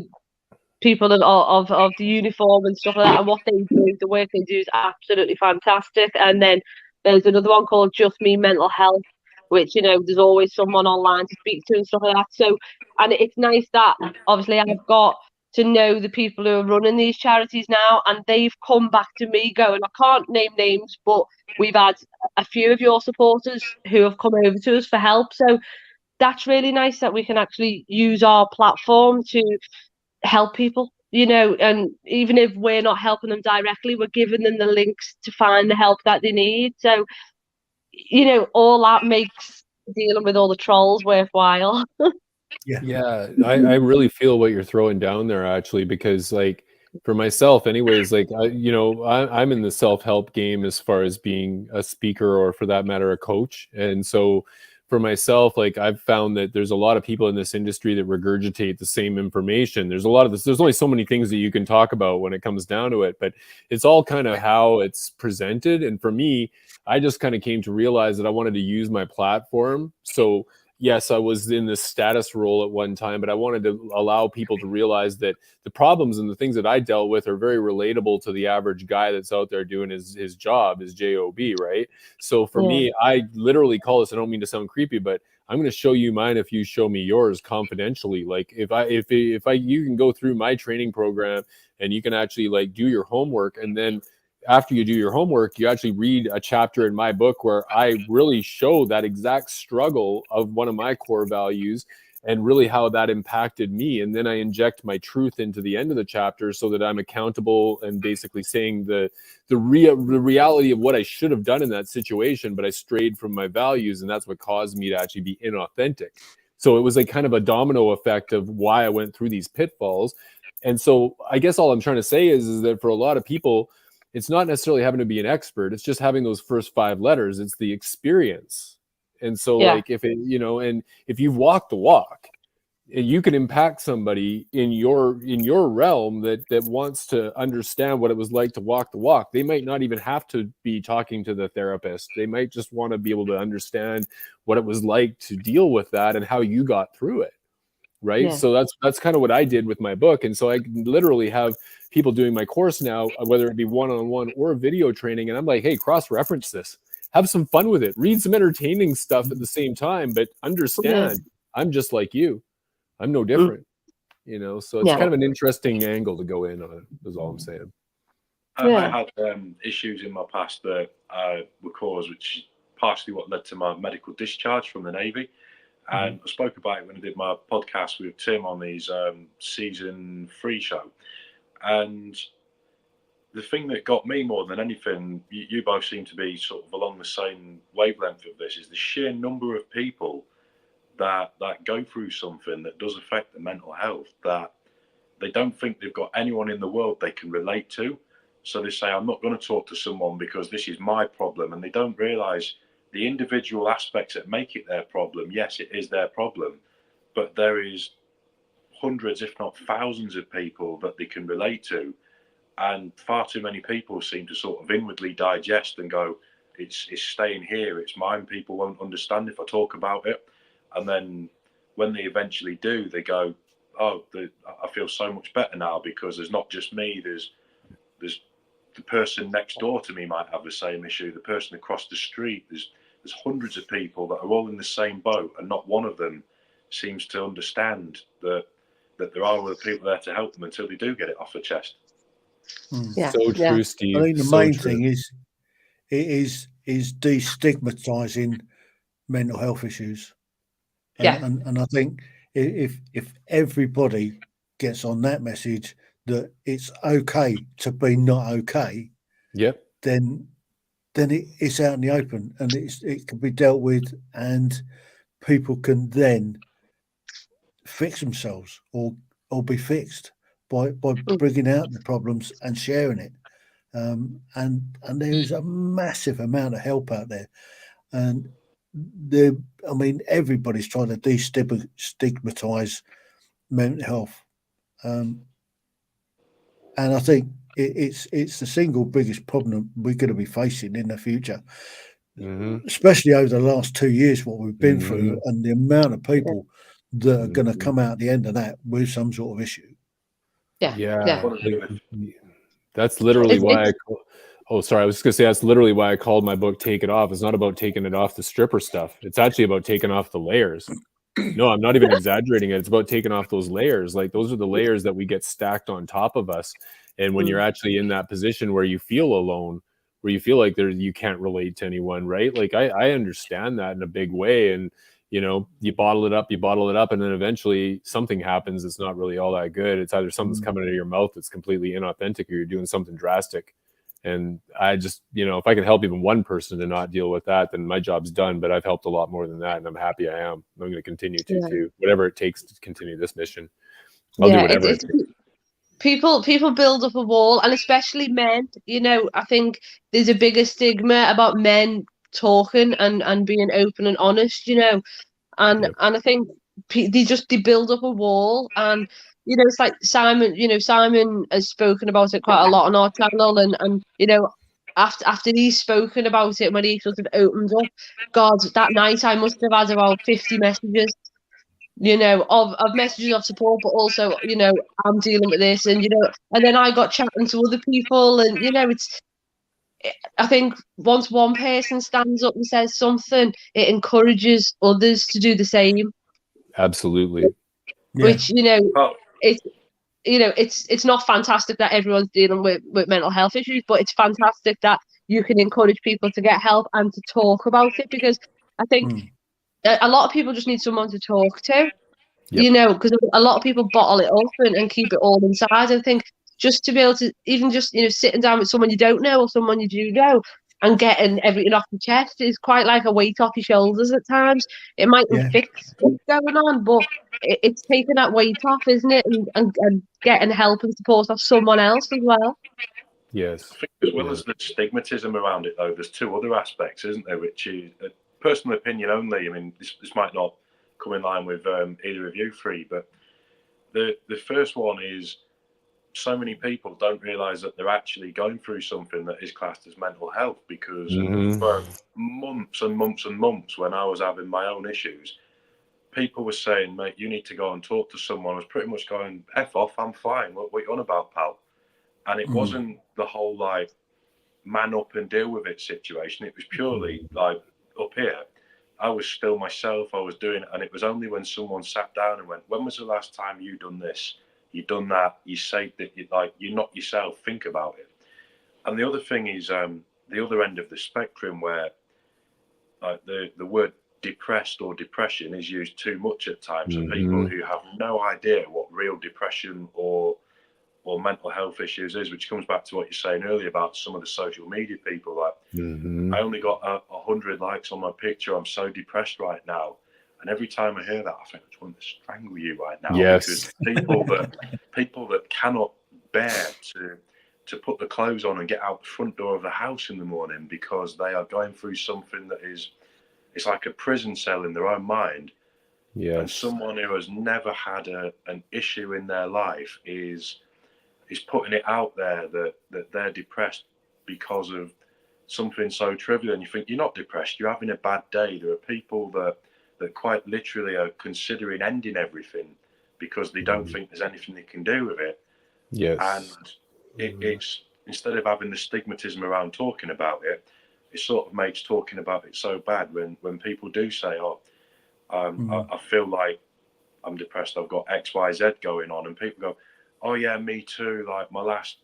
G: people of the uniform and stuff like that, and what they do, the work they do is absolutely fantastic. And then there's another one called Just Me Mental Health, which, there's always someone online to speak to and stuff like that. So, and it's nice that obviously I've got to know the people who are running these charities now, and they've come back to me going, I can't name names, but we've had a few of your supporters who have come over to us for help. So that's really nice that we can actually use our platform to help people, and even if we're not helping them directly, we're giving them the links to find the help that they need. So, all that makes dealing with all the trolls worthwhile.
D: Yeah, I really feel what you're throwing down there, actually, because like for myself anyways, like I'm in the self-help game as far as being a speaker, or for that matter a coach. And so for myself, like I've found that there's a lot of people in this industry that regurgitate the same information. There's a lot of this, there's only so many things that you can talk about when it comes down to it, but it's all kind of how it's presented. And for me, I just kind of came to realize that I wanted to use my platform. So yes, I was in this status role at one time, but I wanted to allow people to realize that the problems and the things that I dealt with are very relatable to the average guy that's out there doing his job, his job, right? So for me, I literally call this, I don't mean to sound creepy, but I'm going to show you mine if you show me yours confidentially. Like if you can go through my training program and you can actually like do your homework, and then after you do your homework, you actually read a chapter in my book where I really show that exact struggle of one of my core values and really how that impacted me. And then I inject my truth into the end of the chapter so that I'm accountable and basically saying the reality of what I should have done in that situation, but I strayed from my values, and that's what caused me to actually be inauthentic. So it was like kind of a domino effect of why I went through these pitfalls. And so I guess all I'm trying to say is that for a lot of people, it's not necessarily having to be an expert. It's just having those first 5 letters. It's the experience. And so like if it, and if you've walked the walk, you can impact somebody in your realm that wants to understand what it was like to walk the walk. They might not even have to be talking to the therapist. They might just want to be able to understand what it was like to deal with that and how you got through it. right?
G: Yeah.
D: So that's kind of what I did with my book. And so I literally have people doing my course now, whether it be one-on-one or video training. And I'm like, hey, cross-reference this, have some fun with it, read some entertaining stuff at the same time, but understand I'm just like you. I'm no different, you know? So it's kind of an interesting angle to go in on it, is all I'm saying.
F: I had issues in my past that were caused, which is partially what led to my medical discharge from the Navy. And I spoke about it when I did my podcast with Tim on his season 3 show. And the thing that got me more than anything, you both seem to be sort of along the same wavelength of this, is the sheer number of people that go through something that does affect their mental health, that they don't think they've got anyone in the world they can relate to. So they say, I'm not going to talk to someone because this is my problem. And they don't realize the individual aspects that make it their problem. Yes, it is their problem, but there is hundreds, if not thousands of people that they can relate to. And far too many people seem to sort of inwardly digest and go, it's staying here, it's mine, people won't understand if I talk about it. And then when they eventually do, they go, oh, I feel so much better now because there's not just me, there's the person next door to me might have the same issue, the person across the street, there's hundreds of people that are all in the same boat, and not one of them seems to understand that there are other people there to help them until they do get it off their chest.
D: So true, Steve.
A: I think the main thing is destigmatizing mental health issues. And I think if everybody gets on that message that it's okay to be not okay, then it's out in the open and it can be dealt with, and people can then fix themselves or be fixed by bringing out the problems and sharing it. And there is a massive amount of help out there, and everybody's trying to destigmatize mental health, and I think it's the single biggest problem we're going to be facing in the future, especially over the last 2 years, what we've been through, and the amount of people that are going to come out at the end of that with some sort of issue.
D: That's literally why I was just gonna say that's literally why I called my book "Take It Off." It's not about taking it off the stripper stuff. It's actually about taking off the layers. No, I'm not even exaggerating it. It's about taking off those layers. Like, those are the layers that we get stacked on top of us. And when you're actually in that position where you feel alone, where you feel like you can't relate to anyone, right? Like, I understand that in a big way. And, you know, you bottle it up, and then eventually something happens that's not really all that good. It's either something's coming out of your mouth that's completely inauthentic, or you're doing something drastic. And I just, you know, if I can help even one person to not deal with that, then my job's done. But I've helped a lot more than that, and I'm happy I am. I'm going to continue to too, whatever it takes to continue this mission. I'll do whatever it takes.
G: People build up a wall, and especially men. You know, I think there's a bigger stigma about men talking and being open and honest. You know, and I think they build up a wall, and you know, it's like Simon. You know, Simon has spoken about it quite a lot on our channel, and you know, after he's spoken about it, when he sort of opens up, God, that night I must have had about 50 messages, you know, of messages of support, but also, you know, I'm dealing with this, and you know, and then I got chatting to other people, and you know, I think once one person stands up and says something, it encourages others to do the same.
D: Absolutely.
G: Which, you know, it's not fantastic that everyone's dealing with mental health issues, but it's fantastic that you can encourage people to get help and to talk about it, because I think a lot of people just need someone to talk to, you know, because a lot of people bottle it up and keep it all inside. I think just to be able to, even just, you know, sitting down with someone you don't know or someone you do know and getting everything off your chest is quite like a weight off your shoulders at times. It might not fix what's going on, but it's taking that weight off, isn't it? And getting help and support off someone else as well.
D: Yes.
F: I think as well as the stigmatism around it, though, there's two other aspects, isn't there? Which is a personal opinion only. I mean, this might not come in line with either of you three, but the first one is, so many people don't realise that they're actually going through something that is classed as mental health, because for months and months and months, when I was having my own issues, people were saying, mate, you need to go and talk to someone. I was pretty much going, F off, I'm fine. What are you on about, pal? And it wasn't the whole like man up and deal with it situation. It was purely like up here. I was still myself. I was doing it. And it was only when someone sat down and went, when was the last time you done this? You done that? You say that you're not yourself. Think about it. And the other thing is the other end of the spectrum where like the word depressed or depression is used too much at times for people who have no idea what real depression or mental health issues is, which comes back to what you're saying earlier about some of the social media people. Like, I only got 100 likes on my picture. I'm so depressed right now. And every time I hear that, I think I just want to strangle you right now.
D: Yes.
F: Because people that cannot bear to put the clothes on and get out the front door of the house in the morning because they are going through something that is, it's like a prison cell in their own mind.
D: Yes.
F: And someone who has never had an issue in their life is putting it out there that they're depressed because of something so trivial. And you think, you're not depressed, you're having a bad day. There are people that quite literally are considering ending everything because they don't think there's anything they can do with it.
D: Yes.
F: And it's, instead of having the stigmatism around talking about it, it sort of makes talking about it so bad when people do say, I feel like I'm depressed, I've got XYZ going on, and people go, oh yeah, me too. Like my last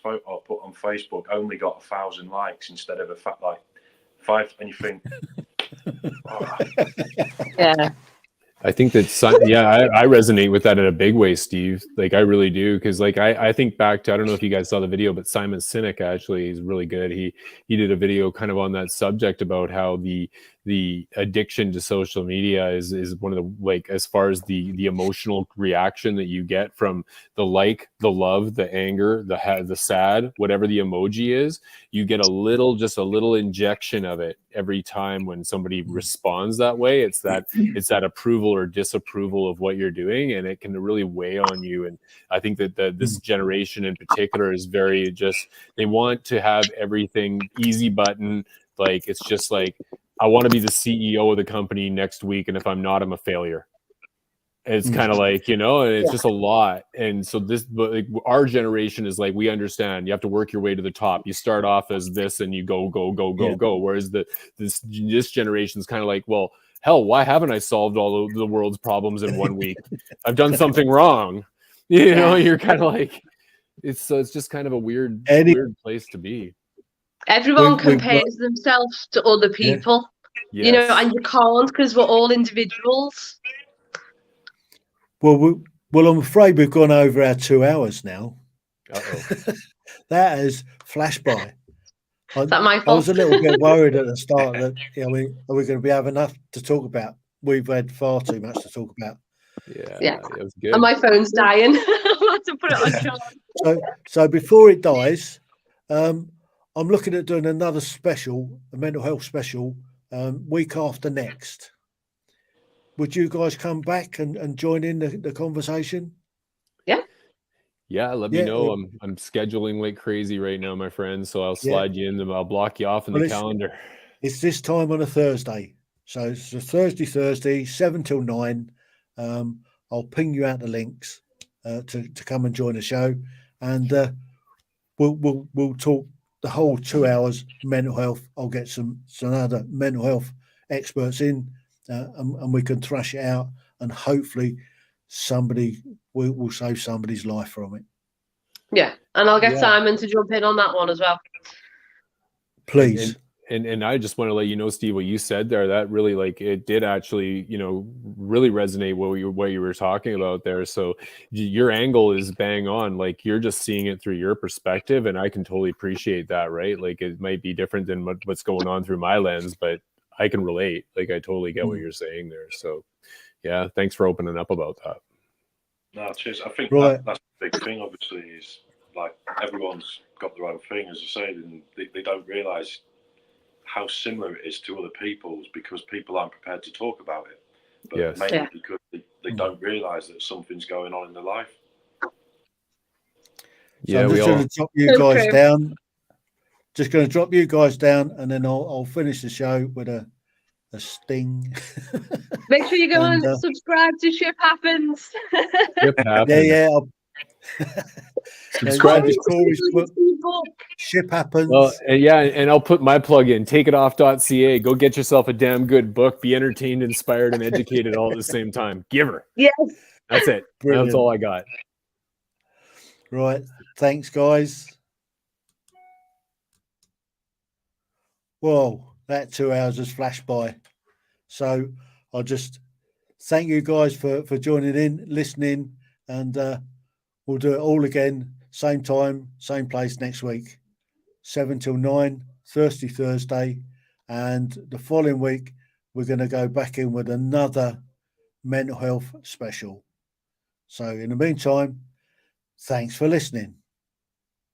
F: photo I put on Facebook only got 1,000 likes instead of like 5, and you think, oh.
G: Yeah.
D: I think that, I resonate with that in a big way, Steve. Like, I really do. Cause like, I think back to, I don't know if you guys saw the video, but Simon Sinek actually is really good. He did a video kind of on that subject about how the addiction to social media is one of the, like, as far as the emotional reaction that you get from the like, the love, the anger, the sad, whatever the emoji is, you get a little injection of it every time when somebody responds that way. It's that approval or disapproval of what you're doing, and it can really weigh on you. And I think that this generation in particular is very they want to have everything easy button. Like, it's just like, I want to be the CEO of the company next week, and if I'm not, I'm a failure. And it's kind of like, and it's just a lot. And so like, our generation is like, we understand you have to work your way to the top. You start off as this and you go. Whereas this generation is kind of like, well, hell, why haven't I solved all of the world's problems in 1 week? I've done something wrong. You're kind of like, it's just kind of a weird place to be.
G: Everyone compares themselves to other people,
D: Yes.
G: and you can't, because we're all individuals.
A: Well, I'm afraid we've gone over our 2 hours now.
D: Uh-oh.
A: That has flashed by.
G: Is that my fault?
A: I was a little bit worried at the start that, are we going to be having enough to talk about? We've had far too much to talk about.
G: Yeah.
D: It was good.
G: And my phone's dying. I want to put it on charge.
A: So before it dies, I'm looking at doing another special, a mental health special, week after next. Would you guys come back and join in the conversation?
D: Yeah, let me know. I'm scheduling like crazy right now, my friend. So I'll slide you in. I'll block you off in the calendar.
A: It's this time on a Thursday. So it's a Thursday, 7 till 9. I'll ping you out the links to come and join the show, and we'll talk the whole 2 hours mental health. I'll get some other mental health experts in, and we can thrash it out, and hopefully somebody will save somebody's life from it.
G: Yeah, and I'll get Simon to jump in on that one as well.
A: Please.
D: And I just want to let you know, Steve, what you said there, that really, like, it did actually, really resonate what you were talking about there. So your angle is bang on. Like, you're just seeing it through your perspective, and I can totally appreciate that, right? Like, it might be different than what's going on through my lens, but I can relate. Like, I totally get what you're saying there. So yeah, thanks for opening up about that.
F: No, cheers. I think that's the big thing, obviously, is like everyone's got their own thing, as I said, and they don't realise how similar it is to other people's, because people aren't prepared to talk about it. But mainly because they don't realise that something's going on in their life.
A: So I'm just going to drop you guys down. Just going to drop you guys down, and then I'll finish the show with a a sting.
G: Make sure you go
A: And,
G: and subscribe to Ship Happens.
D: Ship happens.
A: yeah.
D: Subscribe to
A: Corey's book, Ship Happens.
D: Well, and I'll put my plug in. Takeitoff.ca. Go get yourself a damn good book. Be entertained, inspired, and educated all at the same time. Giver.
G: Yes.
D: That's it.
A: Brilliant.
D: That's all I got.
A: Right. Thanks, guys. Well, that 2 hours has flashed by. So I'll just thank you guys for joining in, listening, and we'll do it all again, same time, same place next week, 7 till 9, Thursday. And the following week, we're going to go back in with another mental health special. So in the meantime, thanks for listening.